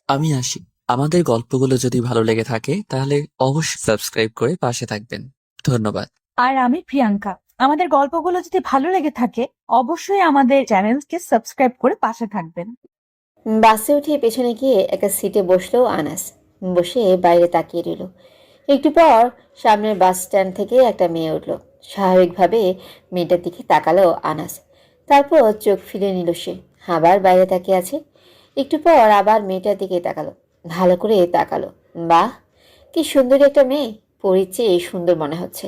আমি আসি। আমাদের গল্পগুলো যদি ভালো লেগে থাকে তাহলে অবশ্যই সাবস্ক্রাইব করে পাশে থাকবেন। ধন্যবাদ। আর আমি প্রিয়াঙ্কা। আমাদের গল্পগুলো যদি ভালো লেগে থাকে অবশ্যই আমাদের চ্যানেলকে সাবস্ক্রাইব করে পাশে থাকবেন। বাসে উঠে পেছনে গিয়ে একটা সিটে বসলো আনাস। বসে বাইরে তাকিয়ে রইল। একটু পর সামনের বাস স্ট্যান্ড থেকে একটা মেয়ে উঠল। স্বাভাবিকভাবে মেয়েটার দিকে তাকালো আনাস। তারপর চোখ ফিরে নিল সে। আবার বাইরে তাকিয়ে আছে। একটু পর আবার মেয়েটার দিকে তাকালো। ভালো করে তাকালো। বাহ, কি সুন্দর একটা মেয়ে। পরীর চেয়ে সুন্দর মনে হচ্ছে।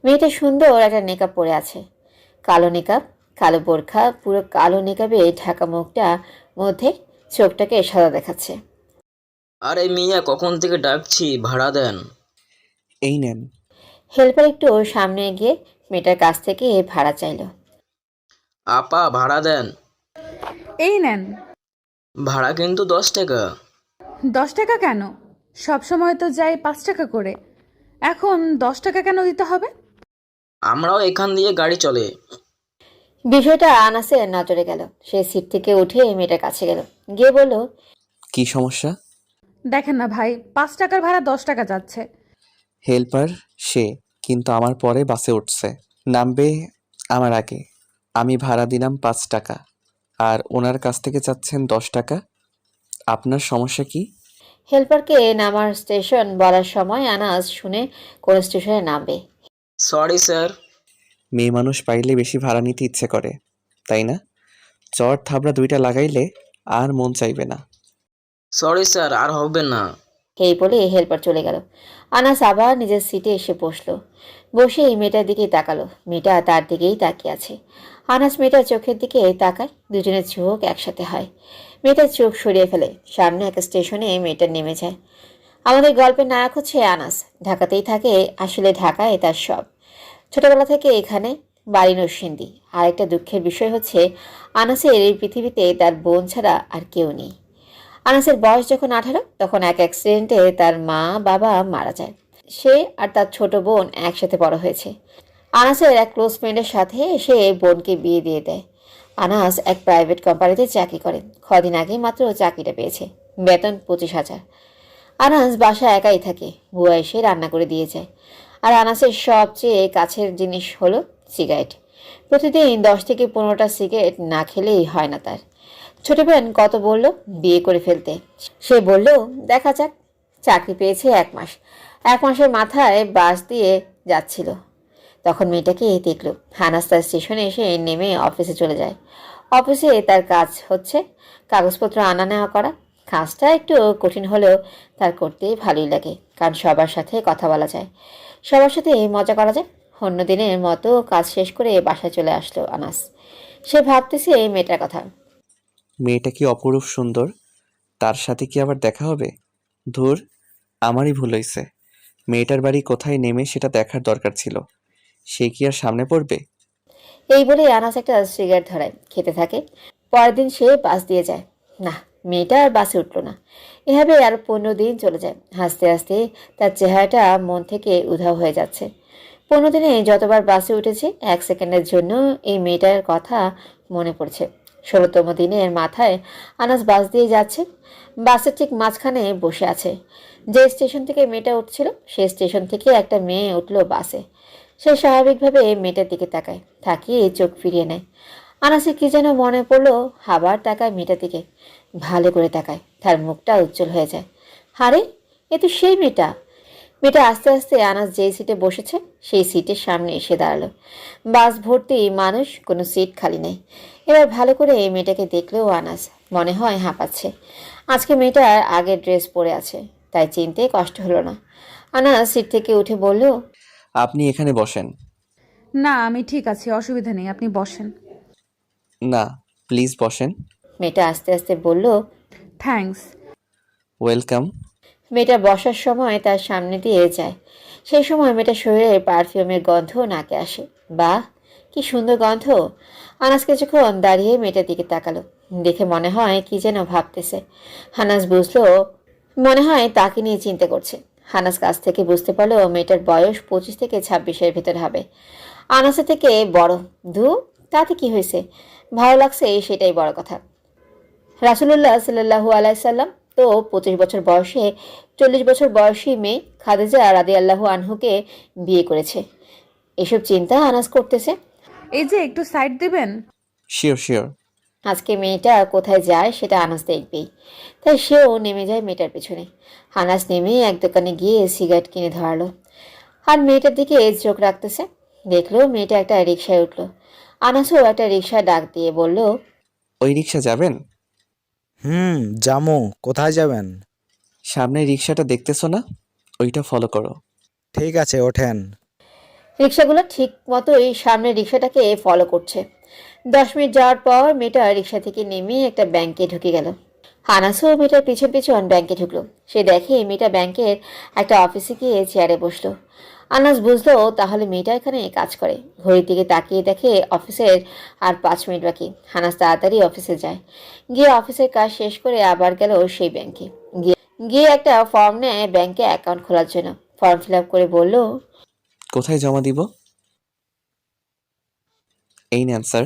মেয়েটা সুন্দর একটা নেকাব পরে আছে। কালো নেকাব, কালো বোরখা, পুরো কালো নেকাবে ঢাকা মুখটা মধ্যে চোখটাকে সাদা দেখাচ্ছে। আরে মিয়া, কখন থেকে ডাকছি, ভাড়া দেন। এই নেন। হেল্পার একটু সামনে গিয়ে মেয়েটার কাছ থেকে ভাড়া চাইল। আপা, ভাড়া দেন। এই নেন। ভাড়া কিন্তু 10 টাকা। 10 টাকা কেন? সব সময় তো যাই 5 টাকা করে। এখন 10 টাকা কেন দিতে হবে? আমরাও এখান দিয়ে গাড়ি চলে। বিষয়টা আনাসের নজরে গেল। সে সিট থেকে উঠে মেয়েটার কাছে গেল, গিয়ে বলল, কি সমস্যা? দেখেন না ভাই, 5 টাকার ভাড়া 10 টাকা যাচ্ছে। হেল্পার সে, কিন্তু আমার পরে বাসে উঠছে। নামবে আমার আগে। আমি ভাড়া দিলাম 5 টাকা, আর ওনার কাছ থেকে চাচ্ছেন 10 টাকা। আপনার সমস্যা কি? হেল্পারকে নামার স্টেশন বলার সময় আনাস শুনে কোন স্টেশনে নামবে। Sorry sir. মেয়ে মানুষ পাইলে বেশি ভাড়া নিতে ইচ্ছে করে, তাই না? চড় থাবড়া দুইটা লাগাইলে আর মন চাইবে না। সরি স্যার, আর হবে না। এই বলে হেল্পার চলে গেল। আনাস আবার নিজের সিটে এসে বসলো। বসেই মেয়েটার দিকে তাকালো। মেয়েটা তার দিকেই তাকিয়ে আছে। আনাস মেয়েটার চোখের দিকে তাকায়। দুজনের চোখ একসাথে হয়। মেয়েটার চোখ সরিয়ে ফেলে। সামনে এক স্টেশনে মেয়েটা নেমে যায়। আমাদের গল্পের নায়ক হচ্ছে আনাস। ঢাকাতেই থাকে। আসলে ঢাকায় তার সব। ছোটবেলা থেকে এখানে, বাড়ি নরসিংদী। আর একটা দুঃখের বিষয় হচ্ছে আনাসের এই পৃথিবীতে তার বোন ছাড়া আর কেউ নেই। আনাসের বয়স যখন 18, তখন এক অ্যাক্সিডেন্টে তার মা বাবা মারা যায়। সে আর তার ছোট বোন একসাথে বড় হয়েছে। আনাসের এক ক্লোজ ফ্রেন্ডের সাথে সে বোনকে বিয়ে দিয়ে দেয়। আনাস এক প্রাইভেট কোম্পানিতে চাকরি করে। কদিন আগে মাত্র চাকরিটা পেয়েছে। বেতন 25,000। আনাস বাসায় একাই থাকে। বুয়া এসে রান্না করে দিয়ে যায়। আর আনাসের সবচেয়ে কাছের জিনিস হলো সিগারেট। প্রতিদিন 10 থেকে 15টা সিগারেট না খেলেই হয় না তার। ছোট বোন কত বলল বিয়ে করে ফেলতে। সে বলল দেখা যাক। চাকরি পেয়েছে 1 মাস। 1 মাসের মাথায় বাস দিয়ে যাচ্ছিল, তখন মেয়েটাকে দেখলো। আনাস তার স্টেশনে এসে নেমে অফিসে চলে যায়। অফিসে তার কাজ হচ্ছে কাগজপত্র আনা নেওয়া করা। কাজটা একটু কঠিন হলেও তার করতে ভালোই লাগে, কারণ সবার সাথে কথা বলা যায়, সবার সাথে মজা করা যায়। অন্য দিনের মতো কাজ শেষ করে বাসায় চলে আসলো আনাস। সে ভাবতেছে এই মেয়েটার কথা। মেয়েটা কি অপরূপ সুন্দর! তার সাথে কি আবার দেখা হবে? ধুর, আমারই ভুল হয়েছে। মেয়েটার বাড়ি কোথায় নেমে সেটা দেখার দরকার ছিল। সে কি আর সামনে পড়বে? এই বলে আনাস একটা সিগারেট ধরায়, খেতে থাকে। পরের দিন সে বাস দিয়ে যায়। না, মেয়েটা আর বাসে উঠলো না। এভাবে আরো 15 দিন চলে যায়। হাসতে হাসতে তার চেহারাটা মন থেকে উধাও হয়ে যাচ্ছে। 15 দিনে যতবার বাসে উঠেছে 1 সেকেন্ডের জন্য এই মেয়েটার কথা মনে পড়ছে। 16তম দিনের মাথায় আনাস বাস দিয়ে যাচ্ছে। বাসের ঠিক মাঝখানে বসে আছে। যে স্টেশন থেকে মেয়েটা উঠছিল সেই স্টেশন থেকে একটা মেয়ে উঠলো বাসে। সে স্বাভাবিকভাবে মেয়েটার দিকে তাকায়, তাকিয়ে চোখ ফিরিয়ে নেয়। আনাসের কি যেন মনে পড়লো। আবার তাকায় মেয়েটার দিকে। ভালো করে তাকায়, তার মুখটা উজ্জ্বল হয়ে যায়। আরে, এ তো সেই মেয়েটা। মেয়েটা আস্তে আস্তে আনাস যেই সিটে বসেছে সেই সিটের সামনে এসে দাঁড়ালো। বাস ভর্তি মানুষ, কোনো সিট খালি নেই। এবার ভালো করে এই মেয়েটাকে দেখলেও আনাস মনে হয় হাঁপাচ্ছে। আজকে মেয়েটার আগের ড্রেস পরে আছে, তাই চিনতে কষ্ট হলো না। আনাস সিট থেকে উঠে বলল, আপনি এখানে বসেন। না, আমি ঠিক আছি, অসুবিধা নেই, আপনি বসেন। না, প্লিজ বসেন। মেয়েটা আস্তে আস্তে বলল, থ্যাঙ্কস। ওয়েলকাম। মেয়েটা বসার সময় তার সামনে দিয়ে যায়। সেই সময় মেয়েটার শরীরে পারফিউমের গন্ধ নাকে আসে। বাহ, কি সুন্দর গন্ধ। আনাস কিছুক্ষণ দাঁড়িয়ে মেয়েটার দিকে তাকালো। দেখে মনে হয় কি যেন ভাবতেছে। হানাস বুঝলো মনে হয় তাকে নিয়ে চিন্তা করছে। হানাস কাছ থেকে বুঝতে পারলো মেয়েটার বয়স 25 থেকে 26-এর ভেতর হবে। আনাসের থেকে বড়। ধু, তাতে কি হয়েছে? ভালো লাগছে সেটাই বড় কথা। রাসূলুল্লাহ সাল্লাল্লাহু আলাইহি সাল্লাম তো 25 বছর বয়সে 40 বছর বয়সী মেয়ে খাদিজা রাদিয়াল্লাহু আনহুকে বিয়ে করেছে। এসব চিন্তা আনাস করতেছে। এই যে একটু সাইড দিবেন। Sure sure. আজকে মেয়েটা কোথায় যায় সেটা আনাস দেখবেই, তাই সেও নেমে যায় মেয়েটার পেছনে। আনাস নেমে এক দোকানে গিয়ে সিগারেট কিনে ধরালো আর মেয়েটার দিকে চোখ রাখতেছে। দেখলো মেয়েটা একটা রিকশায় উঠলো। আনাসও একটা রিকশা ডাক দিয়ে বলল, ওই রিক্সা যাবেন? জামু। কোথায় যাবেন? সামনে রিক্সাটা দেখতেছো না? ওইটা ফলো করো। ঠিক আছে, ওঠেন। রিক্সাগুলো ঠিক মতোই সামনের রিক্সাটাকে ফলো করছে। 10 মিনিট যাওয়ার পর মেয়েটা রিক্সা থেকে নেমে একটা ব্যাংকে ঢুকে গেল। আনাসও মেয়েটার পিছন পিছন ব্যাংকে ঢুকলো। সে দেখে মেয়েটা ব্যাংকের একটা অফিসে গিয়ে চেয়ারে বসলো। আনাস বুঝলো তাহলে মেয়েটা এখানে কাজ করে। ঘড়ির দিকে তাকিয়ে দেখে অফিসের আর 5 মিনিট বাকি। আনাস তাড়াতাড়ি অফিসে যায়। গিয়ে অফিসের কাজ শেষ করে আবার গেল সেই ব্যাংকে। গিয়ে একটা ফর্ম নেয় ব্যাংকে অ্যাকাউন্ট খোলার জন্য। ফর্ম ফিল আপ করে বলল, কোথায় জমা দিব? এই নেন স্যার।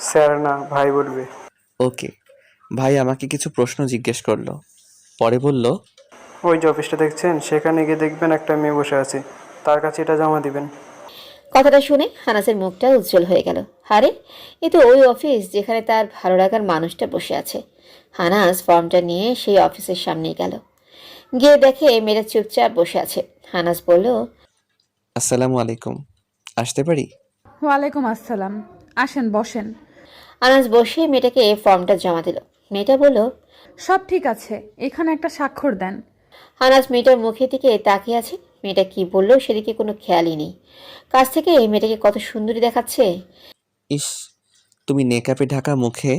স্যার না, ভাই বলবে। ওকে। ভাই আমাকে কিছু প্রশ্ন জিজ্ঞেস করলো, পরে বলল, ওই যে অফিসটা দেখছেন, সেখানে গিয়ে দেখবেন একটা মেয়ে বসে আছে, তার কাছে এটা জমা দিবেন। কথাটা শুনে হানাসের মুখটা উজ্জ্বল হয়ে গেল। আরে এ তো ওই অফিস যেখানে তার ভালো লাগার মানুষটা বসে আছে। হানাস ফর্মটা নিয়ে সেই অফিসের সামনেই গেল। গিয়ে দেখে মেয়েটা চুপচাপ বসে আছে। হানাস বলল, আসসালামু আলাইকুম, আসতে পারি? ওয়ালাইকুম আসসালাম, আসেন বসেন। আনাস বসে মেয়েটাকে ফর্মটা জমা দিল। মেয়েটা বলল, সব ঠিক আছে, এখানে একটা স্বাক্ষর দেন। হানাস মেয়েটার মুখের দিকে তাকিয়ে আছে। মেয়েটা কি বলল সেদিকে কোনো খেয়ালই নেই। কাছ থেকে মেয়েটাকে কত সুন্দরী দেখাচ্ছে। ইস, তুমি নেকাপে ঢাকা মুখে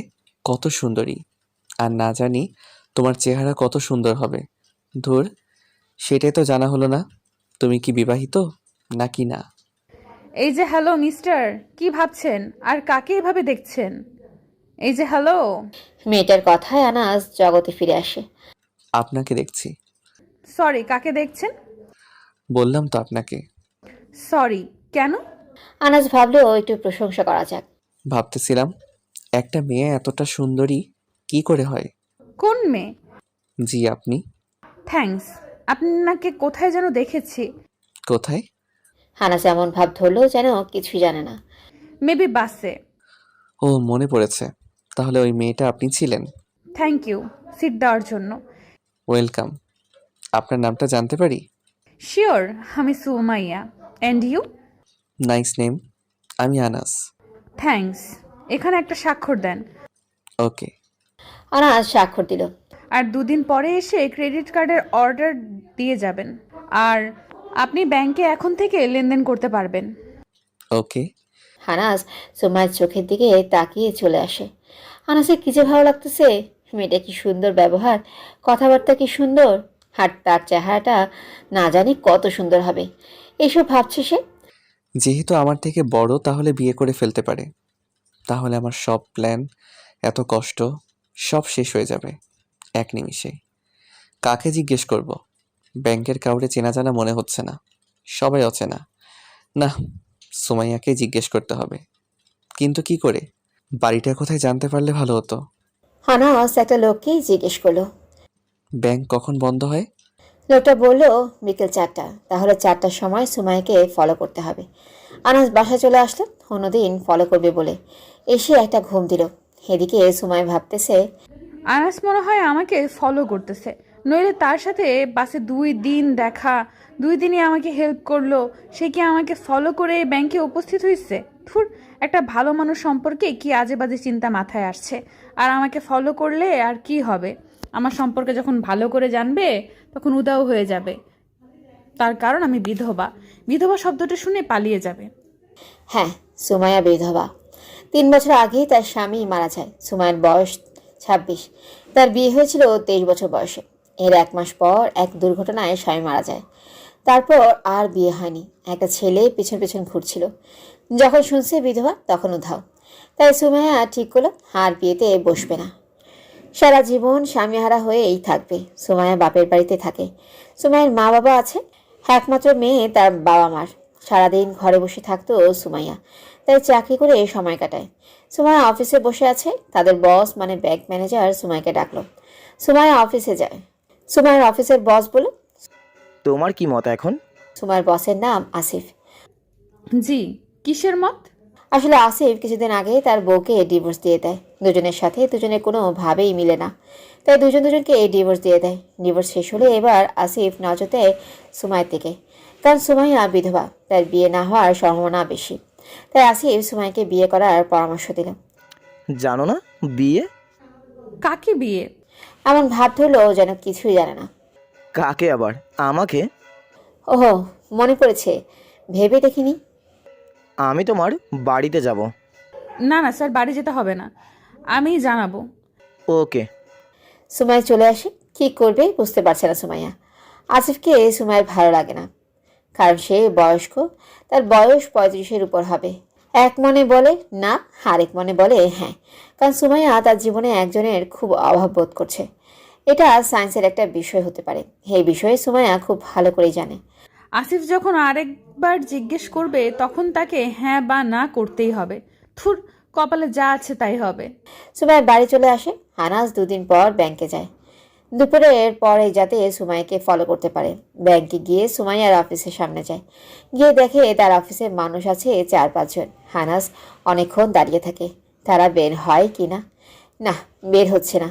কত সুন্দরী, আর না জানি তোমার চেহারা কত সুন্দর হবে। ধুর, সেটাই তো জানা হলো না। তুমি কি বিবাহিত নাকি না? এই যে হ্যালো মিস্টার, কি ভাবছেন আর কাকে এভাবে দেখছেন? এই যে হ্যালো। মেয়েটার কথায় আনাস জগতে ফিরে আসে। আপনাকে দেখছি। সরি, কাকে দেখছেন? বললাম তো আপনাকে। সরি কেন? আনাস ভাবলো একটু প্রশংসা করা যাক। ভাবতেছিলাম একটা মেয়ে এতটা সুন্দরী কি করে হয়। কোন মেয়ে? জি আপনি। থ্যাঙ্কস। আপনাকে কোথায় যেন দেখেছি। কোথায়? হানাস এমন ভাব ধরলো যেন কিছুই জানে না। মেবি বাসে। ও মনে পড়েছে, তাহলে ওই মেয়েটা আপনি ছিলেন। থ্যাংক ইউ সিট দেওয়ার জন্য। ওয়েলকাম। আপনার নামটা জানতে পারি? শিওর, আমি Sumaiya. And you? Nice name. আমি আনাস। থ্যাঙ্কস। এখানে একটা স্বাক্ষর দেন। ওকে। আনাস স্বাক্ষর দিল। আর 2 দিন পরে এসে ক্রেডিট কার্ডের অর্ডার দিয়ে যাবেন। আর আপনি ব্যাংকে এখন থেকে লেনদেন করতে পারবেন। ওকে। হানাস সুমাইয়ের চোখের দিকে তাকিয়ে চলে আসে। আনাসের কি যে ভালো লাগতেছে। মেয়েটা কি সুন্দর ব্যবহার, কথাবার্তা কি সুন্দর, আর তার চেহারাটা না জানি কত সুন্দর হবে। এসব ভাবছে সে। যেহেতু আমার থেকে বড়, তাহলে বিয়ে করে ফেলতে পারে। তাহলে আমার সব প্ল্যান, এত কষ্ট, সব শেষ হয়ে যাবে এক নিমিষে। কাকে জিজ্ঞেস করব? ব্যাংকের কাউরে চেনা জানা মনে হচ্ছে না, সবাই অচেনা। না, সুমাইয়াকে জিজ্ঞেস করতে হবে। কিন্তু কি করে? বাড়িটা কোথায় জানতে পারলে ভালো হতো। হানাস একটা লোককেই জিজ্ঞেস করলো। ব্যাংক কখন বন্ধ হয়? লোকটা বলল বিকেল 4টা। তাহলে 4টার সময় সুমাইকে ফলো করতে হবে। আনাস বাসায় চলে আসলো অন্যদিন ফলো করবে বলে। এসে একটা ঘুম দিল। এদিকে সুমাই ভাবতেছে, আনাস মনে হয় আমাকে ফলো করতেছে, নইলে তার সাথে বাসে 2 দিন দেখা, 2 দিনই আমাকে হেল্প করলো, সে কি আমাকে ফলো করে ব্যাংকে উপস্থিত হয়েছে? ধুর, একটা ভালো মানুষ সম্পর্কে কি আজে বাজে চিন্তা মাথায় আসছে। আর আমাকে ফলো করলে আর কি হবে? আমার সম্পর্কে যখন ভালো করে জানবে তখন উদাও হয়ে যাবে। তার কারণ আমি বিধবা। বিধবা শব্দটা শুনে পালিয়ে যাবে। হ্যাঁ, সুমাইয়া বিধবা। 3 বছর আগেই তার স্বামী মারা যায়। সুমাইয়ের বয়স 26। তার বিয়ে হয়েছিল 23 বছর বয়সে। এর 1 মাস পর এক দুর্ঘটনায় স্বামী মারা যায়। তারপর আর বিয়ে হয়নি। একটা ছেলে পিছন পিছন ঘুরছিল। যখন শুনছে বিধবা তখন উধাও। তাই সুমাইয়া ঠিক করলো আর বিয়েতে বসবে না। সারা জীবন স্বামীহারা হয়েই থাকবে। সুমাইয়া বাপের বাড়িতে থাকে। সুমাইয়ের মা বাবা আছে। একমাত্র মেয়ে তার বাবা মার। সারাদিন ঘরে বসে থাকতো সুমাইয়া, তাই চাকরি করে সময় কাটায়। সুমাইয়া অফিসে বসে আছে। তাদের বস মানে ব্যাংক ম্যানেজার সুমাইকে ডাকলো। সুমাইয়া অফিসে যায়। সুমাইয়ার অফিসের বস বলল, তোমার কি মত এখন? সুমাইয়ার বসের নাম আসিফ। জি, কিসের মত? আসলে আসিফ কিছুদিন আগে তার বউকে ডিভোর্স দিয়ে দেয়। দুজনের সাথে দুজনের কোনোভাবেই মিলে না, তাই দুজন দুজনকে ডিভোর্স দিয়ে দেয়। ডিভোর্স শেষ হলে এবার আসিফ নজর দেয় সুমাইয়ার দিকে, কারণ সুমাইয়া বিধবা, তার বিয়ে না হওয়ার সম্ভাবনা বেশি। তাই আসিফ সুমাইয়াকে বিয়ে করার পরামর্শ দিল। জানো না বিয়ে? কাকে বিয়ে? এমন ভাব ধরলো যেন কিছুই জানে না। কাকে আবার? আমাকে? ওহো, মনে পড়েছে, ভেবে দেখিনি। আমি তোমার বাড়িতে যাব। না না স্যার, বাড়ি যেতে হবে না, আমি জানাবো। ওকে। সুমাইয়া চলে আসে। কী করবে বুঝতে পারছে না সুমাইয়া। আসিফকে সুমাইয়ার ভালো লাগে না, কারণ সে বয়স্ক, তার বয়স 35-এর উপর হবে। এক মনে বলে না, আরেক মনে বলে হ্যাঁ, কারণ সুমাইয়া তার জীবনে একজনের খুব অভাব বোধ করছে। এটা সায়েন্সের একটা বিষয় হতে পারে, এই বিষয়ে সুমাইয়া খুব ভালো করেই জানে। আসিফ যখন আরেকবার জিজ্ঞেস করবে তখন তাকে হ্যাঁ বা না করতেই হবে। থুর, কপালে যা আছে তাই হবে। সুমাইয়া বাড়ি চলে আসে। আনাস 2 দিন পর ব্যাংকে যায়, দুপুরের পরে যাতে সুমাইয়াকে ফলো করতে পারে। ব্যাংকে গিয়ে সুমাইয়ার অফিসের সামনে যায়, গিয়ে দেখে তার অফিসে মানুষ আছে 4-5 জন। হানাস অনেকক্ষণ দাঁড়িয়ে থাকে, তারা বের হয় কি না। না, বের হচ্ছে না।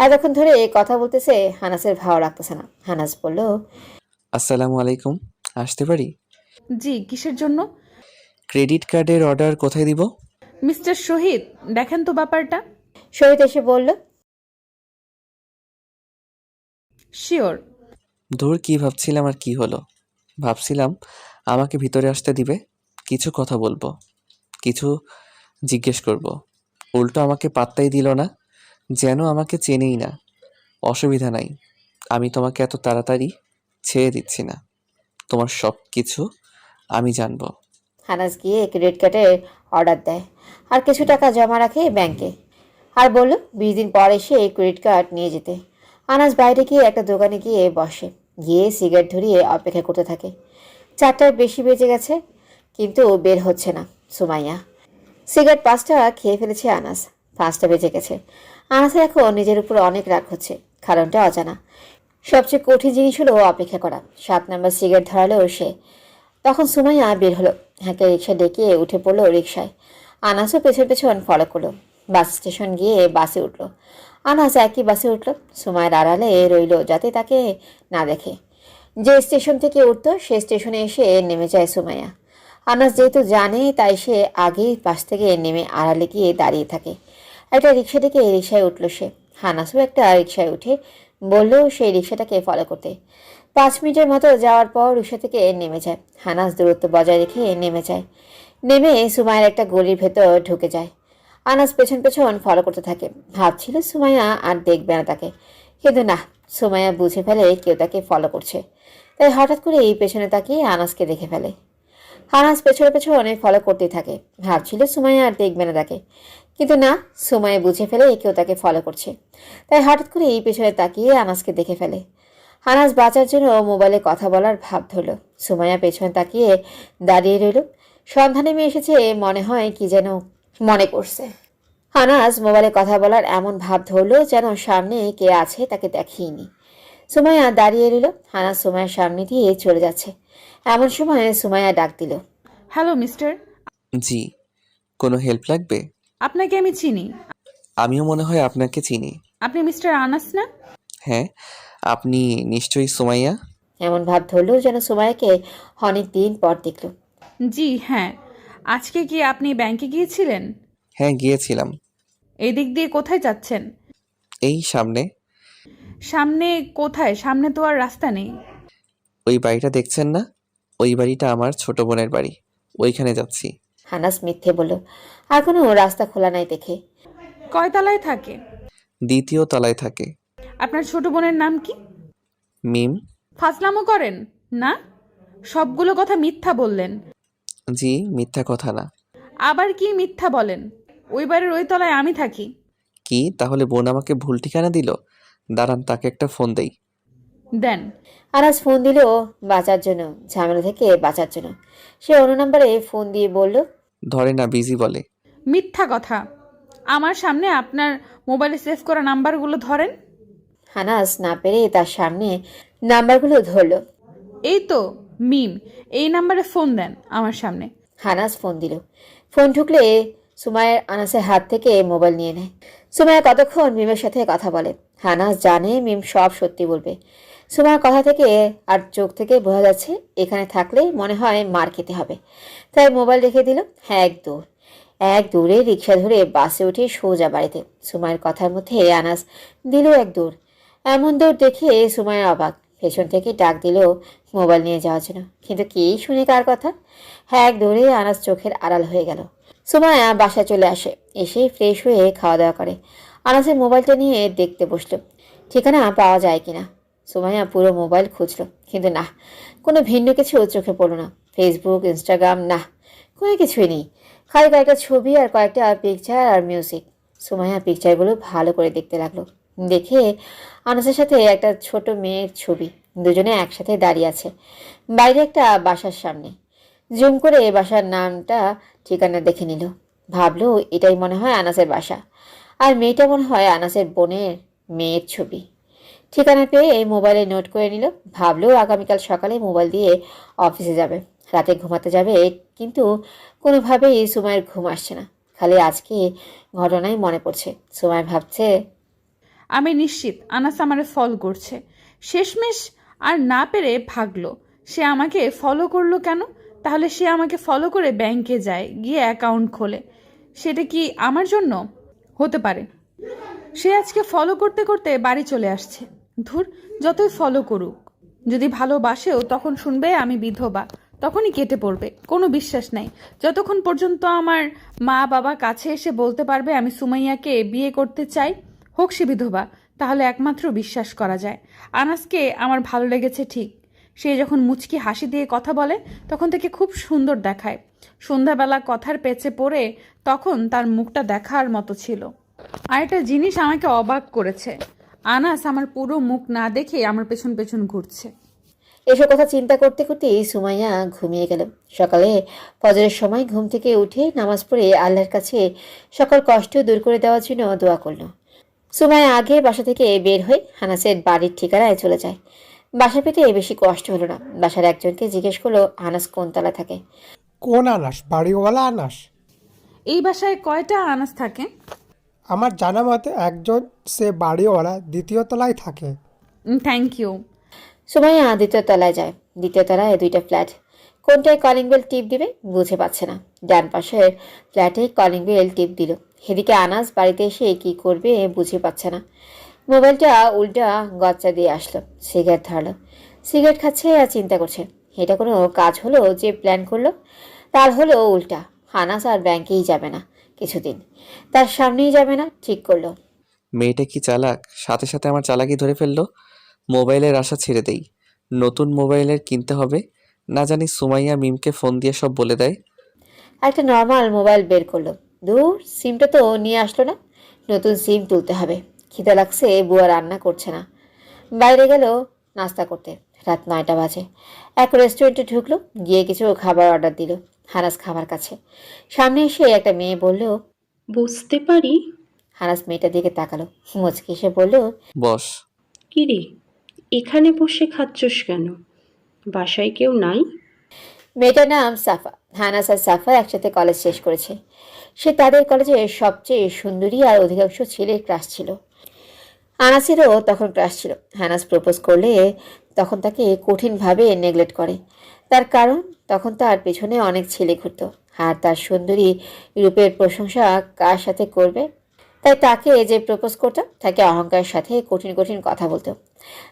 এতক্ষণ ধরে কথা বলতেছে, হানাসের ভালো লাগতেছে না। হানাস বলল, আসসালামু আলাইকুম, আসতে পারি? জি, কিসের জন্য? ক্রেডিট কার্ডের অর্ডার কোথায় দিব? মিস্টার শহীদ, দেখেন তো ব্যাপারটা। শহীদ এসে বলল, শিওর। ধুর, কি ভাবছিলাম আর কি হলো। ভাবছিলাম আমাকে ভিতরে আসতে দিবে, কিছু কথা বলবো, কিছু জিজ্ঞেস করব। উল্টো আমাকে পাত্তাই দিল না, যেন আমাকে চেনেই না। অসুবিধা নাই, আমি তোমাকে এত তাড়াতাড়ি ছেড়ে দিচ্ছি না। তোমার সব কিছু আমি জানবো। হানাস গিয়ে ক্রেডিট কার্ডের অর্ডার দেয় আর কিছু টাকা জমা রাখে ব্যাংকে, আর বলল 20 দিন পর এসে ক্রেডিট কার্ড নিয়ে যেতে। আনাস বাইরে গিয়ে একটা দোকানে গিয়ে বসে, গিয়ে সিগারেট ধরিয়ে অপেক্ষা করতে থাকে। 4টার বেশি বেজে গেছে, কিন্তু বের হচ্ছে না সুমাইয়া। সিগারেট 5টা খেয়ে ফেলেছে আনাস। 5টা বেজে গেছে। আনাসের এখন নিজের উপর অনেক রাগ হচ্ছে, কারণটা অজানা। সবচেয়ে কঠিন জিনিস হলো অপেক্ষা করা। 7 নম্বর সিগারেট ধরালো সে। তখন সুমাইয়া বের হলো, হাঁকে রিক্সা ডেকে উঠে পড়লো রিক্সায়। আনাসও পেছন পেছন ফলো করলো। বাস স্টেশন গিয়ে বাসে উঠলো। আনাস একই বাসে উঠলো, সুমাইয়ার আড়ালে রইল যাতে তাকে না দেখে। যে স্টেশন থেকে উঠতো সে স্টেশনে এসে নেমে যায় সুমাইয়া। আনাস যেহেতু জানে, তাই সে আগেই বাস থেকে নেমে আড়ালে গিয়ে দাঁড়িয়ে থাকে। একটা রিক্সা ডেকে রিক্সায় উঠলো সে। হানাসও একটা রিক্সায় উঠে বলল সেই রিক্সাটাকে ফলো করতে। 5 মিনিটের মতো যাওয়ার পর রিক্সা থেকে নেমে যায়। হানাস দূরত্ব বজায় রেখে নেমে যায়। নেমে সুমাইয়ার একটা গলির ভেতর ঢুকে যায়। আনাস পেছন পেছন ফলো করতে থাকে। ভাবছিল সুমাইয়া আর দেখবে না তাকে, কিন্তু না, সুমাইয়া বুঝে ফেলে কেউ তাকে ফলো করছে। তাই হঠাৎ করে এই পেছনে তাকিয়ে আনাসকে দেখে ফেলে। আনাস পেছনে পেছনে ফলো করতেই থাকে। ভাবছিল সুমাইয়া আর দেখবে না তাকে, কিন্তু না, সুমাইয়া বুঝে ফেলে কেউ তাকে ফলো করছে। তাই হঠাৎ করে এই পেছনে তাকিয়ে আনাসকে দেখে ফেলে। আনাস বাঁচার জন্য মোবাইলে কথা বলার ভাব ধরল। সুমাইয়া পেছনে তাকিয়ে দাঁড়িয়ে রইল। সন্ধ্যা নেমে এসেছে, মনে হয় কি যেন মনে করছে। আনাস মোবাইলে কথা বলার এমন ভাব ধরল যেন সামনে কে আছে তাকে দেখেইনি। সুমাইয়া দাঁড়িয়ে রইল। আনাস সুমাইয়ার সামনে দিয়ে চলে যাচ্ছে। এমন সময় সুমাইয়া ডাক দিল, হ্যালো মিস্টার, জি, কোনো হেল্প লাগবে? আপনাকে আমি চিনি। আমিও মনে হয় আপনাকে চিনি। আপনি মিস্টার আনাস না? হ্যাঁ, আপনি নিশ্চয়ই সুমাইয়া। এমন ভাব ধরল যেন সুমাইয়াকে অনেক দিন পর দেখল। জি হ্যাঁ। আজকে কি আপনি ব্যাংকে গিয়েছিলেন? হ্যাঁ, গিয়েছিলাম। এই দিক দিয়ে কোথায় যাচ্ছেন? এই সামনে। সামনে কোথায়? সামনে তো আর রাস্তা নেই। ওই বাড়িটা দেখছেন না, ওই বাড়িটা আমার ছোট বোনের বাড়ি, ওইখানে যাচ্ছি। হানাস মিথ্যে বলল, আর কোনো রাস্তা খোলা নাই দেখে। কয়তলায় থাকে? 2য় তলায় থাকে। আপনার ছোট বোনের নাম কি? মিম। ফাজলামো করেন না? সবগুলো কথা মিথ্যা বললেন। জি, মিথ্যা কথা না। আবার কি মিথ্যা বলেন? ওই বাড়ির ওই তলায় আমি থাকি। কি তাহলে বোন আমাকে ভুল ঠিকানা দিল? দাঁড়ান, তাকে একটা ফোন দেই। দেন। আনাস ফোন দিল বাঁচার জন্য, ঝামেলা থেকে বাঁচার জন্য। সে অন্য নাম্বারে ফোন দিয়ে বলল, ধরে না, বিজি বলে। মিথ্যা কথা। আমার সামনে আপনার মোবাইলে সেভ করা নাম্বারগুলো ধরেন। আনাস না পেরে তার সামনে নাম্বারগুলো ধরলো। এই তো মিম, এই নাম্বারে ফোন দেন আমার সামনে। আনাস ফোন দিল। ফোন ঢুকলে সুমাইয়া আনাসের হাত থেকে মোবাইল নিয়ে নেয়। সুমাইয়া কতক্ষণ মিমের সাথে কথা বলে। আনাস জানে মিম সব সত্যি বলবে। সুমাইয়ার কথা থেকে আর চোখ থেকে বোঝা যাচ্ছে এখানে থাকলে মনে হয় মার খেতে হবে। তাই মোবাইল রেখে দিল। এক দৌড়ে রিক্সা ধরে বাসে উঠে সোজা বাড়িতে। সুমাইয়ার কথার মধ্যে আনাস দিল এক দৌড়। এমন দৌড় দেখে সুমাইয়া অবাক। পেছন থেকে ডাক দিল মোবাইল নিয়ে যাওয়ার জন্য, কিন্তু কি শুনে কার কথা। এক দৌড়ে আনাস চোখের আড়াল হয়ে গেল। সুমাইয়া বাসায় চলে আসে। এসে ফ্রেশ হয়ে খাওয়া দাওয়া করে। আনাসের মোবাইলটা নিয়ে দেখতে বসলো ঠিকানা পাওয়া যায় কিনা। সুমাইয়া পুরো মোবাইল খুঁজলো, কিন্তু না, কোনো ভিন্ন কিছু চোখে পড়লো না। ফেসবুক, ইনস্টাগ্রাম, না, কোনো কিছুই নেই। খালি কয়েকটা ছবি আর কয়েকটা পিকচার আর মিউজিক। সুমাইয়া পিকচারগুলো ভালো করে দেখতে লাগলো। দেখে আনাসের সাথে একটা ছোট মেয়ের ছবি, দুজনে একসাথে দাঁড়িয়ে আছে বাইরে একটা বাসার সামনে। জুম করে বাসার নামটা ঠিকানা দেখে নিল। ভাবলো এটাই মনে হয় আনাসের বাসা, আর মেয়েটা মনে হয় আনাসের বোনের মেয়ের ছবি। ঠিকানা পেয়ে এই মোবাইলে নোট করে নিল। ভাবলো আগামীকাল সকালে মোবাইল দিয়ে অফিসে যাবে, রাতে ঘুমাতে যাবে। কিন্তু কোনোভাবেই সুমাইয়ের ঘুম আসছে না। খালি আজকে ঘটনাই মনে পড়ছে। সুমাইয়া ভাবছে, আমি নিশ্চিত আনাস আমারে ফলো করছে। শেষমেশ আর না পেরে ভাগলো। সে আমাকে ফলো করলো কেন? তাহলে সে আমাকে ফলো করে ব্যাংকে যায়, গিয়ে অ্যাকাউন্ট খোলে। সেটা কি আমার জন্য? হতে পারে। সে আজকে ফলো করতে করতে বাড়ি চলে আসছে। ধুর, যতই ফলো করুক, যদি ভালোবাসেও তখন শুনবে আমি বিধবা, তখনই কেটে পড়বে। কোনো বিশ্বাস নাই যতক্ষণ পর্যন্ত আমার মা বাবা কাছে এসে বলতে পারবে আমি সুমাইয়াকে বিয়ে করতে চাই, হোক সে বিধবা, তাহলে একমাত্র বিশ্বাস করা যায় আনাসকে আমার ভালো লেগেছে। ঠিক সে যখন মুচকি হাসি দিয়ে কথা বলে তখন থেকে খুব সুন্দর দেখায়। সন্ধ্যাবেলা কথার পেঁচে পড়ে তখন তার মুখটা দেখার মতো ছিল। আর একটা জিনিস আমাকে অবাক করেছে, আনাস আমার পুরো মুখ না দেখে আমার পেছন পেছন ঘুরছে। এসব কথা চিন্তা করতে করতেই সুমাইয়া ঘুমিয়ে গেল। সকালে ফজরের সময় ঘুম থেকে উঠে নামাজ পড়ে আল্লাহর কাছে সকল কষ্ট দূর করে দেওয়ার জন্য দোয়া করলো। সুমাইয়া আগে বাসা থেকে বের হয়ে আনাসের বাড়ির ঠিকানায় চলে যায়। বাসা পেতে বেশি কষ্ট হলো না। বাসার একজনকে জিজ্ঞেস করলো আনাস কোন তলা থাকে। কোন আনাস? বাড়িওয়ালা আনাস? এই বাসায় কয়টা আনাস থাকে? আমার জানা মতে একজন, সে বাড়িওয়ালা, দ্বিতীয় তলায় থাকে। Thank you. সুমাইয়া দ্বিতীয় তলায় যায়। দ্বিতীয় তলায় দুইটা ফ্ল্যাট। কোনটায় কলিং বেল টিপ দিবে বুঝে পাচ্ছে না। ডান পাশের ফ্ল্যাটে কলিং বেল টিপ দিল। এদিকে আনাস বাড়িতে এসে কি করবে বুঝে পাচ্ছে না। মোবাইলটা উল্টা গচ্চা দিয়ে আসলো। সিগারেট ধরলো। সিগারেট খাচ্ছে আর চিন্তা করছে, এটা কোনো কাজ হলো যে প্ল্যান করলো? তার হলো উল্টা। আনাস আর ব্যাংকেই যাবে না কিছুদিন, তার সামনেই যাবে না ঠিক করলো। মেয়েটা কি চালাক, সাথে সাথে আমার চালাকি ধরে ফেললো। মোবাইলের আশা ছেড়ে দেই, নতুন মোবাইলের কিনতে হবে। না জানি সুমাইয়া মিমকে ফোন দিয়ে সব বলে দেয়। একটা নর্মাল মোবাইল বের করলো। দূর, সিমটা তো নিয়ে আসলো না। নতুন সিম তুলতে হবে। খিদে লাগছে, বুয়া রান্না করছে না। বাইরে গেল নাস্তা করতে। রাত 9টা বাজে। এক রেস্টুরেন্টে ঢুকলো, গিয়ে কিছু খাবার অর্ডার দিল। হানাস খাবার কাছে সামনে এসে একটা মেয়ে বলল, বুঝতে পারি। হানাস মেয়েটার দিকে তাকালো, মুচকি এসে বলল, বস। কিরে, এখানে বসে খাচ্ছস কেন? বাসায় কেউ নাই? মেয়েটার নাম সাফা। হানাস আর সাফা একসাথে কলেজ শেষ করেছে। সে তাদের কলেজের সবচেয়ে সুন্দরী আর অধিকাংশ ছেলের ক্রাশ ছিল। আনাসেরও তখন ক্রাশ ছিল। হানাস প্রপোজ করলে তখন তাকে কঠিনভাবে নেগলেক্ট করে। তার কারণ তখন তার পেছনে অনেক ছেলে ঘুরত, আর তার সুন্দরী রূপের প্রশংসা কার সাথে করবে। তাই তাকে যে প্রপোজ করত তাকে অহংকারের সাথে কঠিন কঠিন কথা বলতো।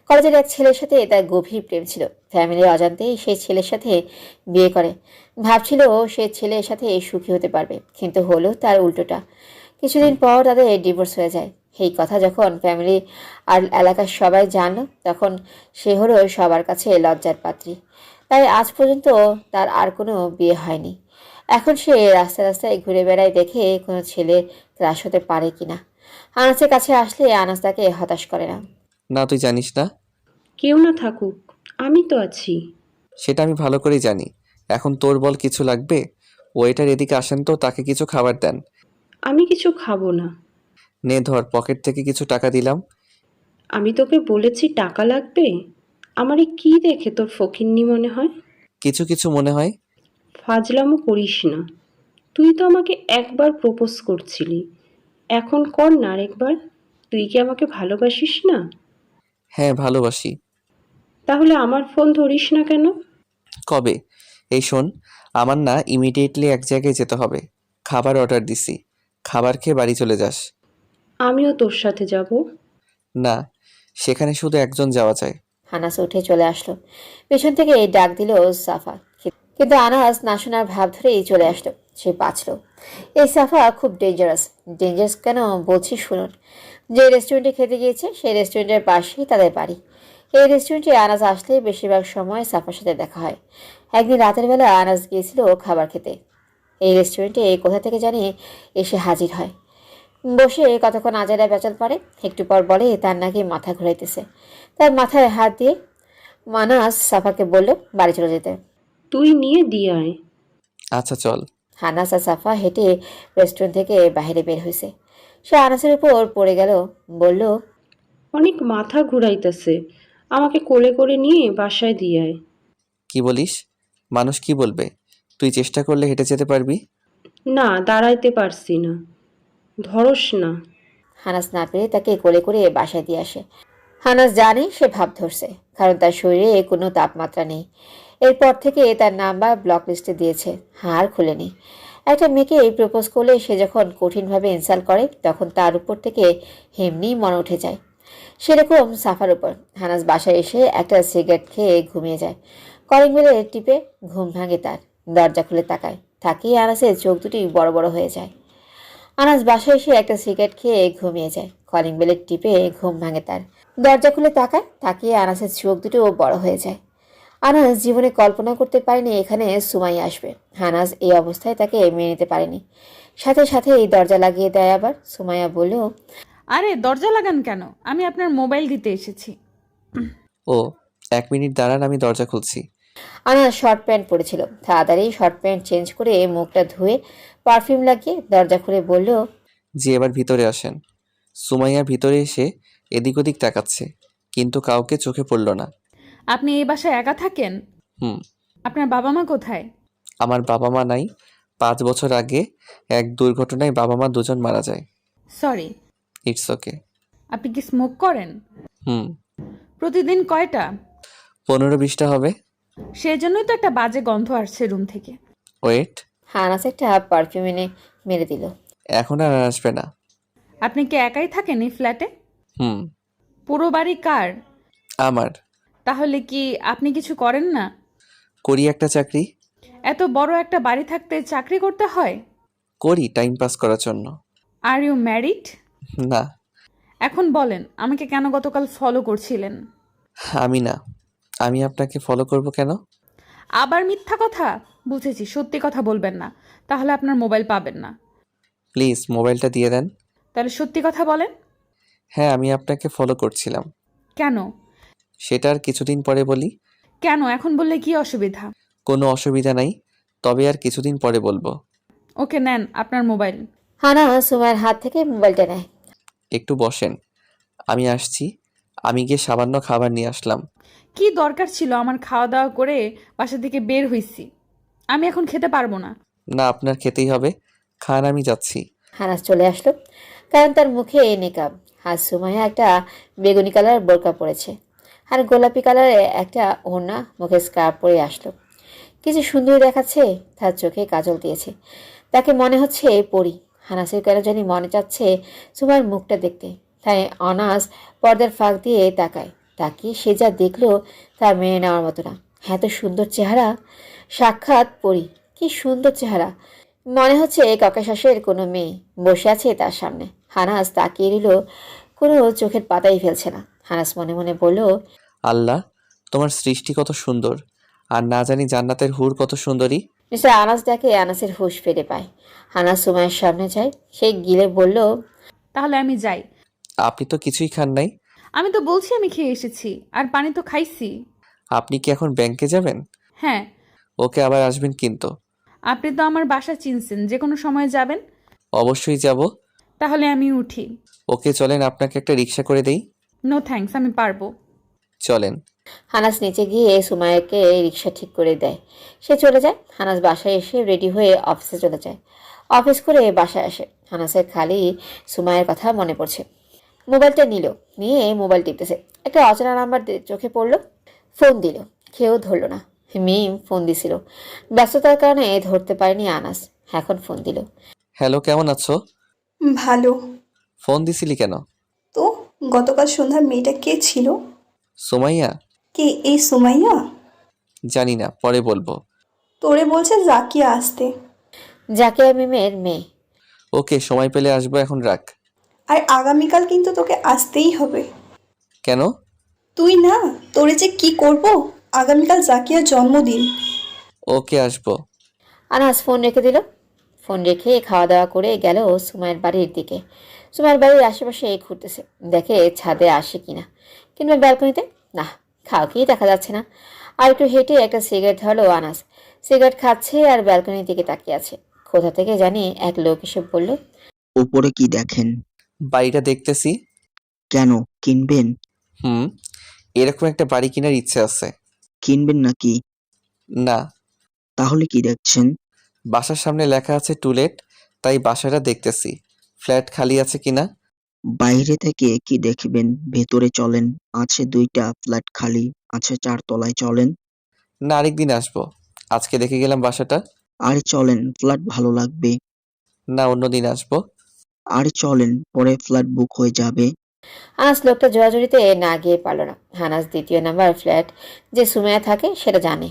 কলেজের এক ছেলের সাথে তার গভীর প্রেম ছিল। ফ্যামিলির অজান্তেই সেই ছেলের সাথে বিয়ে করে। ভাবছিল সে ছেলের সাথে সুখী হতে পারবে, কিন্তু হলো তার উল্টোটা। কিছুদিন পর তাদের ডিভোর্স হয়ে যায়। এই কথা যখন ফ্যামিলি আর এলাকার সবাই জানলো তখন সে হলো সবার কাছে লজ্জার পাত্রী। তাই আজ পর্যন্ত তার আর কোনো বিয়ে হয়নি। এখন সে রাস্তায় রাস্তায় ঘুরে বেড়ায় দেখে কোনো ছেলে ক্রাশ হতে পারে কিনা। আনাসের কাছে আসলে আনাস তাকে হতাশ করে না। না, তুই জানিস না। কেউ না থাকুক, আমি তো আছি। সেটা আমি ভালো করেই জানি। এখন তোর বল, কিছু লাগবে? ওয়েটার এদিকে আসেন তো, তাকে কিছু খাবার দেন। আমি কিছু খাবো না। নে ধর, পকেট থেকে কিছু টাকা দিলাম। আমি তোকে বলেছি টাকা লাগবে? আমারে কি দেখে তোর ফকিন্নি মনে হয়? কিছু কিছু মনে হয়। ফাজলামো করিস না। তুই তো আমাকে একবার প্রপোজ করছিলি, এখন কর না আরেকবার। তুই কি আমাকে ভালোবাসিস না? হ্যাঁ, ভালোবাসি। তাহলে আমার ফোন ধরিস না কেন? কবে? এই শোন, আমার না ইমিডিয়েটলি এক জায়গায় যেতে হবে। খাবার অর্ডার দিছি, খাবার খেয়ে বাড়ি চলে যাস। আমিও তোর সাথে যাব। না, সেখানে শুধু একজন যাওয়া যায়। আনাস উঠে চলে আসলো। পেছন থেকে ডাক দিল সাফা, কিন্তু আনাস না শোনার ভাব ধরেই চলে আসলো। সে বাঁচলো। এই সাফা খুব ডেঞ্জারাস কেন বলছি শুনুন। যে রেস্টুরেন্টে খেতে গিয়েছে সেই রেস্টুরেন্টের পাশেই তাদের বাড়ি। এই রেস্টুরেন্টে আনাস আসলে বেশিরভাগ সময় সাফার সাথে দেখা হয়। একদিন রাতের বেলা আনাস গিয়েছিল খাবার খেতে। এই রেস্টুরেন্টে কোথা থেকে জানি এসে হাজির হয়। বসে কতক্ষণ আজারা পেঁচাল পারে। একটু পর বলে তার নাকি মাথা ঘুরাইতেছে। তার মাথায় হাত দিয়ে আনাস সাফাকে বলল বাড়ি চলে যেতে। তুই নিয়ে দিয়ে আয়। আচ্ছা চল। আনাস আর সাফা হেঁটে রেস্টুরেন্ট থেকে বাইরে বের হয়েছে। সে আনাসের উপর পড়ে গেল, বলল, অনেক মাথা ঘুরাইতেছে, আমাকে কোলে করে নিয়ে বাসায় দিয়ে আয়। কি বলিস? মানুষ কি বলবে? তুই চেষ্টা করলে হেঁটে যেতে পারবি। না, দাঁড়াইতে পারছি না, ধরস না। হানাস না পেরে তাকে কোলে করে বাসায় দিয়ে আসে। হানাস জানে সে ভাব ধরছে, কারণ তার শরীরে কোনো তাপমাত্রা নেই। এরপর থেকে তার নাম্বার ব্লক লিস্টে দিয়েছে, হার খুলেনি। একটা মেয়েকে প্রপোজ করলে সে যখন কঠিনভাবে ইনসাল্ট করে তখন তার উপর থেকে এমনি মনে উঠে যায়। সেরকম সাফার উপর। হানাস বাসায় এসে একটা সিগারেট খেয়ে ঘুমিয়ে যায়। কলিং বেলে টিপে ঘুম ভাঙে তার। দরজা খুলে তাকায়, তাকিয়ে আনাসের চোখ দুটি বড় বড় হয়ে যায়। আনাস বাসায় এসে একটা সিগারেট খেয়ে ঘুমিয়ে যায়। কলিং বেলের টিপে ঘুম ভাঙে তার। দরজা খুলে তাকায়, তাকিয়ে আনাসের চোখ দুটো বড় হয়ে যায়। আনাস জীবনে কল্পনা করতে পারেনি এখানে সুমাইয়া আসবে। আনাস এই অবস্থায় তাকে মেনে নিতে পারেনি। সাথে সাথে এই দরজা লাগিয়ে দেয় আবার। সুমাইয়া বলল, আরে দরজা লাগান কেন? আমি আপনার মোবাইল দিতে এসেছি। ও, 1 মিনিট দাঁড়ান, আমি দরজা খুলছি। আনাস শর্ট প্যান্ট পরেছিল। তাড়াতাড়ি শর্ট প্যান্ট চেঞ্জ করে মুখটা ধুয়ে পারফিউম লাগিয়ে দরজা খুলে বলল, জি, এবার ভিতরে আসেন। সুমাইয়া ভিতরে এসে এদিক ওদিক তাকাচ্ছে, কিন্তু কাউকে চোখে পড়ল না। আপনি এই বাসায় একা থাকেন? হুম। আপনার বাবা মা কোথায়? আমার বাবা মা নাই। 5 বছর আগে এক দুর্ঘটনায় বাবা মা দুজন মারা যায়। সরি। It's okay. আপনি কি স্মোক করেন? হুম। প্রতিদিন কয়টা? 15-20টা হবে। সেজন্যই তো একটা বাজে গন্ধ আসছে রুম থেকে। ওয়েট। আনাস একটা পারফিউম এনে মেরে দিল। এখন আর আসবে না। আপনি কি একাই থাকেন এই ফ্ল্যাটে? হুম। পুরো বাড়ি কার? আমার। তাহলে কি আপনি কিছু করেন না? করি একটা চাকরি। এত বড় একটা বাড়ি থাকতে চাকরি করতে হয়? করি টাইম পাস করার জন্য। Are you married? না। এখন বলেন আমাকে কেন গতকাল ফলো করছিলেন? আমি না। আমি আপনাকে ফলো করব কেন? আবার মিথ্যা কথা? বুঝেছি, সত্যি কথা বলবেন না, তাহলে আপনার মোবাইল পাবেন না। প্লিজ মোবাইলটা দিয়ে দেন। তাহলে সত্যি কথা বলেন। হ্যাঁ, আমি আপনাকে ফলো করছিলাম। কেন? সেটা আর কিছুদিন পরে বলি। কেন এখন বললে কি অসুবিধা? কোনো অসুবিধা নাই, তবে আর কিছুদিন পরে বলবো। ওকে, নেন আপনার মোবাইল। হানা সুমাইয়ার হাত থেকে মোবাইলটা নেয়। একটু বসেন, আমি আসছি। আমি গিয়ে সামান্য খাবার নিয়ে আসলাম। কি দরকার ছিল আমার খাওয়া দাওয়া করে বাসা থেকে বের হইছি? আমি এখন খেতে পারবো না। না, আপনার খেতেই হবে। খান, আমি যাচ্ছি। হানাস চলে আসলো, কারণ তার মুখে নেকাব। আর সুমাইয়া একটা বেগুনি কালার বোরকা পরেছে আর গোলাপি কালারের একটা ওড়না, মুখে স্কার্ফ পরে আসলো। কিছু সুন্দর দেখাচ্ছে, তার চোখে কাজল দিয়েছে। তাকে মনে হচ্ছে পরী। হানাসের কেন জানি মনে চাচ্ছে সুমাইয়ের মুখটা দেখতে। তাই অনাস পর্দার ফাঁক দিয়ে তাকায়। তাকিয়ে সে যা দেখলো তা মেনে নেওয়ার মতো না। এত সুন্দর চেহারা, সাক্ষাৎ পরী। কি সুন্দর চেহারা! মনে হচ্ছে ককেশাসের কোনো মেয়ে বসে আছে তার সামনে। হানাস তাকিয়ে নিল, কোনো চোখের পাতাই ফেলছে না। হানাস মনে মনে বলল, আল্লাহ, তোমার সৃষ্টি কত সুন্দর, আর না জানি জান্নাতের হুর কত সুন্দরী। মিস্টার আনাস দেখে আনাসের হুঁশ ফিরে পায়। হানাস সুমাইয়ের সামনে যায়। সে গিলে বলল, তাহলে আমি যাই। আপনি তো কিছুই খান নাই। আমি তো বলছি আমি খেয়ে এসেছি, আর পানি তো খাইছি। আপনি কি এখন ব্যাংকে যাবেন? হ্যাঁ। ওকে, আবার আসবেন কিন্তু। আপনি তো আমার বাসা চিনছেন, যে কোনো সময় যাবেন। অবশ্যই যাব। তাহলে আমি উঠি। ওকে, চলেন আপনাকে একটা রিক্সা করে দেই। নো থ্যাঙ্কস, আমি পারবো। চলেন। হানাস নিচে গিয়ে সুমাইয়াকে রিক্সা ঠিক করে দেয়। সে চলে যায়। হানাস বাসায় এসে রেডি হয়ে অফিসে চলে যায়। অফিস করে বাসায় আসে। হানাসের খালি সুমাইয়ের কথা মনে পড়ছে। মোবাইলটা নিয়ে মোবাইল টিপতেছে। একটা অচেনা নাম্বার চোখে পড়লো। ফোন দিল, কেউ ধরলো না। মিম ফোন দিছিল, ব্যস্ততার কারণে ধরতে পারেনি আনাস। এখন ফোন দিল। হ্যালো, কেমন আছো? ভালো। ফোন দিছিলি কেন? তো গতকাল সন্ধ্যার মেয়েটা কে ছিল? সুমাইয়া? কে এই সুমাইয়া? জানি না, পরে বলবো। তোরে বলছে জাকিয়া আসতে। জাকিয়া মিমের মেয়ে। ওকে, সময় পেলে আসবো, এখন রাখ। আর আগামীকাল কিন্তু তোকে আসতেই হবে। কেন? তুই না, তোরে যে কি করব। আগামীকাল জাকিয়ার জন্মদিন। ওকে, আসবো। আনাস ফোন রেখে দিল। ফোন রেখে খাওয়া দাওয়া করে গেল সুমাইয়ের বাড়ির দিকে। সুমাইয়ের বাড়ির আশেপাশে ঘুরতেছে, দেখে ছাদে আসে কিনা, কিংবা ব্যালকনিতে। না, কাউকেই দেখা যাচ্ছে না। আর একটু হেঁটে একটা সিগারেট ধরলো আনাস। সিগারেট খাচ্ছে আর ব্যালকনির দিকে তাকিয়ে আছে। কোথা থেকে জানি এক লোক এসে বলল, উপরে কি দেখেন? বাড়িটা দেখতেছি। কেন, কিনবেন? হুম, এরকম একটা বাড়ি কেনার ইচ্ছে আছে। কিনবেন নাকি? না, তাহলে কি দেখছেন? বাসার সামনে লেখা আছে টু লেট, তাই বাসাটা দেখতেছি, ফ্ল্যাট খালি আছে কিনা। বাইরে থেকে কি দেখবেন, ভেতরে চলেন। আছে 2টা ফ্ল্যাট খালি, আছে 4 তলায়, চলেন। না, আরেকদিন আসবো, আজকে দেখে গেলাম বাসাটা। আরে চলেন, ফ্ল্যাট ভালো লাগবে। না, অন্যদিন আসবো। আরে চলেন, পরে ফ্ল্যাট বুক হয়ে যাবে। আনাস লোকটা জোরাজুরিতে না গিয়ে পারল না। আনাস দ্বিতীয় নাম্বার ফ্ল্যাট যে সুমাইয়া থাকে সেটা জানে।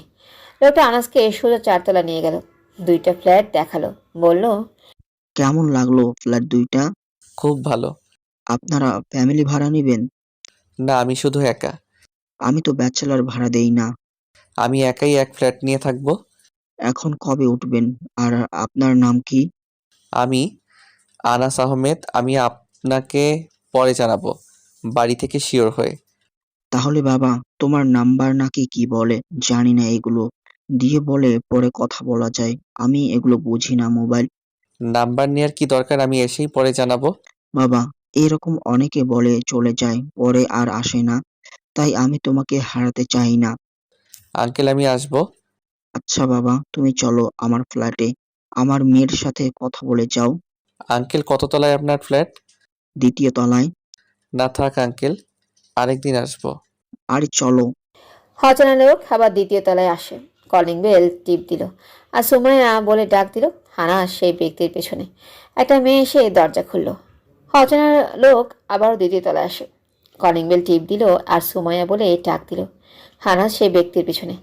লোকটা আনাসকে সোজা 4 তলা নিয়ে গেল, 2টা ফ্ল্যাট দেখালো, বলল, কেমন লাগলো ফ্ল্যাট 2টা? খুব ভালো। আপনারা ফ্যামিলি ভাড়া নেবেন? না, আমি শুধু একা। আমি তো ব্যাচেলর ভাড়া দেই না। আমি একাই এক ফ্ল্যাট নিয়ে থাকবো। এখন কবে উঠবেন? আর আপনার নাম কি? আমি আনাস আহমেদ। আমি আপনাকে পরে জানাবো, বাড়ি থেকে শিওর হয়ে। তাহলে বাবা, তোমার নাম্বার নাকি কি বলে, জানি না, এগুলো দিয়ে বলে পরে কথা বলা যায়। আমি এগুলো বুঝি না, মোবাইল। নাম্বার নেওয়ার কি দরকার, আমি এসেই পরে জানাবো। বাবা, এরকম অনেকে বলে চলে যায়, পরে আর আসে না। তাই আমি তোমাকে হারাতে চাই না। আঙ্কেল, আমি আসবো। আচ্ছা বাবা, তুমি চলো আমার ফ্ল্যাটে, আমার মেয়ের সাথে কথা বলে যাও। আঙ্কেল, কত তলায় আপনার ফ্ল্যাট? 2য় তলায়। না থাক আঙ্কেল, আরেকদিন আসবো। আরে চলো। অচেনা লোক আবার 2য় তলায় আসে। কলিং বেল টিপ দিল আর সুমাইয়া বলে ডাক দিল। হানাস সেই ব্যক্তির পেছনে। একটা মেয়ে এসে দরজা খুলল। অচেনা লোক আবারও 2য় তলায় আসে। কলিং বেল টিপ দিল আর সুমাইয়া বলে ডাক দিল। হানাস সেই ব্যক্তির পিছনে।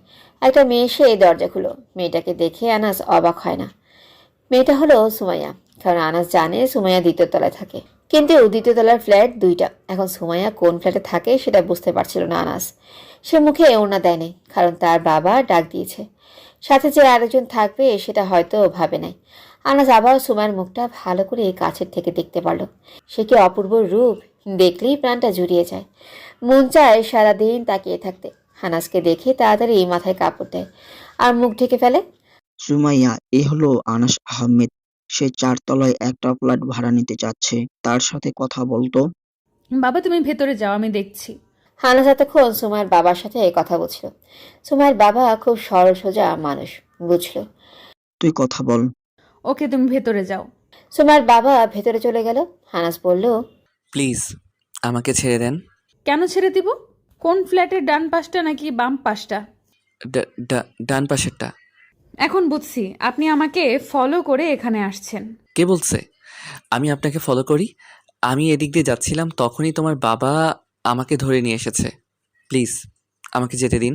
একটা মেয়ে এসে দরজা খুলল। মেয়েটাকে দেখে আনাস অবাক হয় না। মেয়েটা হলো সুমাইয়া, কারণ আনাস জানে সুমাইয়া 2য় তলায় থাকে। কিন্তু 2য় তলার ফ্ল্যাট 2টা। এখন সুমাইয়া কোন ফ্ল্যাটে থাকে সেটা বুঝতে পারছিল না আনাস। সে মুখে ওড়না দেয়নি, কারণ তার বাবা ডাক দিয়েছে। সাথে যে আরেকজন থাকবে সেটা হয়তো ভাবে নাই। আনাস আবার সুমাইয়ের মুখটা ভালো করে কাছের থেকে দেখতে পারল। সে কি অপূর্ব রূপ! দেখলেই প্রাণটা জুড়িয়ে যায়। মন চায় সারাদিন তাকিয়ে থাকতে। আনাসকে দেখে তাড়াতাড়ি মাথায় কাপড় দেয় আর মুখ ঢেকে ফেলে। সুমাইয়া, এ হলো আনাস আহমেদ। সে 4 তলায় একটা ফ্ল্যাট ভাড়া নিতে চাচ্ছে, তার সাথে কথা বলতো। বাবা তুমি ভেতরে যাও, আমি দেখছি। আনাস এতক্ষণ সুমাইয়ের বাবার সাথে কথা বলছিল। সুমাইয়ের বাবা খুব সরল সোজা মানুষ, বুঝলো। তুই কথা বল। ওকে, তুমি ভেতরে যাও। সুমাইয়ের বাবা ভেতরে চলে গেল। আনাস বলল, প্লিজ আমাকে ছেড়ে দেন। কেন ছেড়ে দিব? কোন ফ্ল্যাটের ডান পাশটা নাকি বাম পাশটা? ডান পাশেরটা। এখন বুঝছি, আপনি আমাকে ফলো করে এখানে আসছেন। কে বলছে আমি আপনাকে ফলো করি? আমি এদিক দিয়ে যাচ্ছিলাম, তখনই তোমার বাবা আমাকে ধরে নিয়ে এসেছে। প্লিজ আমাকে যেতে দিন।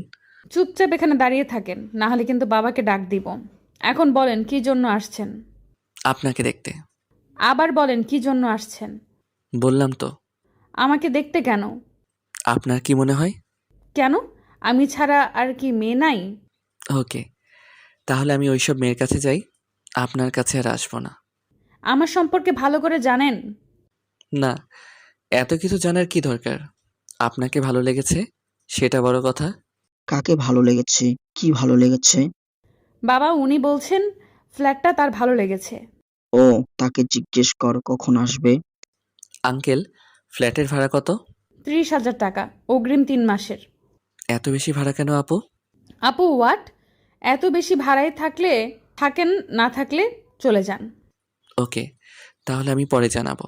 চুপচাপ এখানে দাঁড়িয়ে থাকেন, না হলে কিন্তু বাবাকে ডাক দিব। এখন বলেন কি জন্য আসছেন? আপনাকে দেখতে। আবার বলেন কি জন্য আসছেন? বললাম তো। আমাকে দেখতে কেন? আপনার কি মনে হয়? কেন? আমি ছাড়া আর কি মেয়ে নাই? ওকে, তাহলে আমি ওইসব মেয়ের কাছে যাই, আপনার কাছে আর আসবো না। আমার সম্পর্কে ভালো করে জানেন? না, এত কিছু জানার কি দরকার? আপনাকে ভালো লেগেছে সেটা বড় কথা। কাকে ভালো লেগেছে? কি ভালো লেগেছে? বাবা, উনি বলছেন ফ্ল্যাটটা তার ভালো লেগেছে। ও, তাকে জিজ্ঞেস কর কখন আসবে। আঙ্কেল, ফ্ল্যাটের ভাড়া কত? 30,000 টাকা, অগ্রিম 3 মাসের। এত বেশি ভাড়া কেন আপু? আপু হোয়াট? এত বেশি ভাড়ায় থাকলে থাকেন, না থাকলে চলে যান। ওকে, তাহলে আমি পরে জানাবো।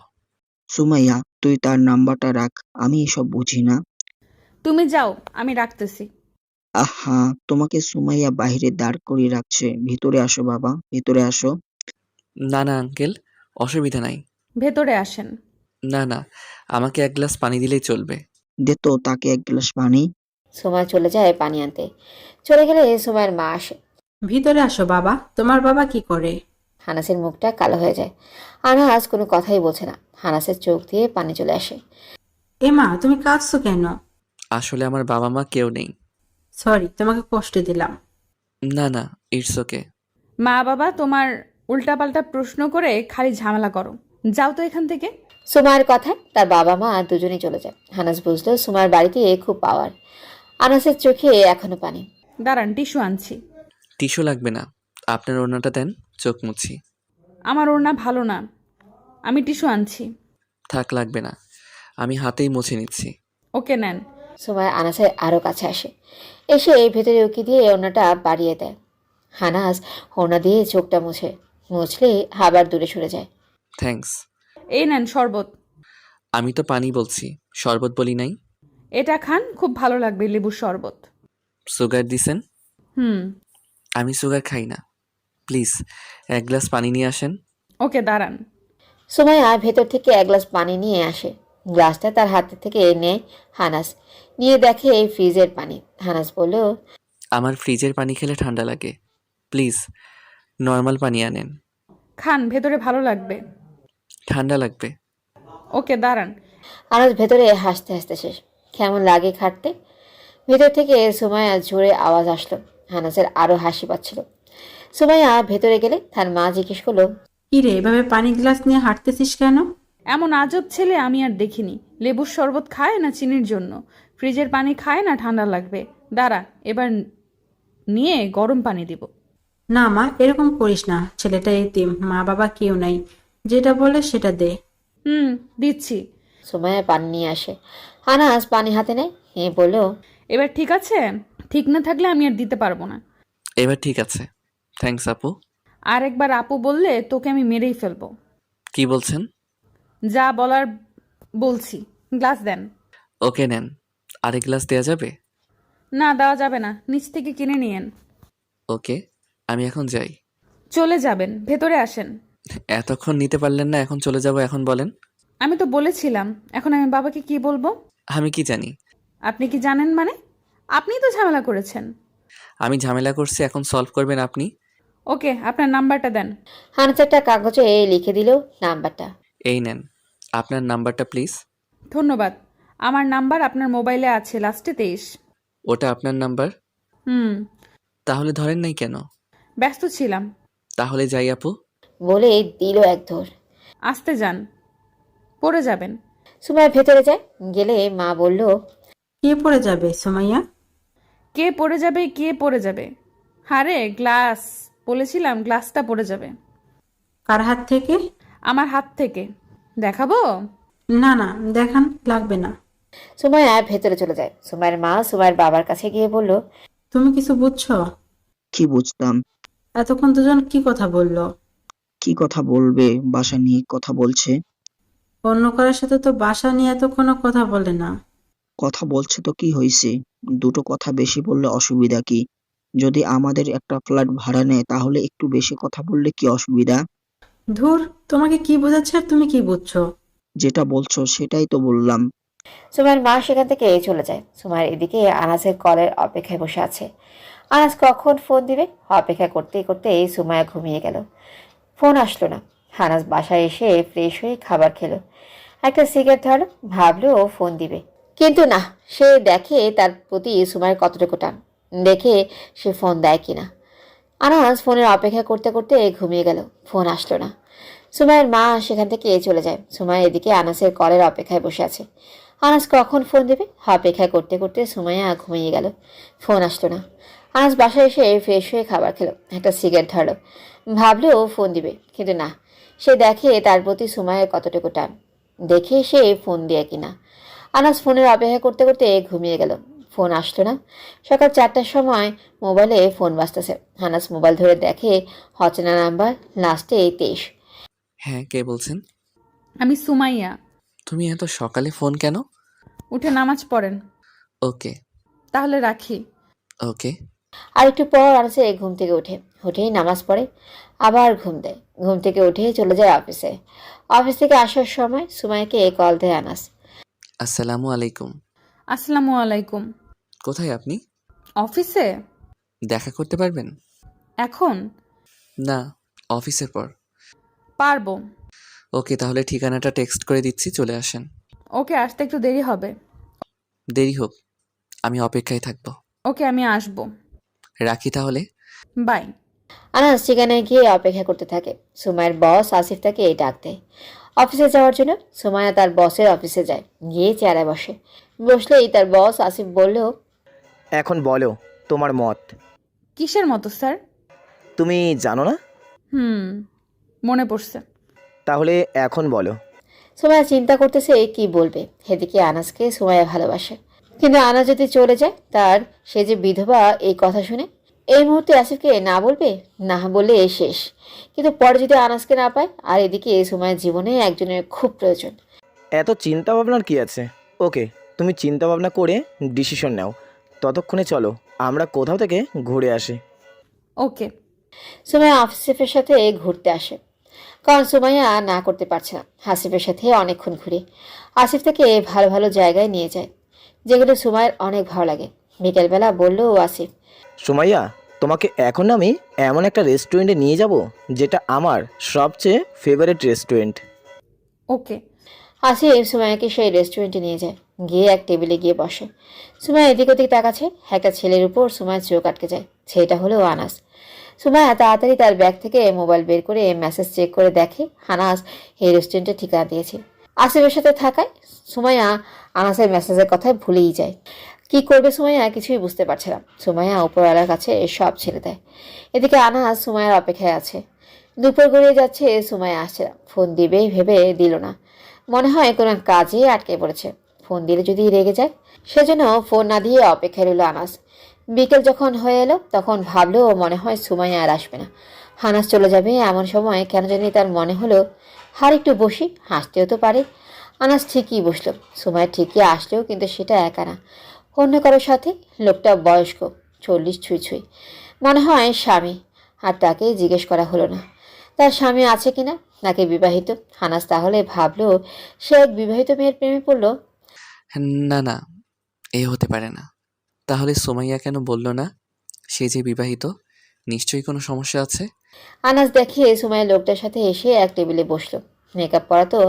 সুমাইয়া, তুই তার নাম্বারটা রাখ, আমি এসব বুঝি না। তুমি যাও, আমি রাখতেছি। আহা, তোমাকে সুমাইয়া বাইরে দাঁড় করিয়ে রাখছে। ভিতরে আসো বাবা, ভিতরে আসো। না না আঙ্কেল, অসুবিধা নাই। ভেতরে আসেন। না না, আমাকে এক গ্লাস পানি দিলেই চলবে। দে তো তাকে এক গ্লাস পানি। সুমাইয়া চলে যায় পানি আনতে। চলে গেলে সুমাইয়ের মা আসে। ভিতরে আসো বাবা, তোমার বাবা কি করে? হানাসের মুখটা কালো হয়ে যায়। আনাস কোনো কথাই বলছে না। হানাসের চোখ দিয়ে পানি চলে আসে। এমা, তুমি কাঁদছো কেন? আসলে আমার বাবা মা কেউ নেই। সরি, তোমাকে কষ্ট দিলাম। না না, ইটস ওকে। মা বাবা তোমার উল্টাপাল্টা প্রশ্ন করে খালি ঝামেলা করো। যাও তো এখান থেকে। সুমাইয়ের কথায় তার বাবা মা দুজনেই চলে যায়। হানাস বুঝলো সুমাইয়ের বাড়িতে খুব পাওয়ার। আনাসের চোখে এখনো পানি। দাঁড়ান, টিস্যু আনছি। টিস্যু লাগবে না, আপনার ওড়নাটা দেন, চোখ মুছি। আমার ওড়না ভালো না, আমি টিস্যু আনছি। থাক, লাগবে না, আমি হাতেই মুছে নিচ্ছি। ওকে নেন। সুমাইয়া আনাসের আরও কাছে আসে। এসে ভেতরে উকি দিয়ে ওড়নাটা বাড়িয়ে দেয়। হানাস ওড়না দিয়ে চোখটা মুছলে আবার দূরে সরে যায়। থ্যাঙ্কস। এই নেন শরবত। আমি তো পানি বলছি, শরবত বলি নাই। এটা খান, খুব ভালো লাগবে, লেবুর শরবত। সুগার দিছেন? হুম। আমি সুগার খাই না। প্লিজ এক গ্লাস পানি নিয়ে আসেন। ওকে দাঁড়ান। সুমাইয়া ভেতর থেকে এক গ্লাস পানি নিয়ে আসে। গ্লাসটা তার হাত থেকে নেয় হানাস। নিয়ে দেখে ফ্রিজের পানি। হানাস বলল, আমার ফ্রিজের পানি খেলে ঠান্ডা লাগে, প্লিজ নর্মাল পানি আনেন। খান, ভেতরে ভালো লাগবে। ঠান্ডা লাগবে। ওকে দাঁড়ান। আনাস ভেতরে হাসতে হাসতে শেষ। কেমন লাগে খাটতে? ভেতর থেকে সুমাইয়া জোরে আওয়াজ আসলো। হানাসের আরও হাসি পাচ্ছিল। সুমাইয়া ভেতরে গেলে তার মা জিজ্ঞেস করলো, কি রে, এভাবে পানি গ্লাস নিয়ে হাঁটতেছিস কেন? এমন আজব ছেলে আমি আর দেখিনি। লেবুর শরবত খায় না চিনির জন্য, ফ্রিজের পানি খায় না ঠান্ডা লাগবে। দাঁড়া, এবার নিয়ে গরম পানি দিব। না মা, এরকম করিস না, ছেলেটা এতিম, মা বাবা কেউ নাই, যেটা বলে সেটা দে। দিচ্ছি। সুমাইয়া পানি নিয়ে আসে। আনাস পানি হাতে নেয়। বলল, এবার ঠিক আছে? ঠিক না থাকলে আমি আর দিতে পারবো না। এবার ঠিক আছে, থ্যাঙ্কস আপু। আর একবার আপু বললে তোকে আমি মেরেই ফেলবো। কি বলছেন? যা বলার বলছি। গ্লাস দেন। ওকে নেন, আরেক গ্লাস দেওয়া যাবে? না, দেওয়া যাবে না, নিচ থেকে কিনে নিয়েন। ওকে, আমি এখন যাই। চলে যাবেন? ভেতরে আসেন। এতক্ষণ নিতে পারলেন না, এখন চলে যাব এখন বলেন? আমি তো বলেছিলাম, এখন আমি বাবাকে কি বলবো? আমি কি জানি? আপনি কি জানেন মানে? আপনিই তো ঝামেলা করেছেন। আমি ঝামেলা করছি, এখন সলভ করবেন আপনি। ওকে, আপনার নাম্বারটা দেন। হানাস একটা কাগজে লিখে দিল নাম্বারটা। এই নেন আপনার নাম্বারটা প্লিজ। ধন্যবাদ। আমার নাম্বার আপনার মোবাইলে আছে, লাস্টে 23। ওটা আপনার নাম্বার? তাহলে ধরেন নাই কেন? ব্যস্ত ছিলাম। তাহলে যাই আপু। বলে দিল এক ধর। আসতে যান, পড়ে যাবেন। সুমাইয়া ভেতরে যায়। গেলে মা বলল, কে পড়ে যাবে সুমাইয়া? কে পড়ে যাবে? কে পড়ে যাবে? আরে গ্লাস, বলেছিলাম গ্লাসটা পড়ে যাবে। কার হাত থেকে? আমার হাত থেকে। দেখাবো? না না, দেখান, লাগবে না। সুমাইয়া ভেতরে চলে যায়। সুমাইয়ের মা সুমাইয়ের বাবার কাছে গিয়ে বলল, তুমি কিছু বুঝছো? কি বুঝতাম? এতক্ষণ দুজন কি কথা বললো? কি কথা বলবে? বাসা নিয়ে কথা বলছে। অন্য কারোর সাথে তো বাসা নিয়ে এতক্ষণ কথা বলে না। কথা বলছে তো কি হয়েছে? দুটো কথা বেশি বললে অসুবিধা কি? যদি আমাদের একটা ফ্ল্যাট ভাড়া নেয় তাহলে একটু বেশি কথা বললে কি অসুবিধা? ধুর, তোমাকে কি বোঝাচ্ছে আর তুমি কি বুঝছো? যেটা বলছো সেটাই তো বললাম। সুমাইয়ের মা সেখান থেকে চলে যায়। সুমাইয়ের এদিকে আনাসের কলের অপেক্ষায় বসে আছে। আনাস কখন ফোন দিবে অপেক্ষা করতে করতে সুমাইয়া ঘুমিয়ে গেল। ফোন আসলো না। আনাস বাসায় এসে ফ্রেশ হয়ে খাবার খেলো, একটা সিগারেট ধরলো, ভাবলো ও ফোন দিবে। কিন্তু না, সে দেখে তার প্রতি সুমাইয়ের কতটুকু টান, দেখে সে ফোন দেয় কিনা। আনাস ফোনের অপেক্ষা করতে করতে ঘুমিয়ে গেল। ফোন আসলো না। সুমাইয়ের মা সেখান থেকে চলে যায়। সুমাইয়া এদিকে আনাসের কলের অপেক্ষায় বসে আছে। আনাস কখন ফোন দেবে অপেক্ষা করতে করতে সুমাইয়া ঘুমিয়ে গেল। ফোন আসলো না। আনাস বাসায় এসে ফ্রেশ হয়ে খাবার খেলো, একটা সিগারেট ধরলো, ভাবলো ও ফোন দিবে। কিন্তু না, সে দেখে তার প্রতি সুমাইয়ের কতটুকু টান, দেখে সে ফোন দিয়ে কিনা। আনাস ফোনের অপেক্ষা করতে করতে ঘুমিয়ে গেল। ফোন আসলো না। সকাল 4টার সময় মোবাইলে ফোন বাজতেছে। আনাস মোবাইল ধরে দেখে অচেনা নাম্বার, লাস্টে 23। হ্যাঁ, কে বলছেন? আমি সুমাইয়া। তুমি এত সকালে ফোন কেন? উঠে নামাজ পড়েন। ওকে। তাহলে রাখি। ওকে। আর একটু পর আনাসে ঘুম থেকে উঠেই নামাজ পড়ে, আবার ঘুম দেয়। ঘুম থেকে উঠে চলে যায় অফিসে। অফিস থেকে আসার সময় সুমাইয়াকে কল দেয় আনাস। আসসালামু আলাইকুম। আসসালামু আলাইকুম। কোথায় আপনি? অফিসে? দেখা করতে পারবেন? এখন? না, অফিসের পর। পারবো। ওকে, তাহলে ঠিকানাটা টেক্সট করে দিচ্ছি, চলে আসেন। ওকে, আসতে একটু দেরি হবে। দেরি হোক, আমি অপেক্ষায় থাকবো। ওকে, আমি আসবো। রাখি তাহলে। বাই। আনাস ঠিকানায় গিয়ে অপেক্ষা করতে থাকে। সুমাইয়ের বস আসিফ তাকে ডাক দেয় অফিসে যাওয়ার জন্য। সুমাইয়া তার বসের অফিসে যায়, গিয়ে চেয়ারে বসলেই তার বস আসিফ বলল, এখন বলো তোমার মত। কিসের মতো স্যার? তুমি জানো না? মনে পড়ছে। তাহলে এখন বলো। সুমাইয়া চিন্তা করতেছে কি বলবে। এদিকে আনাসকে সুমাইয়া ভালোবাসে, কিন্তু আনাস যদি চলে যায়, তার সে যে বিধবা এই কথা শুনে এই মুহূর্তে আসিফকে না বলবে, না বললে শেষ। কিন্তু পরে যদি আনাসকে না পায়, আর এদিকে সুমাইয়ার জীবনে একজনের খুব প্রয়োজন। এত চিন্তা ভাবনার কি আছে? ওকে, তুমি চিন্তা ভাবনা করে ডিসিশন নাও। ততক্ষণে চলো আমরা কোথাও থেকে ঘুরে আসি। ওকে। সুমাইয়া আসিফের সাথে ঘুরতে আসে, কারণ সুমাইয়া না করতে পারছে না। আসিফের সাথে অনেকক্ষণ ঘুরে আসিফ তাকে ভালো ভালো জায়গায় নিয়ে যায়, যেগুলো সুমাইয়ের অনেক ভালো লাগে। বিকেলবেলা বলল আসিফ, সুমাইয়া, তোমাকে এখন আমি এমন একটা রেস্টুরেন্টে নিয়ে যাব যেটা আমার সবচেয়ে ফেভারিট রেস্টুরেন্ট। ওকে। আসিফ সুমাইয়াকে সেই রেস্টুরেন্টে নিয়ে যায়, গিয়ে এক টেবিলে গিয়ে বসে। সুমাইয়া এদিক ওদিক তাকাচ্ছে, একটা ছেলের উপর সুমাইয়ার চোখ আটকে যায়। ছেলেটা হলো আনাস। সুমাইয়া তাড়াতাড়ি তার ব্যাগ থেকে মোবাইল বের করে মেসেজ চেক করে দেখে আনাস এই রেস্টুরেন্টের ঠিকানা দিয়েছে। আসিফের সাথে থাকায় সুমাইয়া আনাসের মেসেজের কথায় ভুলেই যায়। কি করবে সুমাইয়া কিছুই বুঝতে পারছে না। সুমাইয়া উপরওয়ালার কাছে সব ছেড়ে দেয়। এদিকে আনাস সুমাইয়ার অপেক্ষায় আছে। দুপুর গড়িয়ে যাচ্ছে, সুমাইয়া আসছে না। ফোন দিবে ভেবে দিল না, মনে হয় কোনো কাজে আটকে পড়েছে। ফোন দিলে যদি রেগে যায়, সেজন্য ফোন না দিয়ে অপেক্ষায় রইল আনাস। বিকেল যখন হয়ে এলো, তখন ভাবলো মনে হয় সুমাইয়া আর আসবে না, আনাস চলে যাবে। এমন সময় কেন জানি তার মনে হলো আর একটু বসি, হাসতেও তো পারে। আনাস ঠিকই বসলো। সুমাইয়া ঠিকই আসলেও কিন্তু সেটা একা না, অন্য কারোর সাথে। লোকটা বয়স্ক, 40 ছুঁই ছুঁই, মনে হয় স্বামী। আর তাকে জিজ্ঞেস করা হলো না তার স্বামী আছে কিনা, নাকি বিবাহিত। আনাস তাহলে ভাবলো সে এক বিবাহিত মেয়ের প্রেমে পড়লো। না না, এ হতে পারে না। তাহলে সুমাইয়া কেন বলল না সে যে বিবাহিত? নিশ্চয়ই কোনো সমস্যা আছে। আনাস দেখে সুমাইয়া লোকটার সাথে এসে এক টেবিলে বসলো। মেকআপ করা তো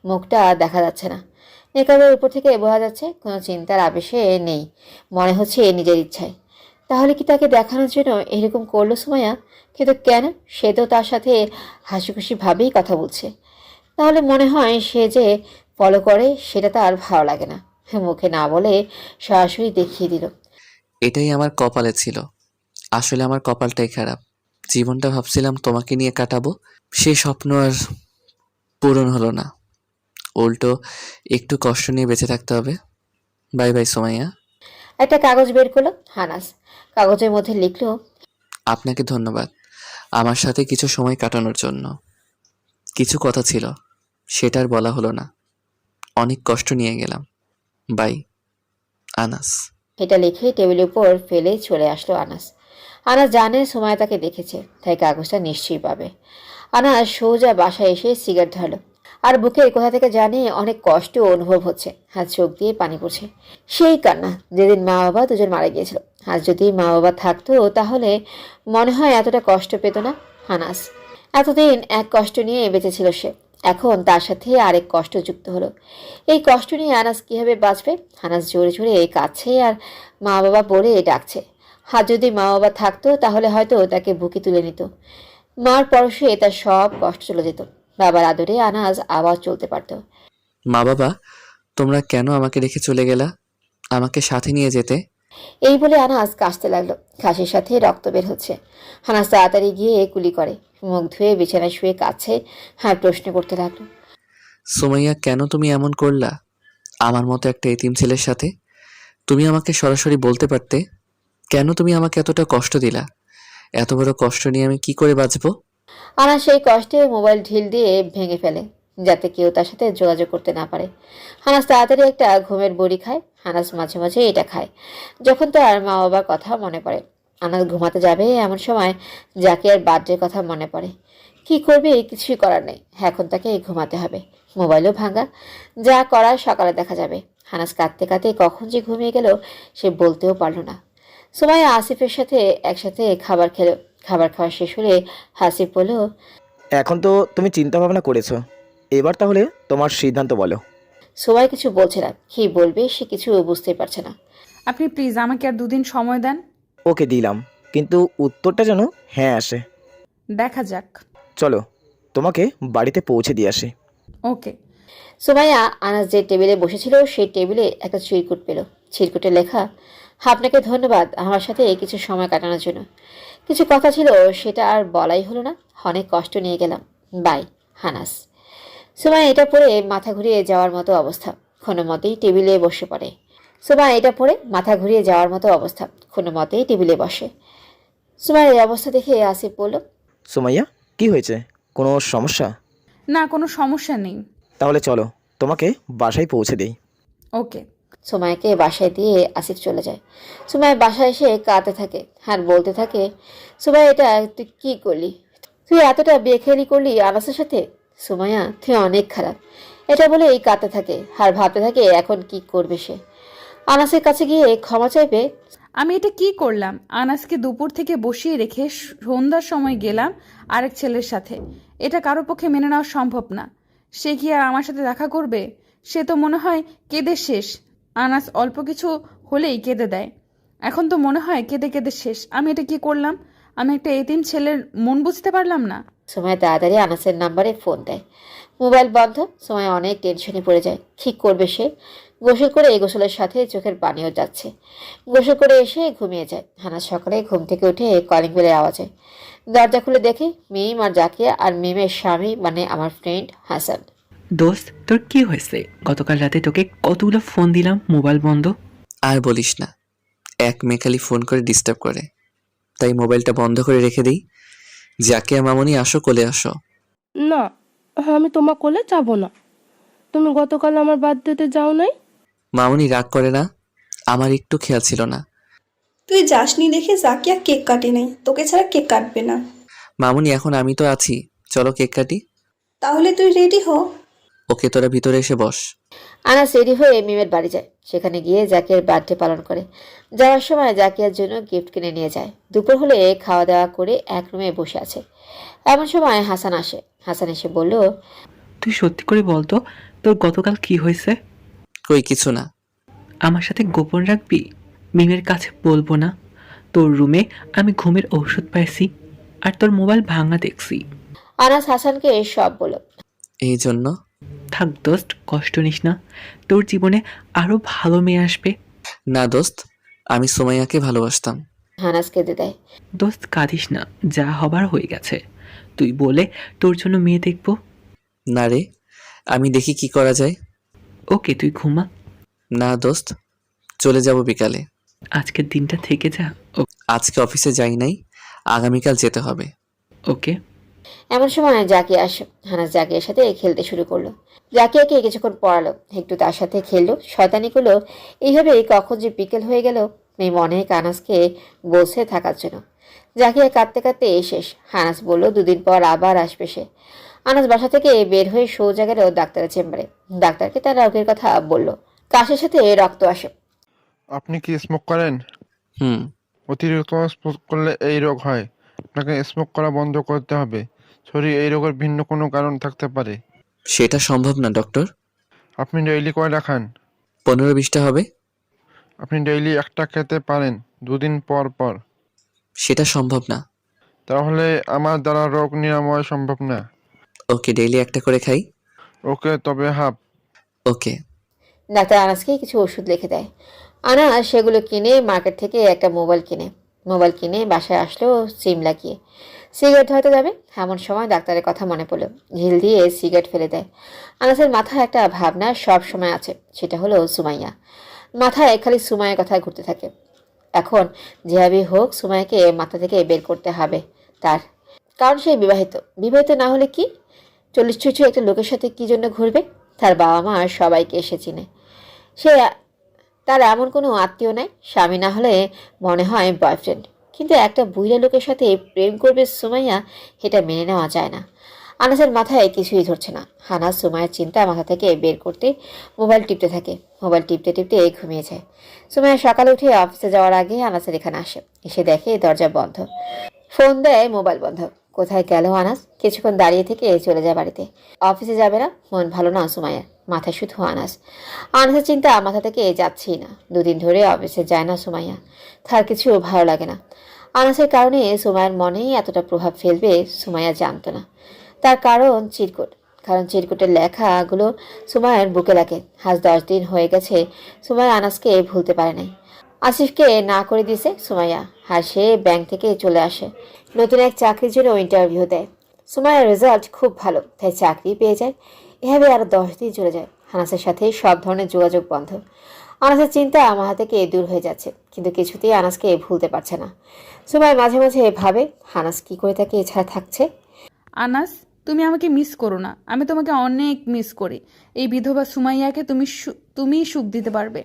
মুখটা দেখা যাচ্ছে না, মেকআপের উপর থেকে বোঝা যাচ্ছে কোনো চিন্তার আবেশে নেই, মনে হচ্ছে নিজের ইচ্ছায়। তাহলে কি তাকে দেখানোর জন্য এরকম করলো সুমাইয়া? কিন্তু কেন? সে তো তার সাথে হাসি খুশি ভাবেই কথা বলছে। তাহলে মনে হয় সে যে ফলো করে সেটা তার ভালো লাগে না। মুখে না বলে সরাসরি দেখিয়ে দিল। এটাই আমার কপালে ছিল। আসলে আমার কপালটাই খারাপ। জীবনটা ভাবছিলাম তোমাকে নিয়ে কাটাবো, সেই স্বপ্ন আর পূরণ হলো না। উল্টো একটু কষ্ট নিয়ে বেঁচে থাকতে হবে। Bye bye Sumaiya. একটা কাগজ বের করলো আনাস। কাগজের মধ্যে লিখলো, আপনাকে ধন্যবাদ আমার সাথে কিছু সময় কাটানোর জন্য। কিছু কথা ছিল, সেটার বলা হলো না। অনেক কষ্ট নিয়ে গেলাম। বাই আনাস। এটা লিখে টেবিলের উপর ফেলে চলে আসলো আনাস। আনাস জানে সুমাইয়া তাকে দেখেছে, তাই কাগজটা নিশ্চয়ই পাবে। আনাস সোজা বাসায় এসে সিগারেট ধরলো। আর বুকের কোথা থেকে জানে অনেক কষ্ট অনুভব হচ্ছে, আর চোখ দিয়ে পানি পড়ছে। সেই কান্না যেদিন মা বাবা দুজন মারা গিয়েছিল। আর যদি মা বাবা থাকতো, তাহলে মনে হয় এতটা কষ্ট পেত না আনাস। এতদিন এক কষ্ট নিয়ে বেঁচেছিল সে, এখন তার সাথে আরেক কষ্ট যুক্ত হলো। এই কষ্ট নিয়ে আনাস কীভাবে বাঁচবে? আনাস জোরে জোরে কাছে আর মা বাবা বলে ডাকছে। আর যদি মা বাবা থাকতো, তাহলে হয়তো তাকে বুকে তুলে নিত। মার পরশে তার সব কষ্ট চলে যেত। বাবার আদরে আনাস আবার চলতে পারত। মা বাবা, তোমরা কেন আমাকে রেখে চলে গেলা? আমাকে সাথে নিয়ে যেতে। এই বলে আনাস কাশতে লাগলো। কাশির সাথে রক্ত বের হচ্ছে। আনাস তাড়াতাড়ি গিয়ে কুলি করে, মুখ ধুয়ে বিছানায় শুয়ে কাছে আর প্রশ্ন করতে লাগলো, সুমাইয়া, কেন তুমি এমন করলা? আমার মতো একটা এতিম ছেলের সাথে? তুমি আমাকে সরাসরি বলতে পারতে। কেন তুমি আমাকে এতটা কষ্ট দিলা? এত বড় কষ্ট নিয়ে আমি কি করে বাঁচবো? আনাস সেই কষ্টে মোবাইল ঢিল দিয়ে ভেঙে ফেলে, যাতে কেউ তার সাথে যোগাযোগ করতে না পারে। হানাস তাড়াতাড়ি একটা ঘুমের বড়ি খায়। হানাস মাঝে মাঝে এটা খায় যখন তার মা বাবার কথা মনে পড়ে। আনাস ঘুমাতে যাবে এমন সময় জাকিয়ার বার্থডের কথা মনে পড়ে। কি করবে, কিছুই করার নেই, এখন তাকে ঘুমাতে হবে। মোবাইলও ভাঙা, যা করার সকালে দেখা যাবে। হানাস কাঁদতে কাঁদতে কখন যে ঘুমিয়ে গেল সে বলতেও পারল না। সুমাইয়া আসিফের সাথে একসাথে খাবার খেলো। খাবার খাওয়া শেষ হলে হাসিফ বলল, এখন তো তুমি চিন্তা ভাবনা করেছো, এবার তাহলে তোমার সিদ্ধান্ত বলো। সুমাই কিছু বলছে না, কি বলবে সে কিছু বুঝতেই পারছে না। আপনি প্লিজ আমাকে আর 2 দিন সময় দেন। ওকে দিলাম, কিন্তু উত্তরটা যেন হ্যাঁ আসে। দেখা যাক। চলো তোমাকে বাড়িতে পৌঁছে দিয়ে আসি। ওকে। সুমাইয়া আনাস যে টেবিলে বসেছিল সেই টেবিলে একটা চিরকুট পেল। চিরকুটে লেখা, আপনাকে ধন্যবাদ আমার সাথে কিছু সময় কাটানোর জন্য। কিছু কথা ছিল সেটা আর বলাই হলো না, অনেক কষ্ট নিয়ে গেলাম। By, harness. সুমাইয়া এটা পড়ে মাথা ঘুরিয়ে যাওয়ার মতো অবস্থা, কোনো মতেই টেবিলে বসে পড়ে। সুমাইয়া এটা পড়ে মাথা ঘুরিয়ে যাওয়ার মতো অবস্থা, কোনো মতেই টেবিলে বসে। সুমাইয়ার এই অবস্থা দেখে আসিফ বলল, সুমাইয়া, কি হয়েছে? কোনো সমস্যা? না, কোনো সমস্যা নেই। তাহলে চলো তোমাকে বাসায় পৌঁছে দেই। ওকে। সুমাইয়াকে বাসায় দিয়ে আসিফ চলে যায়। সুমাইয়া বাসায় এসে কাঁদতে থাকে আর বলতে থাকে, সুমাইয়া এটা তুই কি করলি? তুই এতটা বেখেয়ালি করলি আনাসের সাথে? সুমাইয়া, তুই অনেক খারাপ। এটা বলে এই কাঁদতে থাকে আর ভাবতে থাকে এখন কি করবে সে। আনাসের কাছে গিয়ে ক্ষমা চাইবে। আমি এটা কি করলাম? আনাসকে দুপুর থেকে বসিয়ে রেখে সন্ধ্যার সময় গেলাম আরেক ছেলের সাথে। এটা কারো পক্ষে মেনে নেওয়া সম্ভব না। সে কি আর আমার সাথে দেখা করবে? সে তো মনে হয় কেঁদে শেষ। আনাস অল্প কিছু হলেই কেঁদে দেয়, এখন তো মনে হয় কেঁদে কেঁদে শেষ। আমি এটা কি করলাম? আমি একটা এতিম ছেলের মন বুঝতে পারলাম না। সুমাইয়া তাড়াতাড়ি আনাসের নাম্বারে ফোন দেয়। মোবাইল বন্ধ। সুমাইয়া অনেক টেনশনে পড়ে যায়, ঠিক করবে সে। গোসল করে এই গোসলের সাথে চোখের পানিও যাচ্ছে। গোসল করে এসে ঘুমিয়ে যায়। হানাস সকালে ঘুম থেকে উঠে কলিং বেলের আওয়াজে দরজা খুলে দেখে মিম আর জাকিয়া আর মিমের স্বামী মানে আমার ফ্রেন্ড হাসান। দোস্ত, তোর কি হয়েছে? গতকাল রাতে তোকে কতগুলো ফোন দিলাম, মোবাইল বন্ধ। আর বলিস না, এক মেয়ে খালি ফোন করে ডিস্টার্ব করে, তাই মোবাইলটা বন্ধ করে রেখে দিই। জাকিয়া মামনি, আসো, কোলে আসো। না, আমি তোমার কোলে যাবো না। তুমি গতকাল আমার বার্থডেতে যাও নাই? মামনি রাগ করে না, আমার একটু খেয়াল ছিল না। তুই যাসনি দেখে জাকিয়া কেক কাটে নাই, তোকে ছাড়া কেক কাটবে না। মামনি, এখন আমি তো আছি, চলো কেক কাটি। তাহলে তুই রেডি হ। ওকে, তোরা ভিতরে এসে বস। আনাস রেডি হয়ে মিমের বাড়ি যায়। সেখানে গিয়ে জাকিয়ার বার্থডে পালন করে। যাওয়ার সময় জাকিয়ার জন্য গিফট কিনে নিয়ে যায়। দুপুর হলে খাওয়া দাওয়া করে এক রুমে বসে আছে। এমন সময় হাসান আসে। হাসান এসে বলল, তুই সত্যি করে বলতো, তোর গতকাল কি হয়েছে? কই কিছু না। আমার সাথে গোপন রাখবি? মিমের কাছে বলবো না। তোর রুমে আমি ঘুমের ঔষধ পাইছি আর তোর মোবাইল ভাঙা দেখছি। আনাস হাসানকে সব বলল। এই জন্য থাক দোস্ত, কষ্ট নিস না, তোর জীবনে আরো ভালো মেয়ে আসবে। না দোস্ত, আমি সুমাইয়াকে ভালোবাসতাম। হানাস কেঁদে দেয়। দোস্ত কাঁদিস না, যা হবার হয়ে গেছে। তুই বলে তোর জন্য মেয়ে দেখবো। না রে, আমি দেখি কি করা যায়। ওকে, তুই ঘুমা। না দোস্ত, চলে যাব বিকালে। আজকের দিনটা থেকে যা। আজকে অফিসে যাই নাই, আগামীকাল যেতে হবে। ওকে। এমন সময় জাকিয়া আসে। হানাস জাকিয়ার সাথে খেলতে শুরু করলো। জাকিয়াকে কিছুক্ষণ পড়ালো, একটু তার সাথে খেললো, শয়তানি করলো। এইভাবে কখন যে বিকেল হয়ে গেল। মেয়ে অনেক আনাসকে বসে থাকার জন্য। জাকিয়া কাঁদতে কাঁদতে শেষ। হানাস বলল 2 দিন পর আবার আসবে সে। আনাস বাসা থেকে বের হয়ে সোজা গেল ডাক্তারের চেম্বারে। ডাক্তারকে তার রোগের কথা বলল। কাশির সাথে রক্ত আসে। আপনি কি স্মোক করেন? হুম। অতিরিক্ত স্মোক করলে এই রোগ হয়। আপনাকে স্মোক করা বন্ধ করতে হবে। শরীরে এই রোগের ভিন্ন কোনো কারণ থাকতে পারে। সেটা সম্ভব না ডক্টর। আপনি ডেইলি কয়টা খান? 15-20টা হবে। আপনি ডেইলি একটা খেতে পারেন 2 দিন পর পর। সেটা সম্ভব না। তাহলে আমার দ্বারা রোগ নিরাময় সম্ভব না। ওকে, ডেইলি একটা করে খাই। ওকে, তবে হাফ। ওকে। ডাক্তার আনাসকে কিছু ওষুধ লিখে দেয়। আনাস সেগুলো কিনে মার্কেট থেকে একটা মোবাইল কিনে বাসায় আসলো সিম লাগিয়ে। সিগারেট ধরাতে যাবে, এমন সময় ডাক্তারের কথা মনে পড়ল। ঢিল দিয়ে সিগারেট ফেলে দেয়। আনাসের মাথায় একটা ভাবনা সব সময় আছে, সেটা হলো সুমাইয়া। মাথায় খালি সুমাইয়ের কথা ঘুরতে থাকে। এখন যেভাবেই হোক সুমাইয়াকে মাথা থেকে বের করতে হবে তার, কারণ সে বিবাহিত। বিবাহিত না হলে কি 40 ছুঁচু একটা লোকের সাথে কি জন্য ঘুরবে? তার বাবা মা সবাইকে এসে চিনে। সে তার এমন কোনো আত্মীয় নাই, স্বামী না হলে মনে হয় বয়ফ্রেন্ড। কিন্তু একটা বুইড়া লোকের সাথে প্রেম করবে সুমাইয়া, এটা মেনে নেওয়া যায় না। আনাসের মাথায় কিছুই ধরছে না। আনাস সুমাইয়ার চিন্তা মাথা থেকে বের করতে মোবাইল টিপতে থাকে। মোবাইল টিপতে টিপতে ঘুমিয়ে যায়। সুমাইয়া সকালে উঠে অফিসে যাওয়ার আগে আনাসের এখানে আসে। এসে দেখে দরজা বন্ধ। ফোন দেয়, মোবাইল বন্ধ। কোথায় গেল আনাস? কিছুক্ষণ দাঁড়িয়ে থেকে চলে যায় বাড়িতে। অফিসে যাবে না, মন ভালো না সুমাইয়ার, মাথায় শুধু আনাস। আনাসের চিন্তা মাথা থেকে যাচ্ছেই না। 2 দিন ধরে অফিসে যায় না সুমাইয়া, তার কিছু ভালো লাগে না। আনাসের কারণে সুমাইয়ার মনে এতটা প্রভাব ফেলবে সুমাইয়া জানতো না। তার কারণ চিরকুট। কারণ চিরকুটের লেখাগুলো সুমাইয়ার বুকে লাগে। আজ 10 দিন হয়ে গেছে সুমাইয়া আনাসকে ভুলতে পারে নাই। আসিফকে না করে দিয়েছে সুমাইয়া, আর সে ব্যাংক থেকে চলে আসে। নতুন এক চাকরির জন্য ইন্টারভিউ দেয়। সুমাইয়ার রেজাল্ট খুব ভালো, তাই চাকরি পেয়ে যায়। এভাবে আরো 10 দিন চলে যায়। আনাসের সাথে সব ধরনের যোগাযোগ বন্ধ। আনাসের চিন্তা মাথা থেকে দূর হয়ে যাচ্ছে, কিন্তু কিছুতেই আনাসকে ভুলতে পারছে না। সুমাইয়া মাঝে মাঝে ভাবে আনাস কি করে তাকে এছাড়া থাকছে। আনাস, তুমি আমাকে মিস করো না, আমি তোমাকে অনেক মিস করি। এই বিধবা সুমাইয়াকে তুমিই সুখ দিতে পারবে।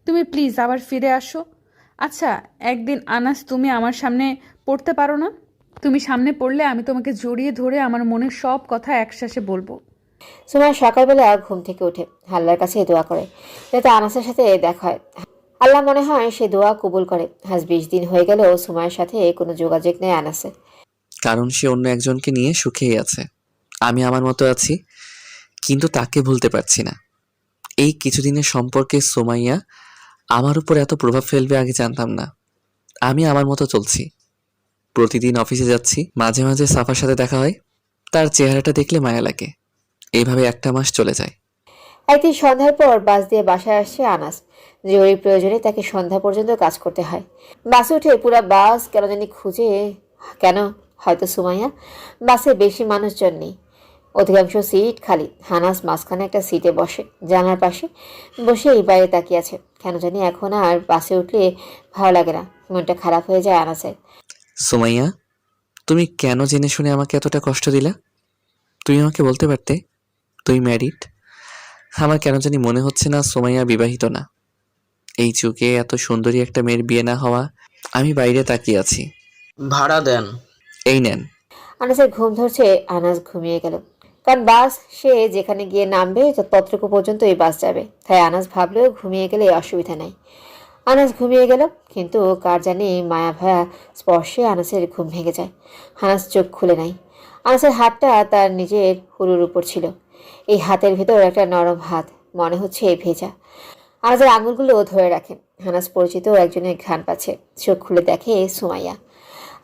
তুমি প্লিজ আবার ফিরে আসো। আচ্ছা, একদিন আনাস তুমি আমার সামনে পড়তে পারো না? তুমি সামনে পড়লে আমি তোমাকে জড়িয়ে ধরে আমার মনের সব কথা একশ্বাসে বলবো। সুমাইয়া সকালবেলা ঘুম থেকে উঠে আল্লাহর কাছে দোয়া করে যাতে আনাসের সাথে দেখা হয়। আল্লাহ মনে হয় সে দোয়া কবুল করে। আজ 20 দিন হয়ে গেল সুমাইয়ার সাথে কোনো যোগাযোগ নেই আনাসের। কারণ সে অন্য একজনকে নিয়ে সুখেই আছে। আমি আমার মতো আছি, কিন্তু তাকে ভুলতে পারছি না। এই কিছুদিনের সম্পর্কে সুমাইয়া আমার উপর এত প্রভাব ফেলবে আগে জানতাম না। আমি আমার মতো চলছি, প্রতিদিন অফিসে যাচ্ছি। মাঝে মাঝে সাফার সাথে দেখা হয়, তার চেহারাটা দেখলে মায়া লাগে। এইভাবে 1টা মাস চলে যায়। একদিন সন্ধ্যার পর বাস দিয়ে বাসায় আসছে আনাস। জরুরি প্রয়োজনে তাকে সন্ধ্যা পর্যন্ত কাজ করতে হয়। বাসে উঠে পুরো বাস কেন জানি খুঁজে, কেন হয়তো সুমাইয়া। বাসে বেশি মানুষজন নেই, অধিকাংশ সিট খালি। আনাস মাঝখানে একটা সিটে বসে, জানালার পাশে বসেই বাইরে তাকিয়ে আছে। কেন জানি এখন আর বাসে উঠলে ভালো লাগে না, মনটা খারাপ হয়ে যায় আনাসের। সুমাইয়া, তুমি কেন জেনে শুনে আমাকে এতটা কষ্ট দিলা? তুমি আমাকে বলতে পারতে তুই ম্যারিড। আমার কেন জানি মনে হচ্ছে না সুমাইয়া বিবাহিত না। এই যুগে এত সুন্দরী একটা মেয়ের বিয়ে না হওয়া। আমি বাইরে তাকিয়ে আছি। ভাড়া দেন। এই নেন। আনাসের ঘুম ধরছে। আনাস ঘুমিয়ে গেল, কারণ বাস সে যেখানে গিয়ে নামবে ততটুকু পর্যন্ত এই বাস যাবে। তাই আনাস ভাবলেও ঘুমিয়ে গেলে অসুবিধা নাই। আনাস ঘুমিয়ে গেল, কিন্তু কার জানি মায়া ভায়া স্পর্শে আনাসের ঘুম ভেঙে যায়। আনাস চোখ খুলে নাই। আনাসের হাতটা তার নিজের হুরুর উপর ছিল। এই হাতের ভিতর একটা নরম হাত, মনে হচ্ছে ভেজা। আনাসের আঙুলগুলো ধরে রাখেন। আনাস পরিচিত একজনের ঘ্রাণ পাচ্ছে। চোখ খুলে দেখে সুমাইয়া।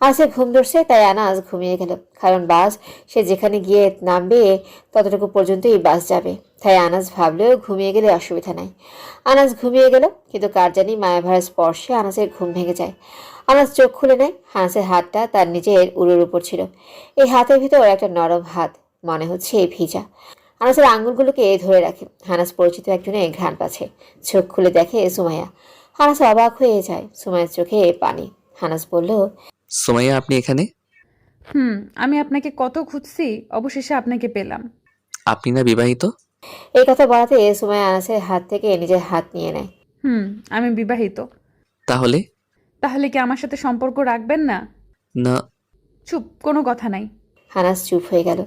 আনাসের ঘুম ধরছে, তাই আনাস ঘুমিয়ে গেল। কারণ বাস সে যেখানে গিয়ে নামবে ততটুকু পর্যন্তই বাস যাবে। তাই আনাস ভাবলেও ঘুমিয়ে গেলে অসুবিধা নাই। আনাস ঘুমিয়ে গেল, কিন্তু কার জানি মায়াভার স্পর্শে আনাসের ঘুম ভেঙে যায়। আনাস চোখ খুলে নেয়। আনাসের হাতটা তার নিজের উরুর উপর ছিল। এই হাতের ভিতর একটা নরম হাত, মনে হচ্ছে ভিজা। আনাসের আঙুলগুলোকে ধরে রাখে। আনাস পরিচিত একজনের ঘ্রাণ পাচ্ছে। চোখ খুলে দেখে সুমাইয়া। আনাস অবাক হয়ে যায়। সুমাইয়ার চোখে পানি। আনাস বলল, সুমাইয়া, আপনি এখানে? আমি আপনাকে কত খুঁজছি, অবশেষে আপনাকে পেলাম। আপনি না বিবাহিত? এই কথা বলাতে সুমাইয়া আনাসের হাত থেকে নিজের হাত নিয়ে নেয়। আমি বিবাহিত। তাহলে? তাহলে কি আমার সাথে সম্পর্ক রাখবেন না? না। চুপ, কোনো কথা নাই। আনাস চুপ হয়ে গেল।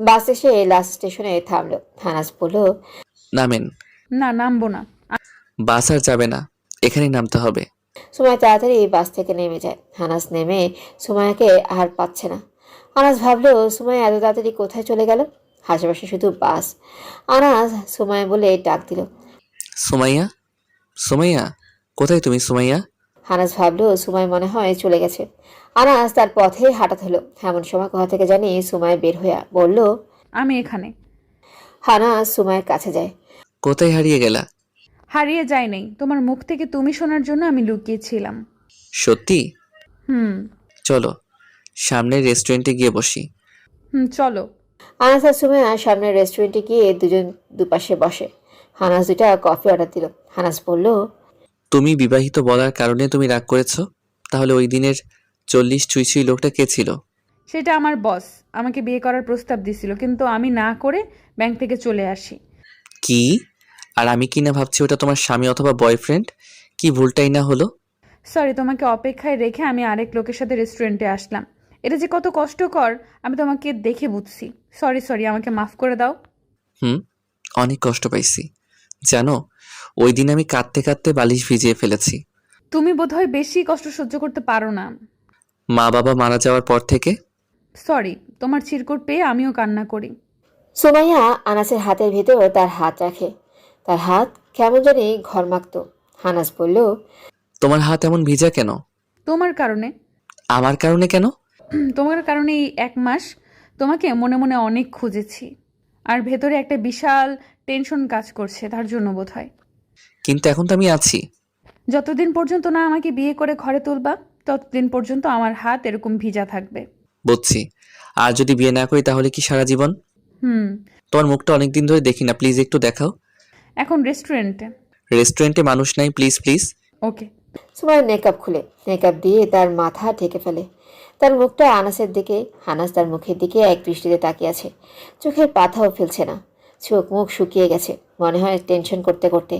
বাস এসে লাস্ট স্টেশনে থামলো। আনাস বলল, নামেন। না, নামবো না। বাস আর যাবে না, এখানেই নামতে হবে। সুমাইয়া তাড়াতাড়ি বাস থেকে নেমে যায়। আনাস নেমে সুমাইয়াকে আর পাচ্ছে না। আনাস ভাবলো সুমাইয়া এত তাড়াতাড়ি কোথায় চলে গেল। আশেপাশে শুধু বাস। আনাস সুমাইয়া বলে ডাক দিল, সুমাইয়া, সুমাইয়া, কোথায় তুমি সুমাইয়া? আনাস ভাবলো সুমাইয়া মনে হয় চলে গেছে। আনাস তার পথে হাঁটা হলো। এমন সময় কোথা থেকে জানি সুমাইয়া বের হয়ে বলল, আমি এখানে। আনাস সুমাইয়ের কাছে যায়। কোথায় হারিয়ে গেলা? হারিয়ে যায় নাই, তোমার মুখ থেকে তুমি শোনার জন্য আমি লুকিয়েছিলাম। সত্যি? হুম। চলো, সামনের রেস্টুরেন্টে গিয়ে বসি। চলো। আনাস আর সুমাইয়া সামনের রেস্টুরেন্টে গিয়ে দুজন দুপাশে বসে। হানাস 2টা কফি অর্ডার দিল। হানাস বলল, তুমি বিবাহিত বলার কারণে তুমি রাগ করেছো? তাহলে ওই দিনের 40 ছুঁই ছুঁই লোকটা কে ছিল? সেটা আমার বস আমাকে বিয়ে করার প্রস্তাব দিছিল, কিন্তু আমি না করে ব্যাংক থেকে চলে আসি। কি? আর আমি কি না ভাবছি ওটা তোমার স্বামী অথবা বয়ফ্রেন্ড? কি ভুলটাই না হলো? সরি, তোমাকে অপেক্ষায় রেখে আমি আরেক লোকের সাথে রেস্টুরেন্টে আসলাম। এটা যে কত কষ্টকর আমি তোমাকে দেখে বুঝছি। সরি, আমাকে মাফ করে দাও। অনেক কষ্ট পাইছি জানো। ওই দিন আমি কাঁদতে কাঁদতে বালিশ ভিজিয়ে ফেলেছি। তুমি বোধহয় বেশি কষ্ট সহ্য করতে পারো না। মা বাবা মারা যাওয়ার পর থেকে। সরি, তোমার চিরকুট পেয়ে আমিও কান্না করি। সুমাইয়া আনাসের হাতের ভেতর তার হাত রাখে। তার হাত কেমন জানি ঘরমাক্ত। হানাস বলল, তোমার হাত এমন ভিজা কেন? তোমার কারণে। আমার কারণে কেন? তোমার কারণে এই 1 মাস তোমাকে মনে মনে অনেক খুঁজেছি, আর ভেতরে একটা বিশাল টেনশন কাজ করছে, তার জন্য বোধহয়। কিন্তু এখন তো আমি আছি। যতদিন পর্যন্ত না আমাকে বিয়ে করে ঘরে তুলবা, ততদিন পর্যন্ত আমার হাত এরকম ভিজা থাকবে। বুঝছি। আর যদি বিয়ে না করি তাহলে কি সারা জীবন? তোমার মুখটা অনেকদিন ধরে দেখি না, প্লিজ একটু দেখাও। এখন রেস্টুরেন্টে। রেস্টুরেন্টে মানুষ নাই, please please. Okay. Sumaiya makeup খুলে মেকআপ দিয়ে তার মাথা ঢেকে ফেলে। তার মুখটা আনাসের দিকে। হানাস তার মুখের দিকে এক দৃষ্টিতে তাকিয়ে আছে। চোখের পাতাও ফেলছে না। চোখ মুখ শুকিয়ে গেছে, মনে হয় টেনশন করতে করতে।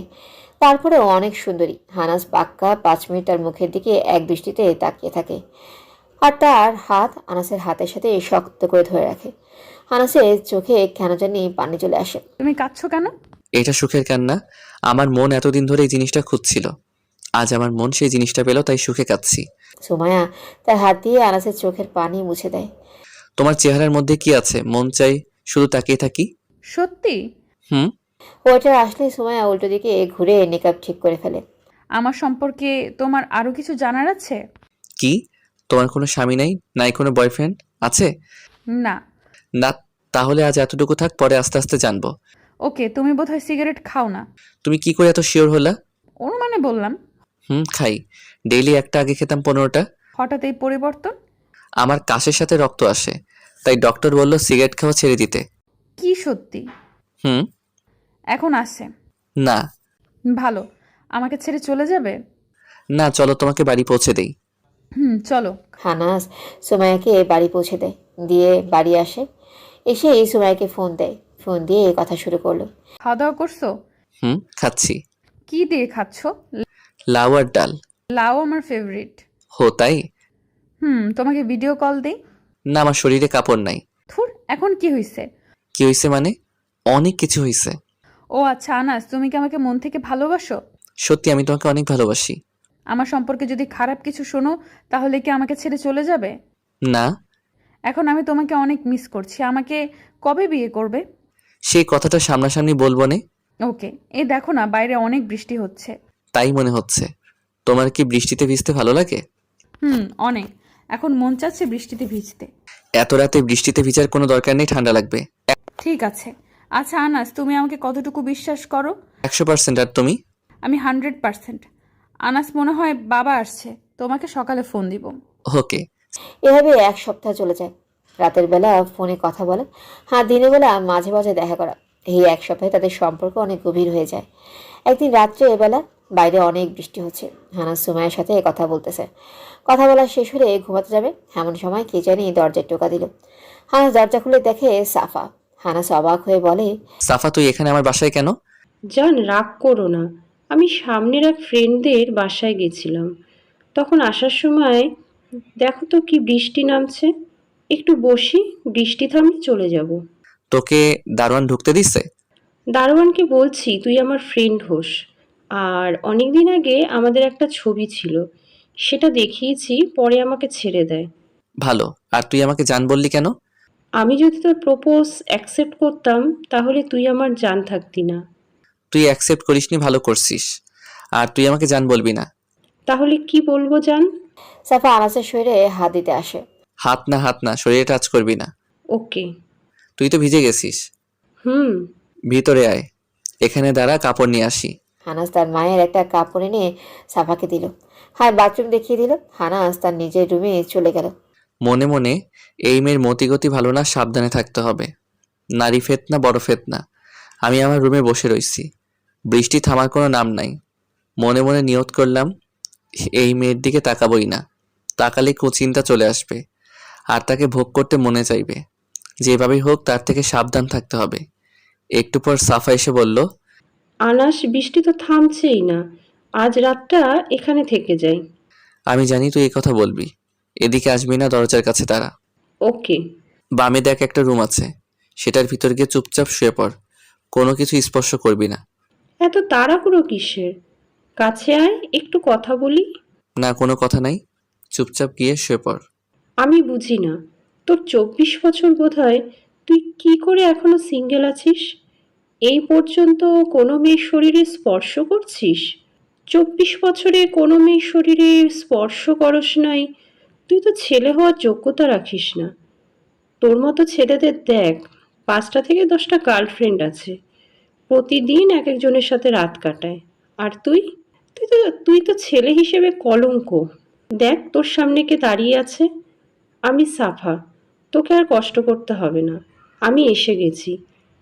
তারপরেও অনেক সুন্দরী। হানাস পাক্কা 5 মিনিট তার মুখের দিকে এক দৃষ্টিতে তাকিয়ে থাকে, আর তার হাত আনাসের হাতের সাথে শক্ত করে ধরে রাখে। হানাসের চোখে কেন জানি পানি চলে আসে। তুমি কাঁদছো কেন? এটা সুখের কান্না। আমার মন এতদিন ধরে এই জিনিসটা খুঁজছিল। আজ আমার মন সেই জিনিসটা পেল, তাই সুখে কাঁদছি। সুমাইয়া তার হাত দিয়ে আনাসের চোখের পানি মুছে দেয়। তোমার চেহারার মধ্যে কি আছে? মন চাই শুধু তাকিয়ে থাকি। সত্যি? ওয়েটার আসলে সুমাইয়া উল্টো দিকে ঘুরে মেকআপ ঠিক করে ফেলে। আমার সম্পর্কে তোমার আরো কিছু জানার আছে? কি? তোমার কোনো স্বামী নাই? নাই কোনো বয়ফ্রেন্ড আছে? না। না, তাহলে আজ এতটুকু থাক, পরে আস্তে আস্তে জানবো। ওকে, তুমি বোধহয় সিগারেট খাও না। তুমি কি করে এত শিওর হলা? অনুমানে বললাম। খাই। ডেইলি একটা, আগে খেতাম 15টা। হঠাৎ এই পরিবর্তন? আমার কাশের সাথে রক্ত আসে, তাই ডক্টর বলল সিগারেট খাওয়া ছেড়ে দিতে। কি সত্যি? এখন আসে? না। ভালো। আমাকে ছেড়ে চলে যাবে? না, চলো তোমাকে বাড়ি পৌঁছে দেই। চলো। হানাস সুমাইয়াকে বাড়ি পৌঁছে দেয়, দিয়ে বাড়ি আসে। এসে সুমাইয়াকে ফোন দেয়। ফোন দিয়ে কথা শুরু করলো। খাওয়া দাওয়া করছো? খাচ্ছি। কি দিয়ে খাচ্ছ? লাউ আর ডাল। লাউ আমার ফেভারিট। হো তাই? তোমাকে ভিডিও কল দেই? না, আমার শরীরে কাপড় নাই। থুর, এখন কি হইছে? কি হইছে মানে? অনেক কিছু হইছে। ও আচ্ছা, আনাস, তুমি কি আমাকে মন থেকে ভালোবাসো? সত্যি, আমি তোমাকে অনেক ভালোবাসি। আমার সম্পর্কে যদি খারাপ কিছু শোনো, তাহলে কি আমাকে ছেড়ে চলে যাবে? না। এখন আমি তোমাকে অনেক মিস করছি। আমাকে কবে বিয়ে করবে? সেই কথাটা সামনাসামনি বলবো নে। ওকে। এই দেখো না, বাইরে অনেক বৃষ্টি হচ্ছে। তাই মনে হচ্ছে। তোমার কি বৃষ্টিতে ভিজতে ভালো লাগে? অনেক। এখন মন চাচ্ছে বৃষ্টিতে ভিজতে। এত রাতে বৃষ্টিতে ভিজার কোনো দরকার নেই, ঠান্ডা লাগবে। ঠিক আছে। আচ্ছা আনাস, তুমি আমাকে কতটুকু বিশ্বাস করো? 100%। আর তুমি? আমি 100%। আনাস, মনে হয় বাবা আসছে, তোমাকে সকালে ফোন দিব। ওকে। এভাবে 1 সপ্তাহ চলে যায়। রাতের বেলা ফোনে কথা বলা, দিনের বেলা মাঝে মাঝে দেখা করা। এই 1 সপ্তাহে তাদের সম্পর্ক অনেক গভীর হয়ে যায়। একদিন রাত্রে এবেলা বাইরে অনেক বৃষ্টি হচ্ছে। হানাস সুমাইয়ের সাথে কথা বলতেছে। কথা বলা শেষ হলে ঘুমাতে যাবে, এমন সময় কে জানি দরজায় টোকা দিল। হানাস দরজা খুলে দেখে সাফা। হানাস অবাক হয়ে বলে, সাফা, তুই এখানে আমার বাসায় কেন? জান, রাগ করো না। আমি সামনের এক ফ্রেন্ডদের বাসায় গেছিলাম। তখন আসার সময় দেখো তো কি বৃষ্টি নামছে। একটু বসি, বৃষ্টি থামলে চলে যাব। তোকে দারোয়ান ঢুকতে দিছে? দারোয়ানকে বলছি তুই আমার ফ্রেন্ড হোস, আর অনেক দিন আগে আমাদের একটা ছবি ছিল, সেটা দেখিয়েছি, পরে আমাকে ছেড়ে দেয়। ভালো। আর তুই আমাকে জান বললি কেন? আমি যদি তোর প্রপোজ অ্যাকসেপ্ট করতাম, তাহলে তুই আমার জান থাকতি না। তুই অ্যাকসেপ্ট করিসনি, ভালো করছিস। আর তুই আমাকে জান বলবি না। তাহলে কি বলবো জান? সাফা আনাসের শরীরে হাত দিতে আসে। হাত না, শরীরে টাচ করবি না। ওকে। তুই তো ভিজে গেছিস। ভিতরে আয়, এখানে দাঁড়া, কাপড় নিয়ে আসি। হানাস তার মায়ের একটা কাপড় এনে সাফাকে দিল। বাথরুম দেখিয়ে দিল। হানাস তার নিজের রুমে চলে গেল। মনে মনে এই মেয়ের মতিগতি ভালো না, সাবধানে থাকতে হবে। নারী ফেতনা বড় ফেতনা। আমি আমার রুমে বসে রইছি, বৃষ্টি থামার কোনো নাম নাই। মনে মনে নিয়ত করলাম এই মেয়ের দিকে তাকাবই না, তাকালে কুচিন্তা চলে আসবে আর তাকে ভোগ করতে মনে চাইবে। যেভাবেই হোক তার থেকে সাবধান থাকতে হবে। একটু পর সাফা এসে বলল, আনাস, বৃষ্টি তো থামছেই না, আজ রাতটা এখানে থেকে যাই। আমি জানি তুই এই কথা বলবি, এদিকে আসবি না, দরজার কাছে দাঁড়া। ওকে। বামে দেখ একটা রুম আছে, সেটার ভিতর গিয়ে চুপচাপ শুয়ে পড়, কোনো কিছু স্পর্শ করবি না। এত তাড়াহুড়ো কিসের? কাছে আয়, একটু কথা বলি। না, কোনো কথা নাই, চুপচাপ গিয়ে শুয়ে পড়। আমি বুঝি না, তোর 24 বছর বোধহয়, তুই কি করে এখনো সিঙ্গেল আছিস? এই পর্যন্ত কোনো মেয়ের শরীরে স্পর্শ করছিস? 24 বছরে কোনো মেয়ের শরীরে স্পর্শ করস নাই? তুই তো ছেলে হওয়ার যোগ্যতা রাখিস না। তোর মতো ছেলেদের দেখ, 5টা থেকে 10টা গার্লফ্রেন্ড আছে, প্রতিদিন এক একজনের সাথে রাত কাটায়। আর তুই তুই তো তুই তো ছেলে হিসেবে কলঙ্ক। দেখ তোর সামনে কে দাঁড়িয়ে আছে। আমি সাফা, তোকে আর কষ্ট করতে হবে না, আমি এসে গেছি,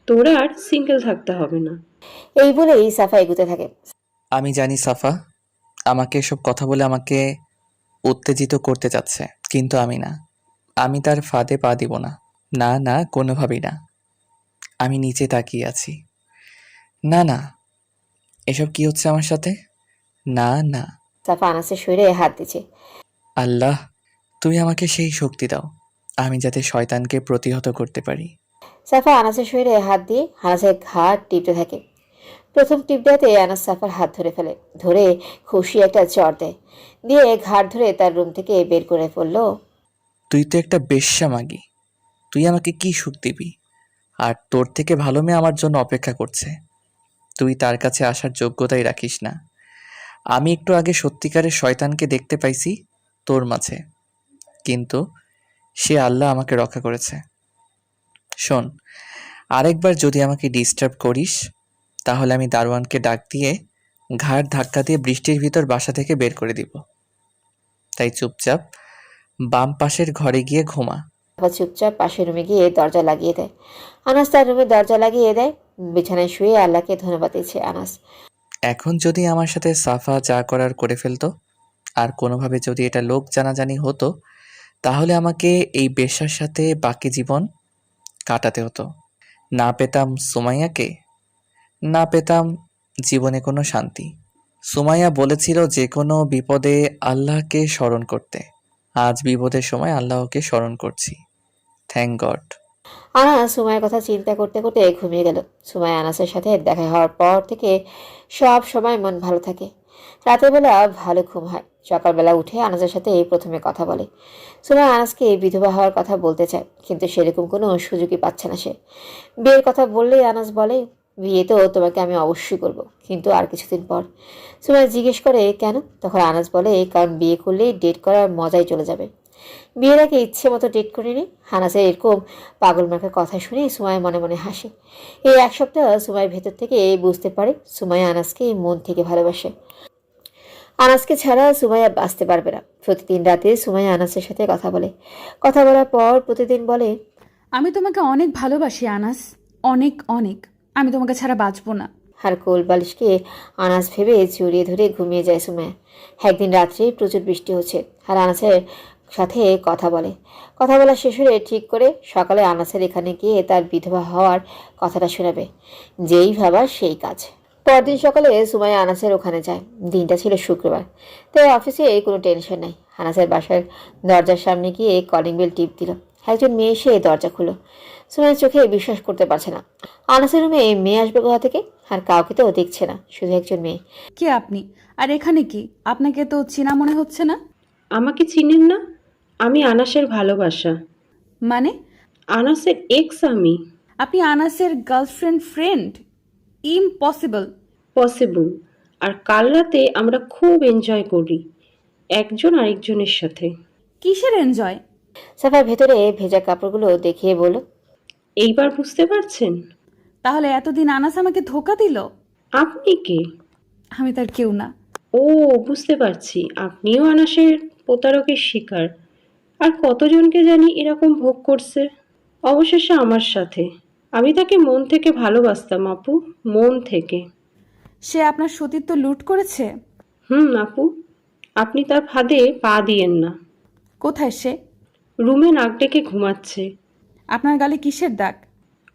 তোর আর সিঙ্গেল থাকতে হবে না। এই বলেই সাফা এগুতে থাকে। আমি জানি সাফা আমাকে এসব কথা বলে আমাকে উত্তেজিত করতে চাচ্ছে, কিন্তু আমি না, আমি তার ফাঁদে পা দিব না। না না, কোনোভাবেই না। আমি নিচে তাকিয়ে আছি। না না, এসব কি হচ্ছে আমার সাথে? না না। সাফা আনাসের শরীরে হাত দিচ্ছে। আল্লাহ, তুমি আমাকে সেই শক্তি দাও আমি যাতে শয়তানকে প্রতিহত করতে পারি। সাফা আনাসের শরীরে হাত দিয়ে আনাসের ঘাড় টিপতে থাকে। প্রথম টিপ দেওয়াতে আনাস সাফার হাত ধরে ফেলে, ধরে খুশি একটা চড় দেয়, দিয়ে ঘাড় ধরে তার রুম থেকে বের করে ফেলল। তুই তো একটা বেশ্যা মাগি, তুই আমাকে কি সুখ দিবি? আর তোর থেকে ভালো মেয়ে আমার জন্য অপেক্ষা করছে, তুই তার কাছে আসার যোগ্যতাই রাখিস না। আমি একটু আগে সত্যিকারের শয়তানকে দেখতে পাইছি তোর মাঝে, কিন্তু সে আল্লাহ আমাকে রক্ষা করেছে। শোন, আরেকবার যদি আমাকে ডিস্টার্ব করিস তাহলে আমি দারোয়ানকে ডাক দিয়ে ঘাড় ধাক্কা দিয়ে বৃষ্টির ভিতর বাসা থেকে বের করে দিব। তাই চুপচাপ বাম পাশের ঘরে গিয়ে ঘুমা। সাফা চুপচাপ পাশের রুমে গিয়ে দরজা লাগিয়ে দেয়। আনাস তার রুমে দরজা লাগিয়ে দেয়, বিছানায় শুয়ে আল্লাহকে ধন্যবাদ দিচ্ছে আনাস। এখন যদি আমার সাথে সাফা যা করার করে ফেলতো, আর কোনোভাবে যদি এটা লোক জানাজানি হতো, তাহলে আমাকে এই বেশ্যার সাথে বাকি জীবন কাটাতে হতো। না পেতাম সুমাইয়াকে, না পেতাম জীবনে কোনো শান্তি। সুমাইয়া বলেছিল যে কোনো বিপদে আল্লাহকে স্মরণ করতে। আজ বিপদের সময় আল্লাহকে স্মরণ করছি। Thank god. আনাস সুমাইয়ের কথা চিন্তা করতে করতে ঘুমিয়ে গেল। সুমাইয়া আনাসের সাথে দেখা হওয়ার পর থেকে সব সময় মন ভালো থাকে, রাতের বেলা ভালো ঘুম হয়। সকালবেলা উঠে আনাসের সাথে প্রথমে কথা বলে। সুমাইয়া আনাসকে বিধবা হওয়ার কথা বলতে চায়, কিন্তু সেরকম কোনো সুযোগই পাচ্ছে না সে। বিয়ের কথা বললেই আনাস বলে, বিয়ে তো তোমাকে আমি অবশ্যই করব, কিন্তু আর কিছুদিন পর। সুমাইয়া জিজ্ঞেস করে কেন? তখন আনাস বলে, কারণ বিয়ে করলেই ডেট করার মজাই চলে যাবে। বিয়ের আগে ইচ্ছে মতো ডেট করিনি। আনাসের এরকম পাগল মার্কার কথা শুনে সুমাইয়া মনে মনে হাসে। এই 1 সপ্তাহ সুমাইয়ের ভেতর থেকে বুঝতে পারে সুমাইয়া আনাসকে মন থেকে ভালোবাসে। আনাসকে ছাড়া সুমাইয়া বাঁচতে পারবে না। প্রতিদিন রাতে সুমাইয়া আনাসের সাথে কথা বলে। কথা বলার পর প্রতিদিন বলে, আমি তোমাকে অনেক ভালোবাসি আনাস, অনেক অনেক। আমি তোমাকে ছাড়া বাঁচবো না। আর কোল বালিশকে আনাস ভেবে জড়িয়ে ধরে ঘুমিয়ে যায় সুমাইয়া। একদিন রাত্রে প্রচুর বৃষ্টি হচ্ছে, আর আনাসের সাথে কথা বলে। কথা বলা শেষ হলে ঠিক করে সকালে আনাসের এখানে গিয়ে তার বিধবা হওয়ার কথাটা শোনাবে। যেই ভাবা সেই কাজ। পরদিন সকালে সুমাইয়া আনাসের ওখানে যায়। দিনটা ছিল শুক্রবার, তাই অফিসে কোনো টেনশন নাই। আনাসের বাসার দরজার সামনে গিয়ে কলিং বেল টিপ দিল। একজন মেয়ে এসে দরজা খুলো। সুমাইয়া চোখে বিশ্বাস করতে পারছে না। আনাসের রুমে মেয়ে আসবে কোথা থেকে? আর কাউকে তো দেখছে না, শুধু একজন মেয়ে। কে আপনি? আর এখানে কি? আপনাকে তো চেনা মনে হচ্ছে না। আমাকে চিনেন না? আমি আনাসের ভালোবাসা। মানে? আনাসের এক্স আমি। আপনি আনাসের গার্লফ্রেন্ড ফ্রেন্ড? ইম্পসিবল। পসিবল। আর কাল রাতে আমরা খুব এনজয় করি একজন আরেকজনের সাথে। কিসের এনজয়? সাফার ভেতরে ভেজা কাপড়গুলো দেখিয়ে বলল, এইবার বুঝতে পারছেন? তাহলে এতদিন আনাস আমাকে ধোকা দিল? আপনি কে? আমি তার কেউ না। ও, বুঝতে পারছি, আপনিও আনাসের প্রতারকের শিকার। আর কতজনকে জানি এরকম ভোগ করছে, অবশেষে আমার সাথে। আমি তাকে মন থেকে ভালোবাসতাম আপু, মন থেকে। সে আপনার সতীত্ব লুট করেছে? আপু, আপনি তার ফাঁদে পা দিয়েন না। কোথায় সে? রুমে নাক ডেকে ঘুমাচ্ছে। আপনার গালে কিসের দাগ?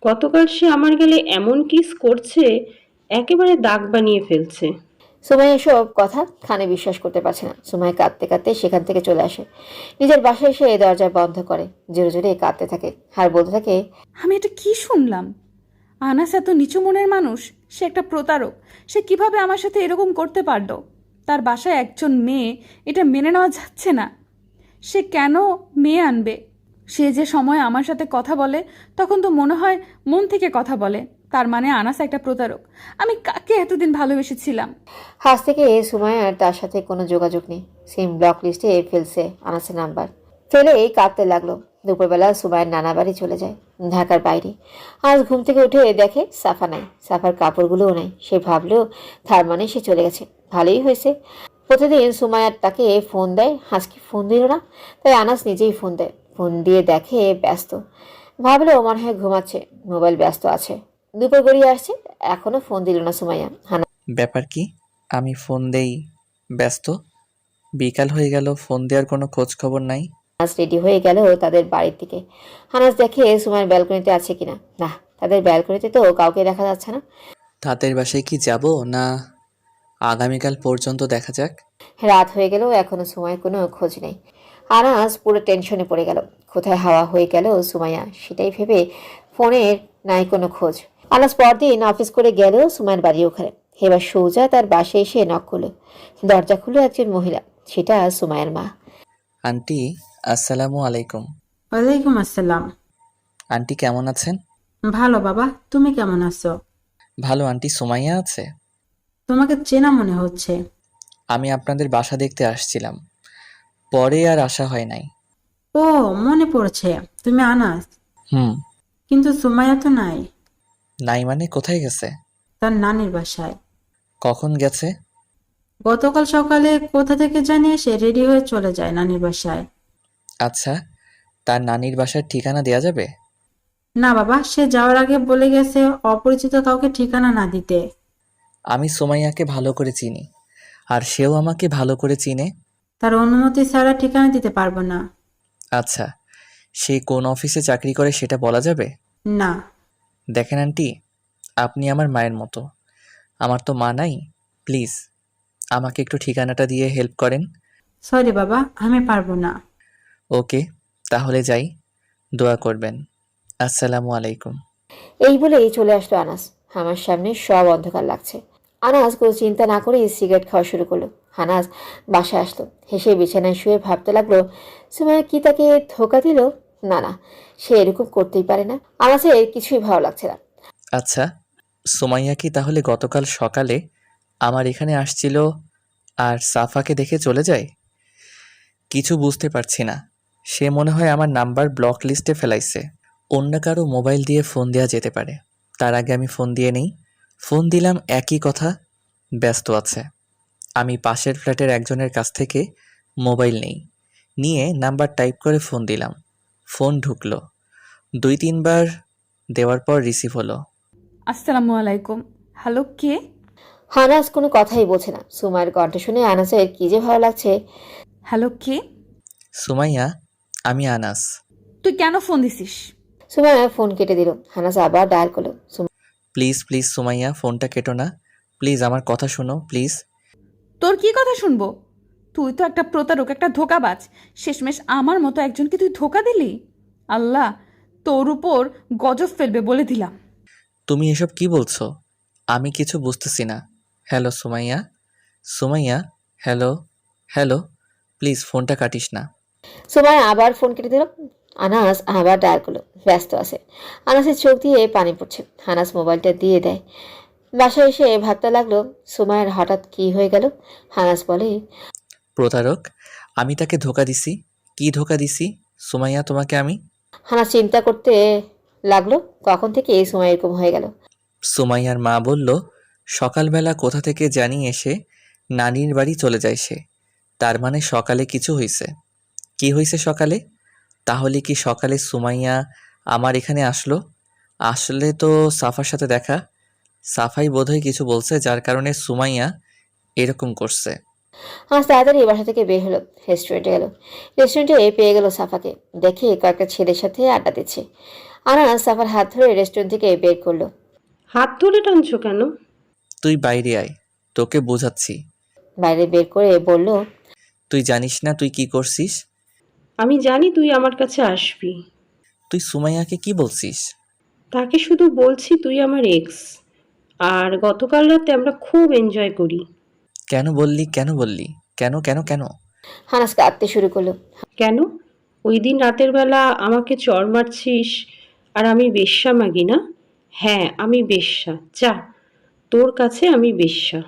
গতকাল সে আমার গেলে এমন কিস করছে, একেবারে দাগ বানিয়ে ফেলছে। সুমাইয়া এসব কথা কানে বিশ্বাস করতে পারছে না। সুমাইয়া কাঁদতে কাঁদতে সেখান থেকে চলে আসে, নিজের বাসায় এসে দরজা বন্ধ করে, জোরে জোরে কাঁদতে থাকে আর বলতে থাকে, আমি এটা কি শুনলাম? আনাস এত নিচু মনের মানুষ, সে একটা প্রতারক। সে কিভাবে আমার সাথে এরকম করতে পারলো? তার বাসায় একজন মেয়ে, এটা মেনে নেওয়া যাচ্ছে না। সে কেন মেয়ে আনবে? সে যে সময় আমার সাথে কথা বলে তখন তো মনে হয় মন থেকে কথা বলে। তার মানে আনাস একটা প্রতারক। আমি কাকে এতদিন ভালোবেসেছিলাম? আজ থেকে সুমাইয়ার তার সাথে কোনো যোগাযোগ নেই। সিম ব্লক লিস্টে ফেলছে আনাসের নাম্বার। ফেলে কাঁদতে লাগলো। দুপুরবেলা সুমাইয়ার নানা বাড়ি চলে যায়, ঢাকার বাইরে। আজ ঘুম থেকে উঠে দেখে সাফা নাই, সাফার কাপড়গুলোও নাই। সে ভাবলেও তার মানে সে চলে গেছে। ভালোই হয়েছে। প্রতিদিন সুমাইয়ার তাকে ফোন দেয়, আজকে ফোন দিল না, তাই আনাস নিজেই ফোন দেয়। ফোন দিয়ে দেখে ব্যস্ত। ভাবলেও মনে হয় ঘুমাচ্ছে, মোবাইল ব্যস্ত আছে। দুপুর গড়িয়ে আসছে, এখনো ফোন দিল না সুমাইয়া। ব্যাপার কি? আমি ফোন দেই, ব্যস্ত। বিকাল হয়ে গেল, ফোন দেওয়ার কোনো খোঁজ খবর নাই। হানাস রেডি হয়ে গেল তাদের বাড়ির দিকে। হানাস দেখে সুমাইয়ার ব্যালকনিতে আছে কিনা। না, তাদের ব্যালকনিতে তো কাউকে দেখা যাচ্ছে না। তাদের বাসায় কি যাব, না আগামীকাল পর্যন্ত দেখা যাক? রাত হয়ে গেল, এখনো সুমাইয়ার কোনো খোঁজ নেই। আনাস পুরো টেনশনে পড়ে গেল। কোথায় হাওয়া হয়ে গেল সুমাইয়া, সেটাই ভেবে ফোনের নাই কোনো খোঁজ। আনাস পরদিন অফিস করে গেল সুমাইয়ার বাড়ির ওখানে। এবার সৌজা তার বাসায় এসে নক করলো। দরজা খুললো একজন মহিলা, সেটা সুমাইয়ার মা। আন্টি, আসসালামু আলাইকুম। ওয়ালাইকুম আসসালাম। আন্টি কেমন আছেন? ভালো বাবা, তুমি কেমন আছো? ভালো। আন্টি সুমাইয়া আছে? তোমাকে চেনা মনে হচ্ছে। আমি আপনাদের বাসা দেখতে আসছিলাম, পরে আর আসা হয় নাই। ও, মনে পড়ছে, তুমি আনাস। কিন্তু সুমাইয়া তো নাই। নাই মানে কোথায় গেছে? তার নানির বাসায়। কখন গেছে? গতকাল সকালে কোথা থেকে জানি সে রেডি হয়ে চলে যায় নানির বাসায়। আচ্ছা, তার নানির বাসার ঠিকানা দেয়া যাবে? না বাবা, সে যাওয়ার আগে বলে গেছে অপরিচিত কাউকে ঠিকানা না দিতে। আমি সুমাইয়াকে ভালো করে চিনি, আর সেও আমাকে ভালো করে চিনে। তার অনুমতি ছাড়া ঠিকানা দিতে পারবো না। আচ্ছা, সে কোন অফিসে চাকরি করে সেটা বলা যাবে? না। দেখেন আন্টি, আপনি আমার মায়ের মতো। আমার তো মা নাই। প্লিজ আমাকে একটু ঠিকানাটা দিয়ে হেল্প করেন। সরি বাবা, আমি পারবো না। ওকে, তাহলে যাই। দোয়া করবেন। আসসালামু আলাইকুম। এই বলেই চলে আসলো আনাস। আমার সামনে সব অন্ধকার লাগছে। আনাস কোনো চিন্তা না করে সিগারেট খাওয়া শুরু করলো। আনাস বাসায় আসলো, হেসে বিছানায় শুয়ে ভাবতে লাগলো, সুমাইয়া কি তাকে ধোকা দিল? না না, সে এরকম করতেই পারে না। আনাসের কিছুই ভালো লাগছে না। আচ্ছা, সুমাইয়া কি তাহলে গতকাল সকালে আমার এখানে আসছিল আর সাফাকে দেখে চলে যায়? কিছু বুঝতে পারছি না। সে মনে হয় আমার নাম্বার ব্লক লিস্টে ফেলাইছে। অন্য কারো মোবাইল দিয়ে ফোন দেওয়া যেতে পারে। তার আগে আমি ফোন দিয়ে নেই। ফোন দিলাম, একই কথা, ব্যস্ত আছে। আমি পাশের ফ্ল্যাটের একজনের কাছ থেকে মোবাইল নেই, নিয়ে নাম্বার টাইপ করে ফোন দিলাম। ফোন ঢুকলো। 2-3 বার দেওয়ার পর রিসিভ হলো। আসসালামু আলাইকুম। হ্যালো, কে? আনাস কোনো কথাই বলছে না। সুমাইয়ের কণ্ঠ শুনে আনাসের কি যে ভালো লাগছে। হ্যালো, কে? সুমাইয়া, আমি আনাস। তুই কেন ফোন দিছিস? সুমাইয়া ফোন কেটে দিল। আনাস আবার ডায়াল করলো। প্লিজ প্লিজ সুমাইয়া, ফোনটা কেটো না। প্লিজ আমার কথা শোনো, প্লিজ। তোর কি কথা শুনবো? তুই তো একটা প্রতারক, একটা ধোকাবাজ। শেষমেশ আমার মতো একজনকে তুই ধোকা দিলি। আল্লাহ তোর উপর গজব ফেলবে বলে দিলাম। তুমি এসব কি বলছো? আমি কিছু বুঝতেছি না। Hello Sumaiya, Sumaiya, hello hello, please ফোনটা কাটিস না। সুমাইয়া আবার ফোন কেটে দিল। আনাস আবার ডায়াল করলো, ব্যস্ত আছে। আনাসের চোখ দিয়ে পানি পড়ছে। আনাস মোবাইলটা দিয়ে দেয়। বাসায় এসে ভাবতে লাগলো, সুমাইয়ার হঠাৎ কি হয়ে গেল। আনাস বলে, প্রতারক, আমি তাকে ধোকা দিছি। কি ধোকা দিছি সুমাইয়া তোমাকে আমি? আনাস চিন্তা করতে লাগলো, কখন থেকে এই সময় এরকম হয়ে গেল। সুমাইয়ার মা বলল, সকালবেলা কোথা থেকে জানি এসে নানির বাড়ি চলে যায় সে। তার মানে সকালে কিছু হয়েছে। কি হয়েছে সকালে? তাহলে কি সকালে সুমাইয়া আমার এখানে আসলো? আসলে তো সাফার সাথে দেখা। সাফাই বোধহয় কিছু বলছে যার কারণে সুমাইয়া এরকম করছে। আজ তাড়াতাড়ি বাসা থেকে বের হলো, রেস্টুরেন্টে গেল। রেস্টুরেন্টে পেয়ে গেল সাফাকে, দেখে কয়েকটা ছেলের সাথে আড্ডা দিচ্ছে। আনাস সাফার হাত ধরে রেস্টুরেন্ট থেকে বের করলো। হাত ধরে টানছো কেন? তুই বাইরে আয়, তোকে বোঝাচ্ছি। বাইরে বের করে বলল, তুই জানিস না তুই কি করছিস? আমি জানি তুই আমার কাছে আসবি। তুই সুমাইয়াকে কি বলছিস? তাকে শুধু বলছি তুই আমার এক্স, আর গতকাল রাতে আমরা খুব এনজয় করি। কেন বললি, কেন বললি, কেন কেন কেন? আনাস কাঁদতে শুরু করলো। কেন? ওই দিন রাতের বেলা আমাকে চড় মারছিস আর আমি বেশ্যা মাগি না? হ্যাঁ আমি বেশ্যা, যা, তোর কাছে আমি বেশ্যা।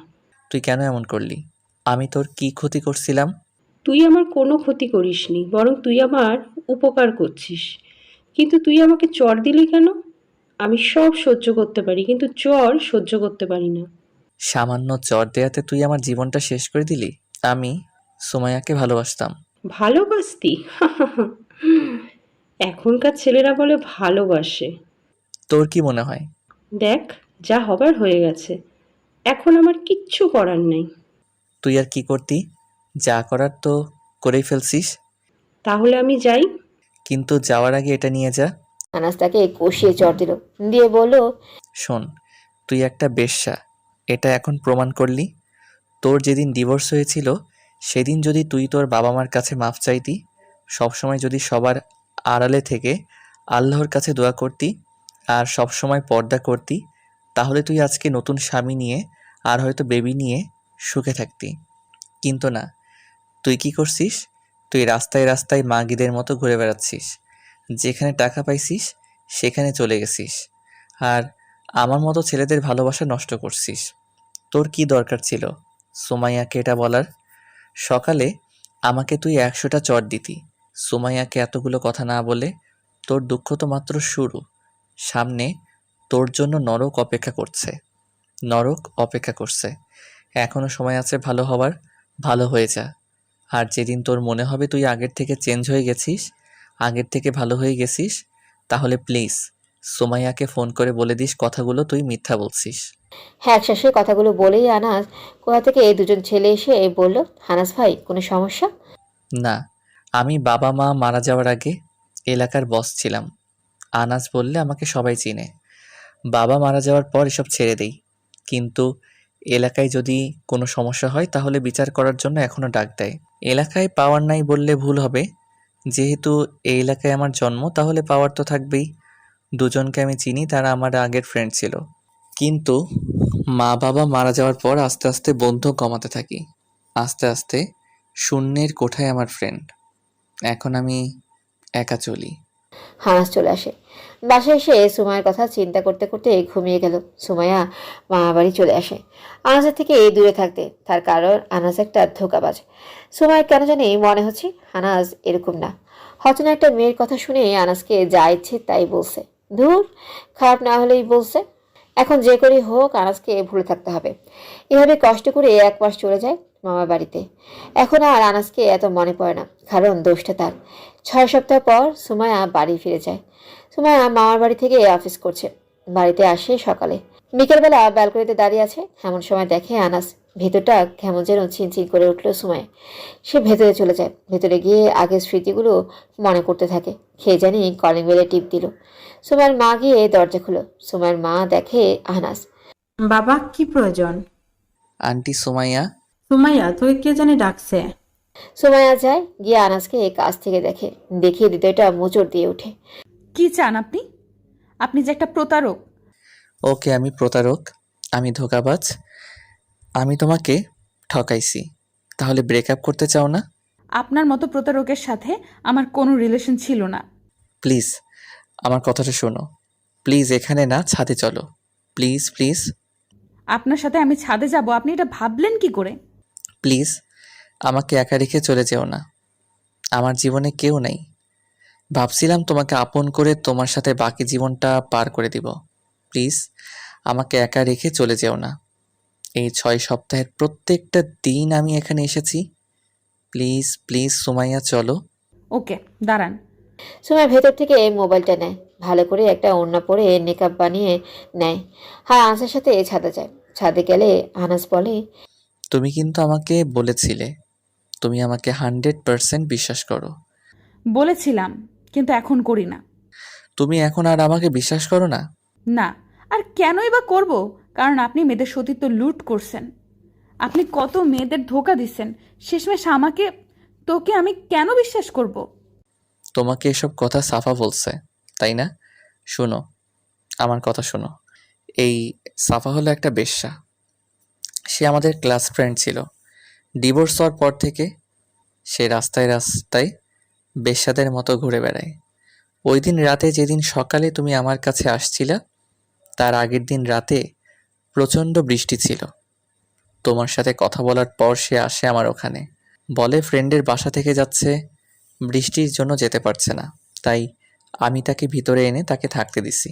তুই কেন এমন করলি? আমি তোর কি ক্ষতি করছিলাম? তুই আমার কোনো ক্ষতি করিসনি, বরং তুই আমার উপকার করছিস। কিন্তু তুই আমাকে চড় দিলি কেন? আমি সব সহ্য করতে পারি, কিন্তু চড় সহ্য করতে পারি না। সামান্য চর দেয়াতে তুই আমার জীবনটা শেষ করে দিলি। আমি সুমাইয়াকে ভালোবাসতাম। ভালোবাসতি? এখনকার ছেলেরা বলে ভালোবাসে। তোর কি মনে হয়? দেখ, যা হবার হয়ে গেছে, এখন আমার কিচ্ছু করার নেই। তুই আর কি করতি? যা করার তো করেই ফেলছিস। তাহলে আমি যাই? কিন্তু যাওয়ার আগে এটা নিয়ে যা। আনাস তাকে কষিয়ে চড় দিল, দিয়ে বলল, শোন, তুই একটা বেশ্যা, এটা এখন প্রমাণ করলি। তোর যেদিন ডিভোর্স হয়েছিল সেদিন যদি তুই তোর বাবা মার কাছে মাফ চাইতি, সবসময় যদি সবার আড়ালে থেকে আল্লাহর কাছে দোয়া করতি আর সবসময় পর্দা করতি, তাহলে তুই আজকে নতুন স্বামী নিয়ে আর হয়তো বেবি নিয়ে সুখে থাকতি। কিন্তু না, তুই কি করছিস? তুই রাস্তায় রাস্তায় মাগিদের মতো ঘুরে বেড়াচ্ছিস। যেখানে টাকা পাইছিস সেখানে চলে গেছিস আর আমার মতো ছেলেদের ভালোবাসা নষ্ট করছিস। তোর কি দরকার ছিল সুমাইয়াকে এটা বলার? সকালে আমাকে তুই 100টা চড় দিতি, সুমাইয়াকে এতগুলো কথা না বলে। তোর দুঃখ তো মাত্র শুরু। সামনে তোর জন্য নরক অপেক্ষা করছে, নরক অপেক্ষা করছে। এখনো সময় আছে ভালো হওয়ার, ভালো হয়ে যা। আর যেদিন তোর মনে হবে তুই আগের থেকে চেঞ্জ হয়ে গেছিস, আগের থেকে ভালো হয়ে গেছিস, তাহলে প্লিজ সুমাইয়াকে ফোন করে বলে দিস কথাগুলো তুই মিথ্যা বলছিস। হ্যাঁ একশ্বাসে কথাগুলো বলেই আনাস কোথা থেকে এই দুজন ছেলে এসে বলল, আনাস ভাই কোনো সমস্যা? না, আমি বাবা মা মারা যাওয়ার আগে এলাকার বস ছিলাম। আনাস বললে আমাকে সবাই চিনে। বাবা মারা যাওয়ার পর এসব ছেড়ে দেই, কিন্তু এলাকায় যদি কোনো সমস্যা হয় তাহলে বিচার করার জন্য এখনও ডাক দেয়। এলাকায় পাওয়ার নাই বললে ভুল হবে, যেহেতু এই এলাকায় আমার জন্ম তাহলে পাওয়ার তো থাকবেই। দুজনকে আমি চিনি, তারা আমার আগের ফ্রেন্ড ছিল। কিন্তু মা বাবা মারা যাওয়ার পর আস্তে আস্তে বন্ধু কমাতে থাকি, আস্তে আস্তে শূন্যের কোঠায় আমার ফ্রেন্ড। এখন আমি একা চলি। আনাস চলে আসে। বাসায় এসে সুমাইয়ার কথা চিন্তা করতে করতে ঘুমিয়ে গেল। সুমাইয়া মামা বাড়ি চলে আসে আনাসের থেকে দূরে থাকতে, তার কারণ আনাস একটা ধোঁকাবাজ। সুমাইয়ার কেন জানি মনে হচ্ছে আনাস এরকম না, হয়তো না একটা মেয়ের কথা শুনে আনাসকে যা ইচ্ছে তাই বলছে। ধুর, খারাপ না হলেই বলছে। এখন যে করেই হোক আনাসকে ভুলে থাকতে হবে। এভাবে কষ্ট করে 1 মাস চলে যায় মামার বাড়িতে। এখন আর আনাসকে এত মনে পড়ে না, কারণ দোষটা তার। 6 সপ্তাহ পর সুমাইয়া বাড়ি ফিরে যায়। সুমাইয়া মামার বাড়ি থেকে অফিস করছে, বাড়িতে আসে সকালে। বিকেলবেলা ব্যালকনিতে দাঁড়িয়ে আছে, এমন সময় দেখে আনাস। ভেতরটা কেমন যেন চিনচিন করে উঠল সুমাইয়া। সে ভেতরে চলে যায়, ভেতরে গিয়ে আগের স্মৃতিগুলো মনে করতে থাকে। খেয়ে জানি কলিং বেলে টিপ দিল। সুমাইয়ার মা গিয়ে দরজা খুলো। সুমাইয়ার মা দেখে আনাস। বাবা, কি প্রয়োজন? আন্টি সুমাইয়া। সুমাইয়া, তোকে কে জানি ডাকছে। সুমাইয়া যায়, গিয়ে আনাসকে কাছ থেকে দেখে, দেখিয়ে হৃদয়টা মোচড় দিয়ে ওঠে। কি চান আপনি? আপনি যে একটা প্রতারক। ওকে, আমি প্রতারক, আমি ধোঁকাবাজ, আমি তোমাকে ঠকাইছি। তাহলে ব্রেকআপ করতে চাও না? আপনার মতো প্রতারকের সাথে আমার কোনো রিলেশন ছিল না। প্লিজ আমার কথাটা শোনো, প্লিজ এখানে না, ছাদে চলো, প্লিজ প্লিজ। আপনার সাথে আমি ছাদে যাব, আপনি এটা ভাবলেন কি করে? প্লিজ আমাকে একা রেখে চলে যেও না, আমার জীবনে কেউ নেই। ভাবছিলাম তোমাকে আপন করে তোমার সাথে বাকি জীবনটা পার করে দিব। প্লিজ আমাকে একা রেখে চলে যেও না। এই 6 সপ্তাহের প্রত্যেকটা দিন আমি এখানে এসেছি। প্লিজ প্লিজ সুমাইয়া চলো। ওকে, দাঁড়ান। সুমাইয়া ভেতর থেকে মোবাইলটা নেয়, ভালো করে একটা ওড়না পরে মেকআপ বানিয়ে নেয়। হ্যাঁ, আনাসের সাথে ছাদে যায়। ছাদে গেলে আনাস বলে, তুমি কিন্তু আমাকে বলেছিলে তুমি আমাকে 100% বিশ্বাস করো। বলেছিলাম, কিন্তু এখন করি না। তুমি এখন আর আমাকে বিশ্বাস করো না? না, আর কেনই বা করব? কারণ আপনি মেয়েদের সতীত্ব লুট করছেন। আপনি কত মেয়েদের ধোকা দিচ্ছেন, শেষমেশ আমাকে, তোকে আমি কেন বিশ্বাস করব? তোমাকে এসব কথা সাফা বলছে, তাই না? শোনো, আমার কথা শোনো। এই সাফা হলো একটা বেশ্যা। সে আমাদের ক্লাস ফ্রেন্ড ছিল। ডিভোর্স হওয়ার পর থেকে সে রাস্তায় রাস্তায় বেশ্যাদের মতো ঘুরে বেড়ায়। ওই দিন রাতে, যেদিন সকালে তুমি আমার কাছে আসছিলা, তার আগের দিন রাতে প্রচণ্ড বৃষ্টি ছিল। তোমার সাথে কথা বলার পর সে আসে আমার ওখানে, বলে ফ্রেন্ডের বাসা থেকে যাচ্ছে, বৃষ্টির জন্য যেতে পারছে না, তাই আমি তাকে ভিতরে এনে তাকে থাকতে দিছি।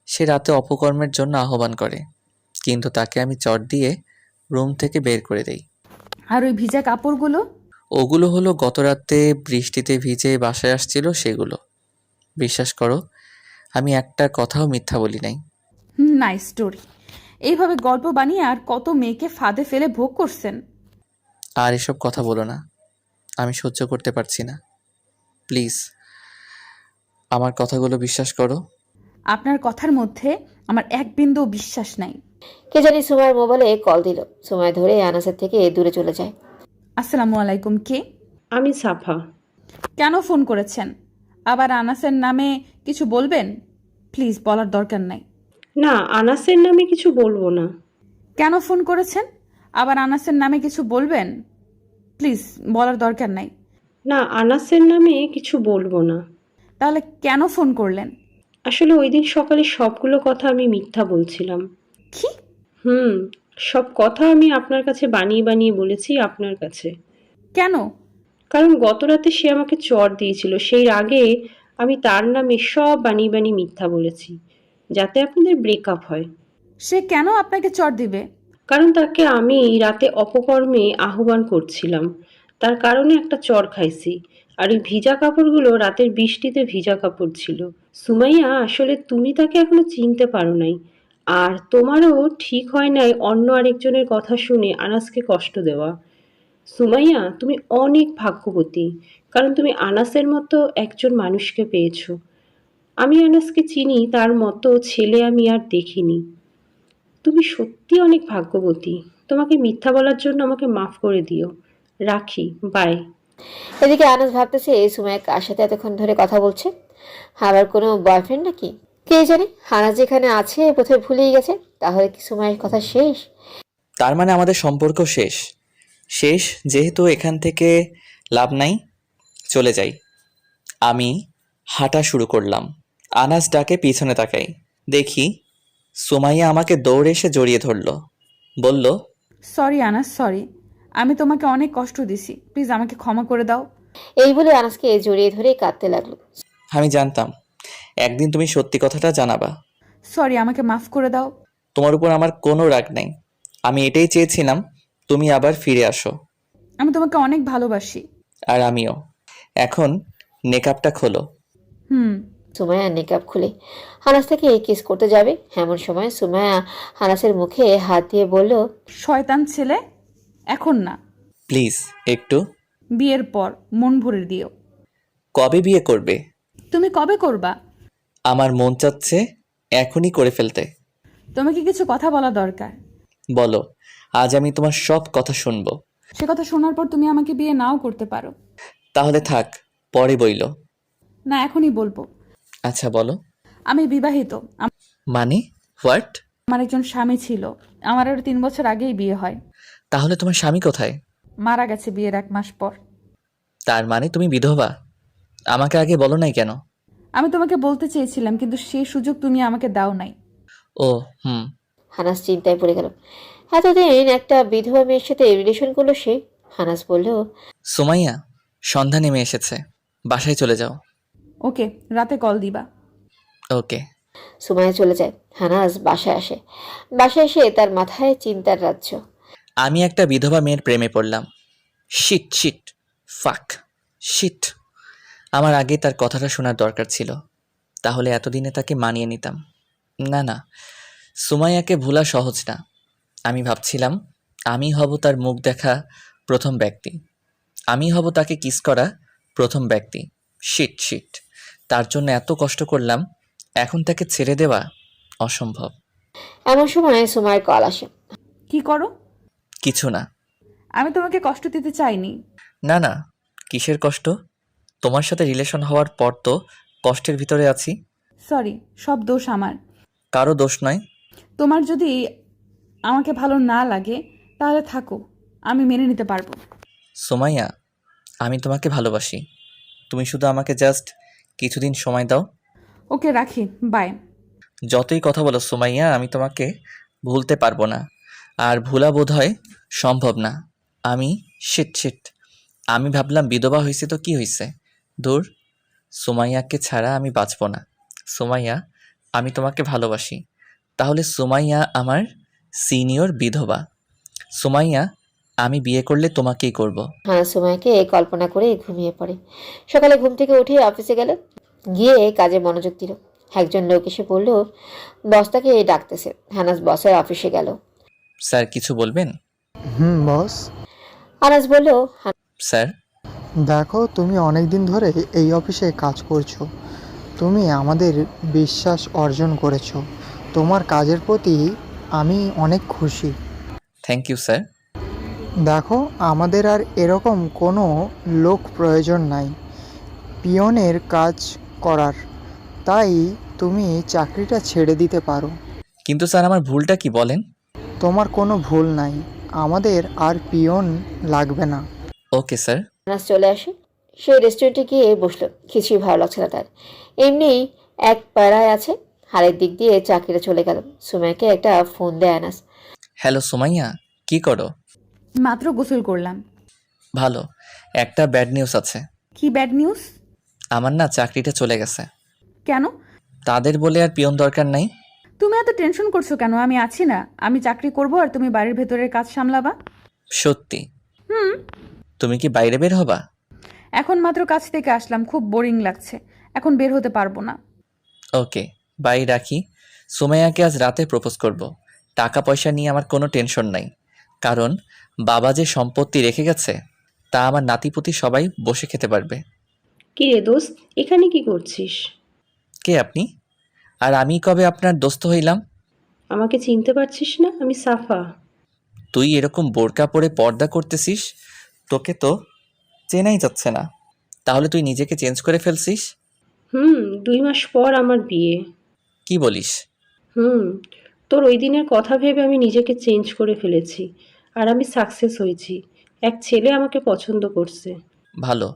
সে রাতে অপকর্মের জন্য আহ্বান করে, কিন্তু তাকে আমি চট দিয়ে রুম থেকে বের করে দেই। আর ওই ভিজা কাপড়গুলো? ওগুলো হলো গত রাতে বৃষ্টিতে ভিজে বাসায় আসছিল সেগুলো। বিশ্বাস করো, আমি একটা কথাও মিথ্যা বলি নাই। Nice story. এইভাবে গল্প বানিয়ে আর কত মেয়েকে ফাঁদে ফেলে ভোগ করছেন। আর এসব কথা বলো না, আমি সহ্য করতে পারছি না। প্লিজ আমার কথাগুলো বিশ্বাস করো। আপনার কথার মধ্যে আমার এক বিন্দু বিশ্বাস নাই। কে জানি সুমাইয়ার মোবাইলে কল দিল। সুমাইয়া ধরে আনাসের থেকে দূরে চলে যায়। আসসালামু আলাইকুম, কে? আমি সাফা। কেন ফোন করেছেন? আবার আনাসের নামে কিছু বলবেন? প্লিজ, বলার দরকার নাই। না, আনাসের নামে কিছু বলবো না। কেন ফোন করেছেন? আবার আনাসের নামে কিছু বলবেন? প্লিজ, বলার দরকার নাই। না, আনাসের নামে কিছু বলবো না। তাহলে কেন ফোন করলেন? আসলে ওই দিন সকালে সবগুলো কথা আমি মিথ্যা বলছিলাম। কি? সব কথা আমি আপনার কাছে বানিয়ে বানিয়ে বলেছি আপনার কাছে। কেন? কারণ গত রাতে সে আমাকে চড় দিয়েছিল, সেই রাগে আমি তার নামে সব বানিয়ে বানিয়ে মিথ্যা বলেছি, যাতে আপনাদের ব্রেকআপ হয়। সে কেন আপনাকে চড় দিবে? কারণ তাকে আমি রাতে অপকর্মে আহ্বান করছিলাম, তার কারণে একটা চড় খাইছি। আর এই ভিজা কাপড়গুলো রাতের বৃষ্টিতে ভিজা কাপড় ছিল। সুমাইয়া, আসলে তুমি তাকে এখনো চিনতে পারো নাই, আর তোমারও ঠিক হয় নাই অন্য আরেকজনের কথা শুনে আনাসকে কষ্ট দেওয়া। সুমাইয়া, তুমি অনেক ভাগ্যবতী, কারণ তুমি আনাসের মতো একজন মানুষকে পেয়েছো। আমি আনাসকে চিনি, তার মতো ছেলে আমি আর দেখিনি। তুমি সত্যি অনেক ভাগ্যবতী। তোমাকে মিথ্যা বলার জন্য আমাকে মাফ করে দিও। রাখি, বাই। এদিকে আনাস ভাবতেছে সুমাইয়া কার সাথে এতক্ষণ ধরে কথা বলছে। আবার কোনো বয়ফ্রেন্ড নাকি? কে জানে। আনাস যেখানে আছে বোধহয় ভুলেই গেছে। তাহলে কি সুমাইয়ার কথা শেষ? তার মানে আমাদের সম্পর্ক শেষ। শেষ যেহেতু এখান থেকে লাভ নাই, চলে যাই। আমি হাঁটা শুরু করলাম। আনাস ডাকে পিছনে তাকাই, দেখি সুমাইয়া আমাকে দৌড়ে এসে জড়িয়ে ধরল, বলল, সরি আনাস, সরি। আমি তোমাকে অনেক কষ্ট দিছি, প্লিজ আমাকে ক্ষমা করে দাও। এই বলে আনাসকে জড়িয়ে ধরে কাঁদতে লাগলো। আমি জানতাম একদিন তুমি সত্যি কথাটা জানাবা। সরি, আমাকে মাফ করে দাও। তোমার উপর আমার কোনো রাগ নেই, আমি এটাই চেয়েছিলাম তুমি আবার ফিরে আসো। আমি তোমাকে অনেক ভালোবাসি। আর আমিও। এখন নেকআপটা খোলো। সুমাইয়া নেকআপ খুলে হানাস থেকে কিস করতে যাবে, এমন সময় সুমাইয়া হানাসের মুখে হাত দিয়ে বলল, শয়তান ছেলে, এখন না, প্লিজ একটু। বিয়ের পর মন ভরে দিও। কবে বিয়ে করবে? তুমি কবে করবা? আমার মন চাচ্ছে এখনই করে ফেলতে। তোমাকে কিছু কথা বলা দরকার। বলো, আজ আমি তোমার সব কথা শুনবো। সে কথা শোনার পর তুমি আমাকে বিয়ে নাও করতে পারো। তাহলে থাক, পরে বইল। না, এখনই বলবো। আচ্ছা বলো। আমি বিবাহিত। মানে হোয়াট? আমার একজন স্বামী ছিল, আমার আরো 3 বছর আগেই বিয়ে হয়। তাহলে তোমার স্বামী কোথায়? মারা গেছে বিয়ের 1 মাস পর। তার মানে তুমি বিধবা? আমাকে আগে বলো নাই কেন? আমি তোমাকে বলতে চেয়েছিলাম, কিন্তু সেই সুযোগ তুমি আমাকে দাও নাই। ও হানাস চিন্তায় পড়ে গেল। এতদিন একটা বিধবা মেয়ের সাথে রিলেশন করলো সে। হানাস বলল, সুমাইয়া, সন্ধ্যা নেমে এসেছে, বাসায় চলে যাও। ওকে, রাতে কল দিবা। ওকে। সুমাইয়া চলে যায়। হানাস বাসায় আসে। বাসায় এসে তার মাথায় চিন্তার রাজ্য। আমি একটা বিধবা মেয়ের প্রেমে পড়লাম। শিট শিট ফাক শিট। আমার আগে তার কথাটা শোনার দরকার ছিল, তাহলে এতদিনে তাকে মানিয়ে নিতাম। না না, সুমাইয়াকে ভোলা সহজ না। আমি ভাবছিলাম আমি হব তার মুখ দেখা প্রথম ব্যক্তি, আমি হব তাকে কিস করা প্রথম ব্যক্তি। শিট শিট, তার জন্য এত কষ্ট করলাম, এখন তাকে ছেড়ে দেওয়া অসম্ভব। এমন সময় সুমাইয়ের কল আসে। কি করো? কিছু না। আমি তোমাকে কষ্ট দিতে চাইনি। না না, কিসের কষ্ট? তোমার সাথে রিলেশন হওয়ার পর তো কষ্টের ভিতরে আছি। সরি, সব দোষ আমার। কারো দোষ নয়। তোমার যদি আমাকে ভালো না লাগে তাহলে থাকো, আমি মেনে নিতে পারবো। সুমাইয়া, আমি তোমাকে ভালোবাসি, তুমি শুধু আমাকে জাস্ট কিছুদিন সময় দাও। ওকে, রাখি, বাই। যতই কথা বলো সুমাইয়া, আমি তোমাকে ভুলতে পারবো না, আর ভোলা বোধ হয় সম্ভব না। আমি শিট শিট, আমি ভাবলাম বিধবা হয়েছে তো কি হয়েছে, দূর, সুমাইয়াকে ছাড়া আমি বাঁচব না। সুমাইয়া, আমি তোমাকে ভালোবাসি। তাহলে সুমাইয়া আমার সিনিয়র বিধবা। সুমাইয়া, আমি বিয়ে করলে তোমাকেই করব। হ্যাঁ, সুমাইয়াকে কল্পনা করে ঘুমিয়ে পড়ে। সকালে ঘুম থেকে উঠে অফিসে গেল, গিয়ে কাজে মনোযোগ দিল। একজন লোক এসে বলল বস তাকে ডাকতেছে। আনাস বসের অফিসে গেল। স্যার কিছু বলবেন? বস। আনাস বলল, স্যার। দেখো, তুমি অনেক দিন ধরে এই অফিসে কাজ করছো, তুমি আমাদের বিশ্বাস অর্জন করেছো, তোমার কাজের প্রতি আমি অনেক খুশি। Thank you sir. দেখো, আমাদের আর এরকম কোনো লোক প্রয়োজন নাই পিয়নের কাজ করার, তাই তুমি চাকরিটা ছেড়ে দিতে পারো। কিন্তু স্যার আমার ভুলটা কি বলেন? তোমার কোনো ভুল নাই, আমাদের আর পিয়ন লাগবে না। Okay sir. আনাস চলে আসে। সে রেস্টুরেন্টে গিয়ে বসলো। কিছুই ভালো লাগছে না তার, এমনি এক প্যারায় আছে। হারের দিক দিয়ে চাকরিটা চলে গেল। সুমাইয়াকে একটা ফোন দেয় আনাস। হ্যালো সুমাইয়া, কি করো? মাত্র গোসল করলাম। ভালো, একটা ব্যাড নিউজ আছে। কি ব্যাড নিউজ? আমার না চাকরিটা চলে গেছে। কেন? তাদের বলে আর পিয়ন দরকার নাই। তুমি এত টেনশন করছো কেন? আমি আছি না, আমি চাকরি করব আর তুমি বাড়ির ভেতরের কাজ সামলাবা। সত্যি? হুম। তুমি কি বাইরে বের হবা? এখন মাত্র কাজ থেকে আসলাম, খুব বোরিং লাগছে, এখন বের হতে পারবো না। ওকে, বাই, রাখি। সুমাইয়াকে আজ রাতে প্রপোজ করব। টাকা পয়সা নিয়ে আমার কোনো টেনশন নাই, কারণ বাবা যে সম্পত্তি রেখে গেছে তা আমার নাতিপুতি সবাই বসে খেতে পারবে। কি রে দোস্ত, এখানে কি করছিস? কে আপনি? আর আমি কবে আপনার দোস্ত হইলাম? আমাকে চিনতে পারছিস না? আমি সাফা। তুই এরকম বোরকা পরে পর্দা করতেছিস, তোকে তো চেনাই যাচ্ছে না। তাহলে তুই নিজেকে চেঞ্জ করে ফেলছিস? 2 মাস পর আমার বিয়ে। কি বলিস? তোর ওই দিনের কথা ভেবে আমি নিজেকে চেঞ্জ করে ফেলেছি, আর আমি সাকসেস হয়েছি। এক ছেলে আমাকে পছন্দ করছে। ভালো,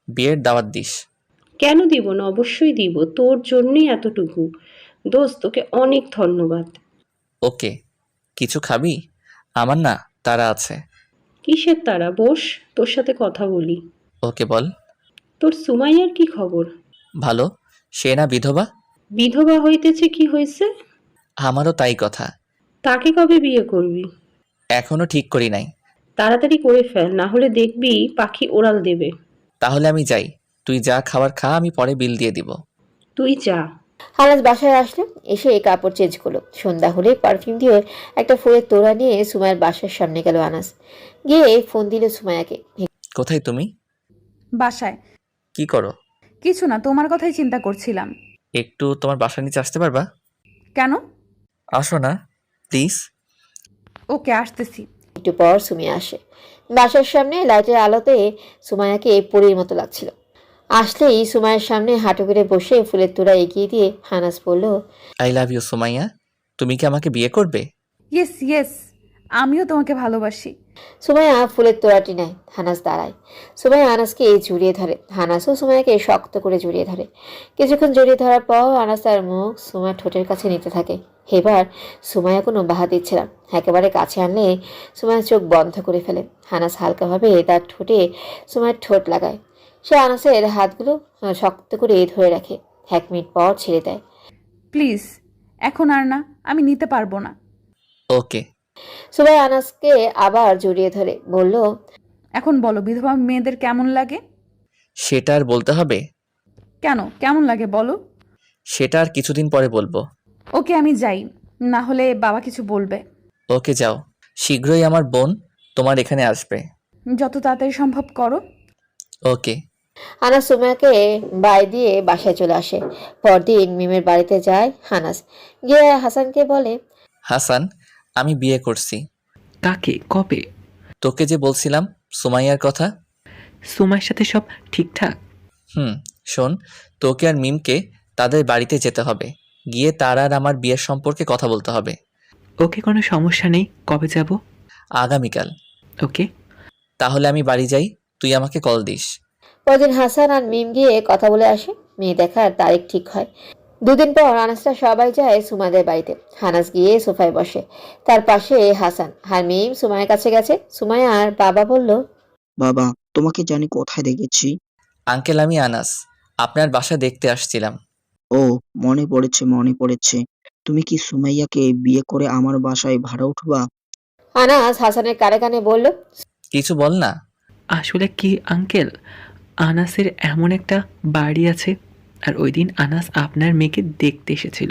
বিয়ের দাওয়াত দিস। কেন দিব না, অবশ্যই দিব, তোর জন্যই এতটুকু। দোস্ত, তোকে অনেক ধন্যবাদ। ওকে, কিছু খাবি? আমার না তারা আছে। কিসের তারা? বস, তোর সাথে কথা বলি। ওকে বল। তোর সুমাইয়ার কি খবর? ভালো, সে না বিধবা? বিধবা হইতেছে, কি হয়েছে? আমারও তাই কথা। তাকে কবে বিয়ে করবি? এখনো ঠিক করি নাই। তাড়াতাড়ি করে ফেল, না হলে দেখবি পাখি ওড়াল দেবে। তাহলে আমি যাই, তুই যা খাবার খা, আমি পরে বিল দিয়ে দিব। তুই যা। আনাস বাসায় আসলো, এসে কাপড় চেঞ্জ করলো। সন্ধ্যা হলে পারফিউম দিয়ে একটা ফুলের তোড়া নিয়ে সুমাইয়ার বাসার সামনে গেল আনাস। গিয়ে ফোন দিল সুমাইয়াকে। কোথায় তুমি? বাসায়। কি করো? কিছু না, তোমার কথাই চিন্তা করছিলাম। একটু তোমার বাসার নিচে আসতে পারবা? কেন? আসো না প্লিজ। ওকে, আসতেছি। একটু পর সুমিয়া আসে। বাসার সামনে লাইটের আলোতে সুমাইয়াকে পরীর মতো লাগছিল। আসলেই সুমাইয়ার সামনে হাঁটু করে বসে ফুলের তোড়া এগিয়ে দিয়ে আনাস বলল, আই লাভ ইউ সুমাইয়া, তুমি কি আমাকে বিয়ে করবে? ইয়েস ইয়েস, আমিও তোমাকে ভালোবাসি। সুমাইয়া ফুলের তোড়াটি নেয়। আনাস দাঁড়ায়। সুমাইয়া আনাসকে জড়িয়ে ধরে। আনাসও সুমাইয়াকে শক্ত করে জড়িয়ে ধরে। কিছুক্ষণ জড়িয়ে ধরার পর আনাস তার মুখ সুমাইয়ার ঠোঁটের কাছে নিতে থাকে। এবার সুমাইয়া কোনো বাধা দিচ্ছে না। একেবারে কাছে আনলে সুমাইয়ার চোখ বন্ধ করে ফেলে। আনাস হালকাভাবে তার ঠোঁটে সুমাইয়ার ঠোঁট লাগায়। সে আনাসের হাতগুলো শক্ত করে ধরে রাখে। 1 মিনিট পর ছেড়ে দেয়। প্লিজ, এখন আর না, আমি নিতে পারবো না। ওকে। সুমাইয়া আনাসকে আবার জড়িয়ে ধরে বলল, এখন বলো, বিধবা মেয়েদের কেমন লাগে? সেটা আর বলতে হবে? কেন, কেমন লাগে বলো? সেটা আর কিছুদিন পরে বলবো। ওকে, আমি যাই, না হলে বাবা কিছু বলবে। ওকে যাও, শীঘ্রই আমার বোন তোমার এখানে আসবে। যত তাড়াতাড়ি সম্ভব করো। ওকে। আনাস সুমাইয়াকে বাই দিয়ে বাসায় চলে আসে। পরদিন মিমের বাড়িতে যায় আনাস, গিয়ে হাসানকে বলে, হাসান, আমি বিয়ে করছি। কাকে? কবে? তোকে যে বলছিলাম সুমাইয়ার কথা। সুমাইয়ের সাথে সব ঠিকঠাক? শোন, তোকে আর মিমকে তাদের বাড়িতে যেতে হবে, গিয়ে তার আর আমার বিয়ের সম্পর্কে কথা বলতে হবে। ওকে, কোনো সমস্যা নেই। কবে যাব? আগামীকাল। ওকে। তাহলে আমি বাড়ি যাই, তুই আমাকে কল দিস। পরদিন হাসান আর মিম গিয়ে কথা বলে আসে। মেয়ে দেখার তারিখ ঠিক হয়। দুদিন পর আনাসরা সবাই যায় সুমাদের বাড়িতে। আনাস গিয়ে সোফায় বসে, তার পাশে হাসান আর মিম সুমাইয়ার কাছে গেছে। সুমাইয়ার বাবা বলল, বাবা, তোমাকে জানি কোথায় দেখেছি। আঙ্কেল, আমি আনাস, আপনার বাসা দেখতে আসছিলাম। ও, মনে পড়েছে মনে পড়েছে। তুমি কি সুমাইয়াকে বিয়ে করে আমার বাসায় ভাড়া উঠবা? আনাস হাসানের কানে কানে বলল, কিছু বল না। আসলে কি আঙ্কেল, আনাসের এমন একটা বাড়ি আছে, আর ওই দিন আনাস আপনার মেয়েকে দেখতে এসেছিল।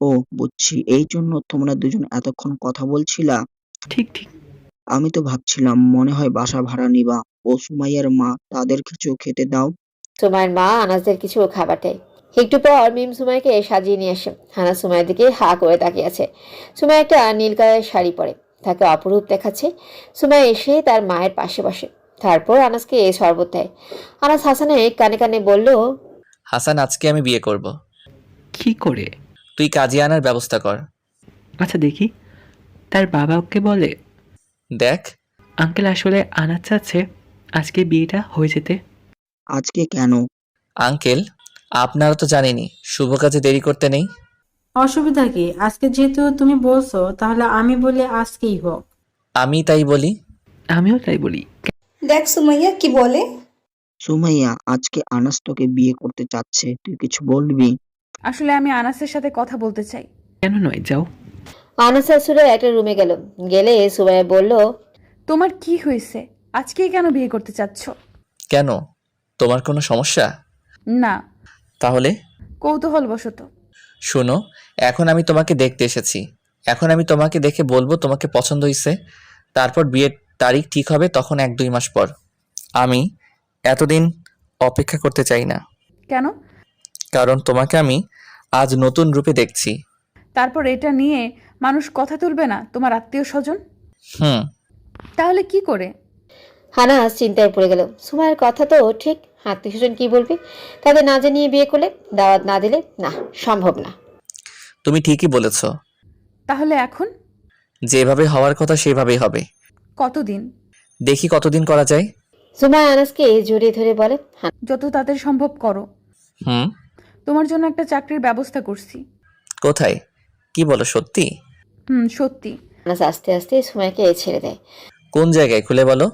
ও, বুঝছি, এই জন্য তোমরা দুজন এতক্ষণ কথা বলছিলা। ঠিক ঠিক। আমি তো ভাবছিলাম মনে হয় বাসা ভাড়া নিবা। ও সুমাইয়ার মা, তাদের কিছু খেতে দাও। সুমাইয়ের মা আনাসদের কিছু খাবার দেয়। একটু পর মিম সুমাইকে সাজিয়ে নিয়ে আসে। আনাস সুমাইয়ের দিকে হা করে তাকিয়ে আছে। সুমাই একটা নীল গায়ের শাড়ি পরে, তাকে অপরূপ দেখাচ্ছে। সুমাই এসে তার মায়ের পাশে বসে, তারপর আনাসকে শরবত দেয়। আনাস হাসানের কানে কানে বলল, হাসান, আজকে আমি বিয়ে করব। কি করে? তুই কাজে আনার ব্যবস্থা কর। আচ্ছা দেখি। তার বাবা ওকে বলে, দেখ, আঙ্কেল আসলে আনাস চাচ্ছে আজকে বিয়েটা হয়ে যেতে। আজকে কেন? আঙ্কেল, আপনারা তো জানেনই শুভ কাজে দেরি করতে নেই। অসুবিধা কি? আজকে যেহেতু তুমি বলছো, তাহলে আমি বলি আজকেই হোক। আমি তাই বলি। আমিও তাই বলি। দেখ সুমাইয়া কি বলে। সুমাইয়া, আজকে আনাস তোকে বিয়ে করতে চাচ্ছে, তুই কিছু বলবি? আসলে আমি আনাসের সাথে কথা বলতে চাই। কেন নয়, যাও। আনাস আর সুরাই একটা রুমে গেলে সুমাইয়া বলল, তোমার কি হয়েছে? আজকেই কেন বিয়ে করতে চাচ্ছ? কেন, তোমার কোনো সমস্যা? না, তাহলে? কৌতূহলবশত। শোনো, এখন আমি তোমাকে দেখতে এসেছি। এখন আমি তোমাকে দেখে বলবো তোমাকে পছন্দ হয়েছে। তারপর বিয়ের তারিখ ঠিক হবে, তখন 1-2 মাস পর। আমি এতদিন অপেক্ষা করতে চাই না। কেন? কারণ তোমাকে আমি আজ নতুন রূপে দেখছি। তারপর এটা নিয়ে মানুষ কথা তুলবে না, তোমার আত্মীয় স্বজন? হুম। তাহলে কি করে? আনাস চিন্তায় পড়ে গেল। সুমাইয়ের কথা তো ঠিক, আত্মীয় স্বজন কি বলবে? তাদের না জানিয়ে বিয়ে করলে, দাওয়াত না দিলে, না, সম্ভব না। তুমি ঠিকই বলেছ। তাহলে এখন? যেভাবে হওয়ার কথা সেভাবেই হবে। কতদিন? দেখি কতদিন করা যায়। সুমাইয়া আনাসকে জড়িয়ে ধরে বলে, যত তাড়াতাড়ি সম্ভব করো। হুম। তোমার জন্য একটা চাকরির ব্যবস্থা করছি। কোথায়? কি বলো, সত্যি? সত্যি। আনাস আস্তে আস্তে সুমাইয়াকে ছেড়ে দেয়। কোন জায়গায়, খুলে বলো।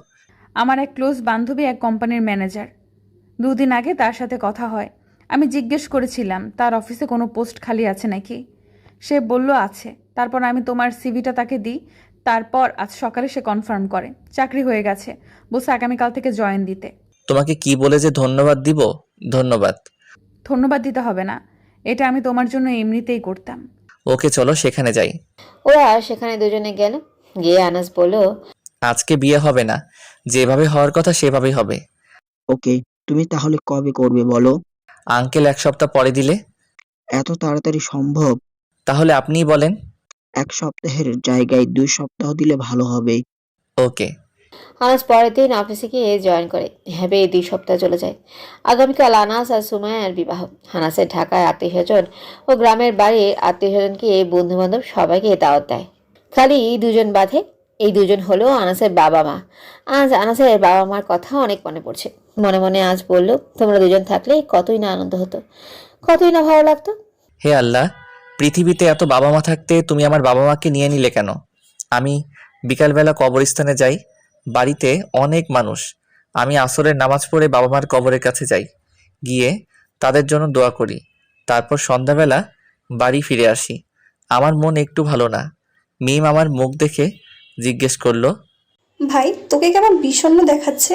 আমার এক ক্লোজ বান্ধবী এক কোম্পানির ম্যানেজার। 2 দিন আগে তার সাথে কথা হয়। আমি জিজ্ঞেস করেছিলাম তার অফিসে কোনো পোস্ট খালি আছে নাকি। সে বলল আছে। তারপর আমি তোমার সিভিটা তাকে দিই। তারপর আজ সকালে সে কনফার্ম করে চাকরি হয়ে গেছে। বলছে আগামীকাল থেকে জয়েন দিতে। তোমাকে কি বলে যে ধন্যবাদ দিব। ধন্যবাদ। ধন্যবাদ দিতে হবে না, এটা আমি তোমার জন্য এমনিতেই করতাম। ওকে, চলো সেখানে যাই। ওরা সেখানে দুজনে গেল। গিয়ে আনাস বলল, আজকে বিয়ে হবে না, যেভাবে হওয়ার কথা সেভাবেই হবে। ওকে, তুমি তাহলে কবে করবে বলো? আঙ্কেল 1 সপ্তাহ পরে দিলে? এত তাড়াতাড়ি সম্ভব? তাহলে আপনিই বলেন। 1 সপ্তাহের জায়গায় 2 সপ্তাহ দিলে ভালো হবে। ওকে। আনাস পরের দিন অফিসে গিয়ে জয়েন করে। এভাবে 2 সপ্তাহ চলে যায়। আগামীকাল আনাস আর সুমাইয়ার বিবাহ। আনাসের ঢাকায় আত্মীয় স্বজন ও গ্রামের বাড়ির আত্মীয় স্বজনকে, বন্ধু বান্ধব সবাইকে দাওয়াত দেয়। খালি 2 জন বাদে। এই 2 জন হলো আনাসের বাবা মা। আজ আনাসের বাবা মার কথা অনেক মনে পড়ছে। মনে মনে আজ বলল, তোমরা 2 জন থাকলে কতই না আনন্দ হতো, কতই না ভালো লাগতো। হে আল্লাহ, পৃথিবীতে এত বাবা মা থাকতে তুমি আমার বাবা মাকে নিয়ে নিলে কেন? আমি বিকালবেলা কবরস্থানে যাই, বাড়িতে অনেক মানুষ। আমি আসরের নামাজ পড়ে বাবা মার কবরের কাছে যাই, গিয়ে তাদের জন্য দোয়া করি। তারপর সন্ধ্যাবেলা বাড়ি ফিরে আসি। আমার মন একটু ভালো না। মিম আমার মুখ দেখে জিজ্ঞেস করলো, ভাই তোকে কেমন বিষণ্ণ দেখাচ্ছে।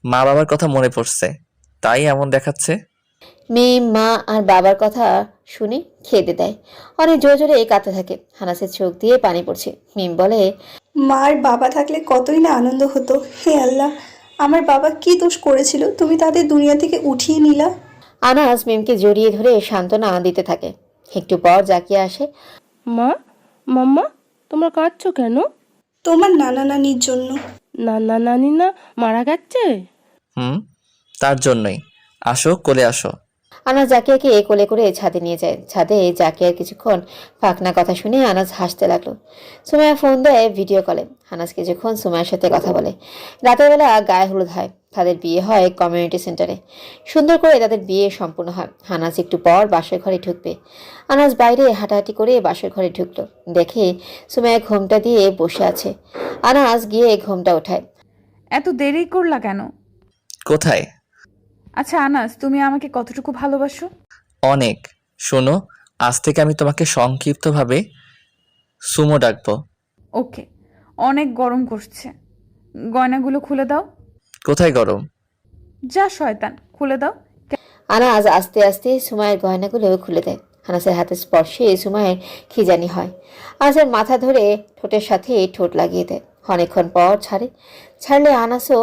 মা বাবার কথা মনে পড়ছে। তাই এমন দেখাচ্ছে। মিম মা আর বাবার কথা শুনে খেতে দেয়। অনেক জোরে জোরে কাঁদতে থাকে। আনাসের চোখ দিয়ে পানি পড়ছে। মিম বলে, মার বাবা থাকলে কতই না আনন্দ হতো। হে আল্লাহ, আমার বাবা কি দোষ করেছিল তুমি তাদের দুনিয়া থেকে উঠিয়ে নিলা? আনাস মিমকে জড়িয়ে ধরে সান্ত্বনা দিতে থাকে। একটু পর জাকিয়া আসে। মা, মাম্মা, তোমরা কাঁদছো কেন? তোমার নানা নানির জন্য। নানা নানি না মারা গেছে? তার জন্যই। আসো, কোলে আসো। আনাস জাকিয়াকে কোলে করে ছাদে নিয়ে যায়। ছাদে জাকিয়ার কিছুক্ষণ ফাঁকনা কথা শুনে আনাস হাসতে লাগলো। সুমাইয়া ফোন দেয় ভিডিও কলে। আনাস কিছুক্ষণ সুমাইয়ার সাথে কথা বলে। রাতের বেলা গায়ে হলুদ হয়। তাদের বিয়ে হয় কমিউনিটি সেন্টারে। সুন্দর করে তাদের বিয়ে সম্পূর্ণ হয়। আনাস একটু পর বাসর ঘরে ঢুকবে। আনাস বাইরে হাঁটাহাঁটি করে বাসর ঘরে ঢুকলো। দেখে সুমাইয়া ঘোমটা দিয়ে বসে আছে। আনাস গিয়ে ঘোমটা ওঠায়। এত দেরি করলা কেন? কোথায়? আচ্ছা আনাস, তুমি আমাকে কতটুকু ভালোবাসো? অনেক। শোনো, আজ থেকে আমি তোমাকে সংক্ষিপ্তভাবে সুমো ডাকবো। ওকে। অনেক গরম করছে, গয়নাগুলো খুলে দাও। কোথায় গরম? যা শয়তান, খুলে দাও। আনাস আস্তে আস্তে সুমাইয়ের গয়নাগুলো খুলে দেয়। আনাসের হাতের স্পর্শে সুমাইয়ের খিজানি হয়। আনাসের মাথা ধরে ঠোঁটের সাথে ঠোঁট লাগিয়ে দেয়। অনেকক্ষণ পর ছাড়লে আনাসও।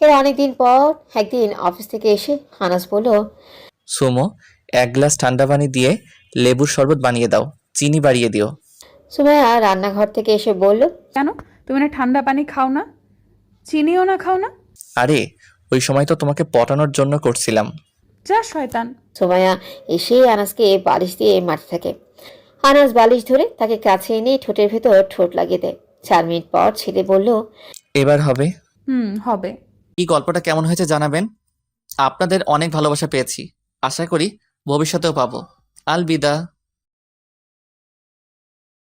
এর অনেকদিন পর একদিন অফিস থেকে এসে আনাস বলল, সুমো, 1 গ্লাস ঠান্ডা পানি দিয়ে লেবুর শরবত বানিয়ে দাও, চিনি বাড়িয়ে দিও। সুমাইয়া রান্নাঘর থেকে এসে বলল, কেন তুমি না ঠান্ডা পানি খাও না, চিনিও না খাও না? আরে ওই সময় তো তোমাকে পটানোর জন্য করছিলাম। যা শয়তান। সুমাইয়া এসে আনাসকে বালিশ দিয়ে মারতে থাকে। আনাস বালিশ ধরে তাকে কাছে এনে ঠোঁটের ভেতর ঠোঁট লাগিয়ে দেয়। 4 মিনিট পর ছেলে বলল, এবার হবে। হবে। এই গল্পটা কেমন হয়েছে জানাবেন। আপনাদের অনেক ভালোবাসা পেয়েছি, আশা করি ভবিষ্যতেও পাবো। আলবিদা।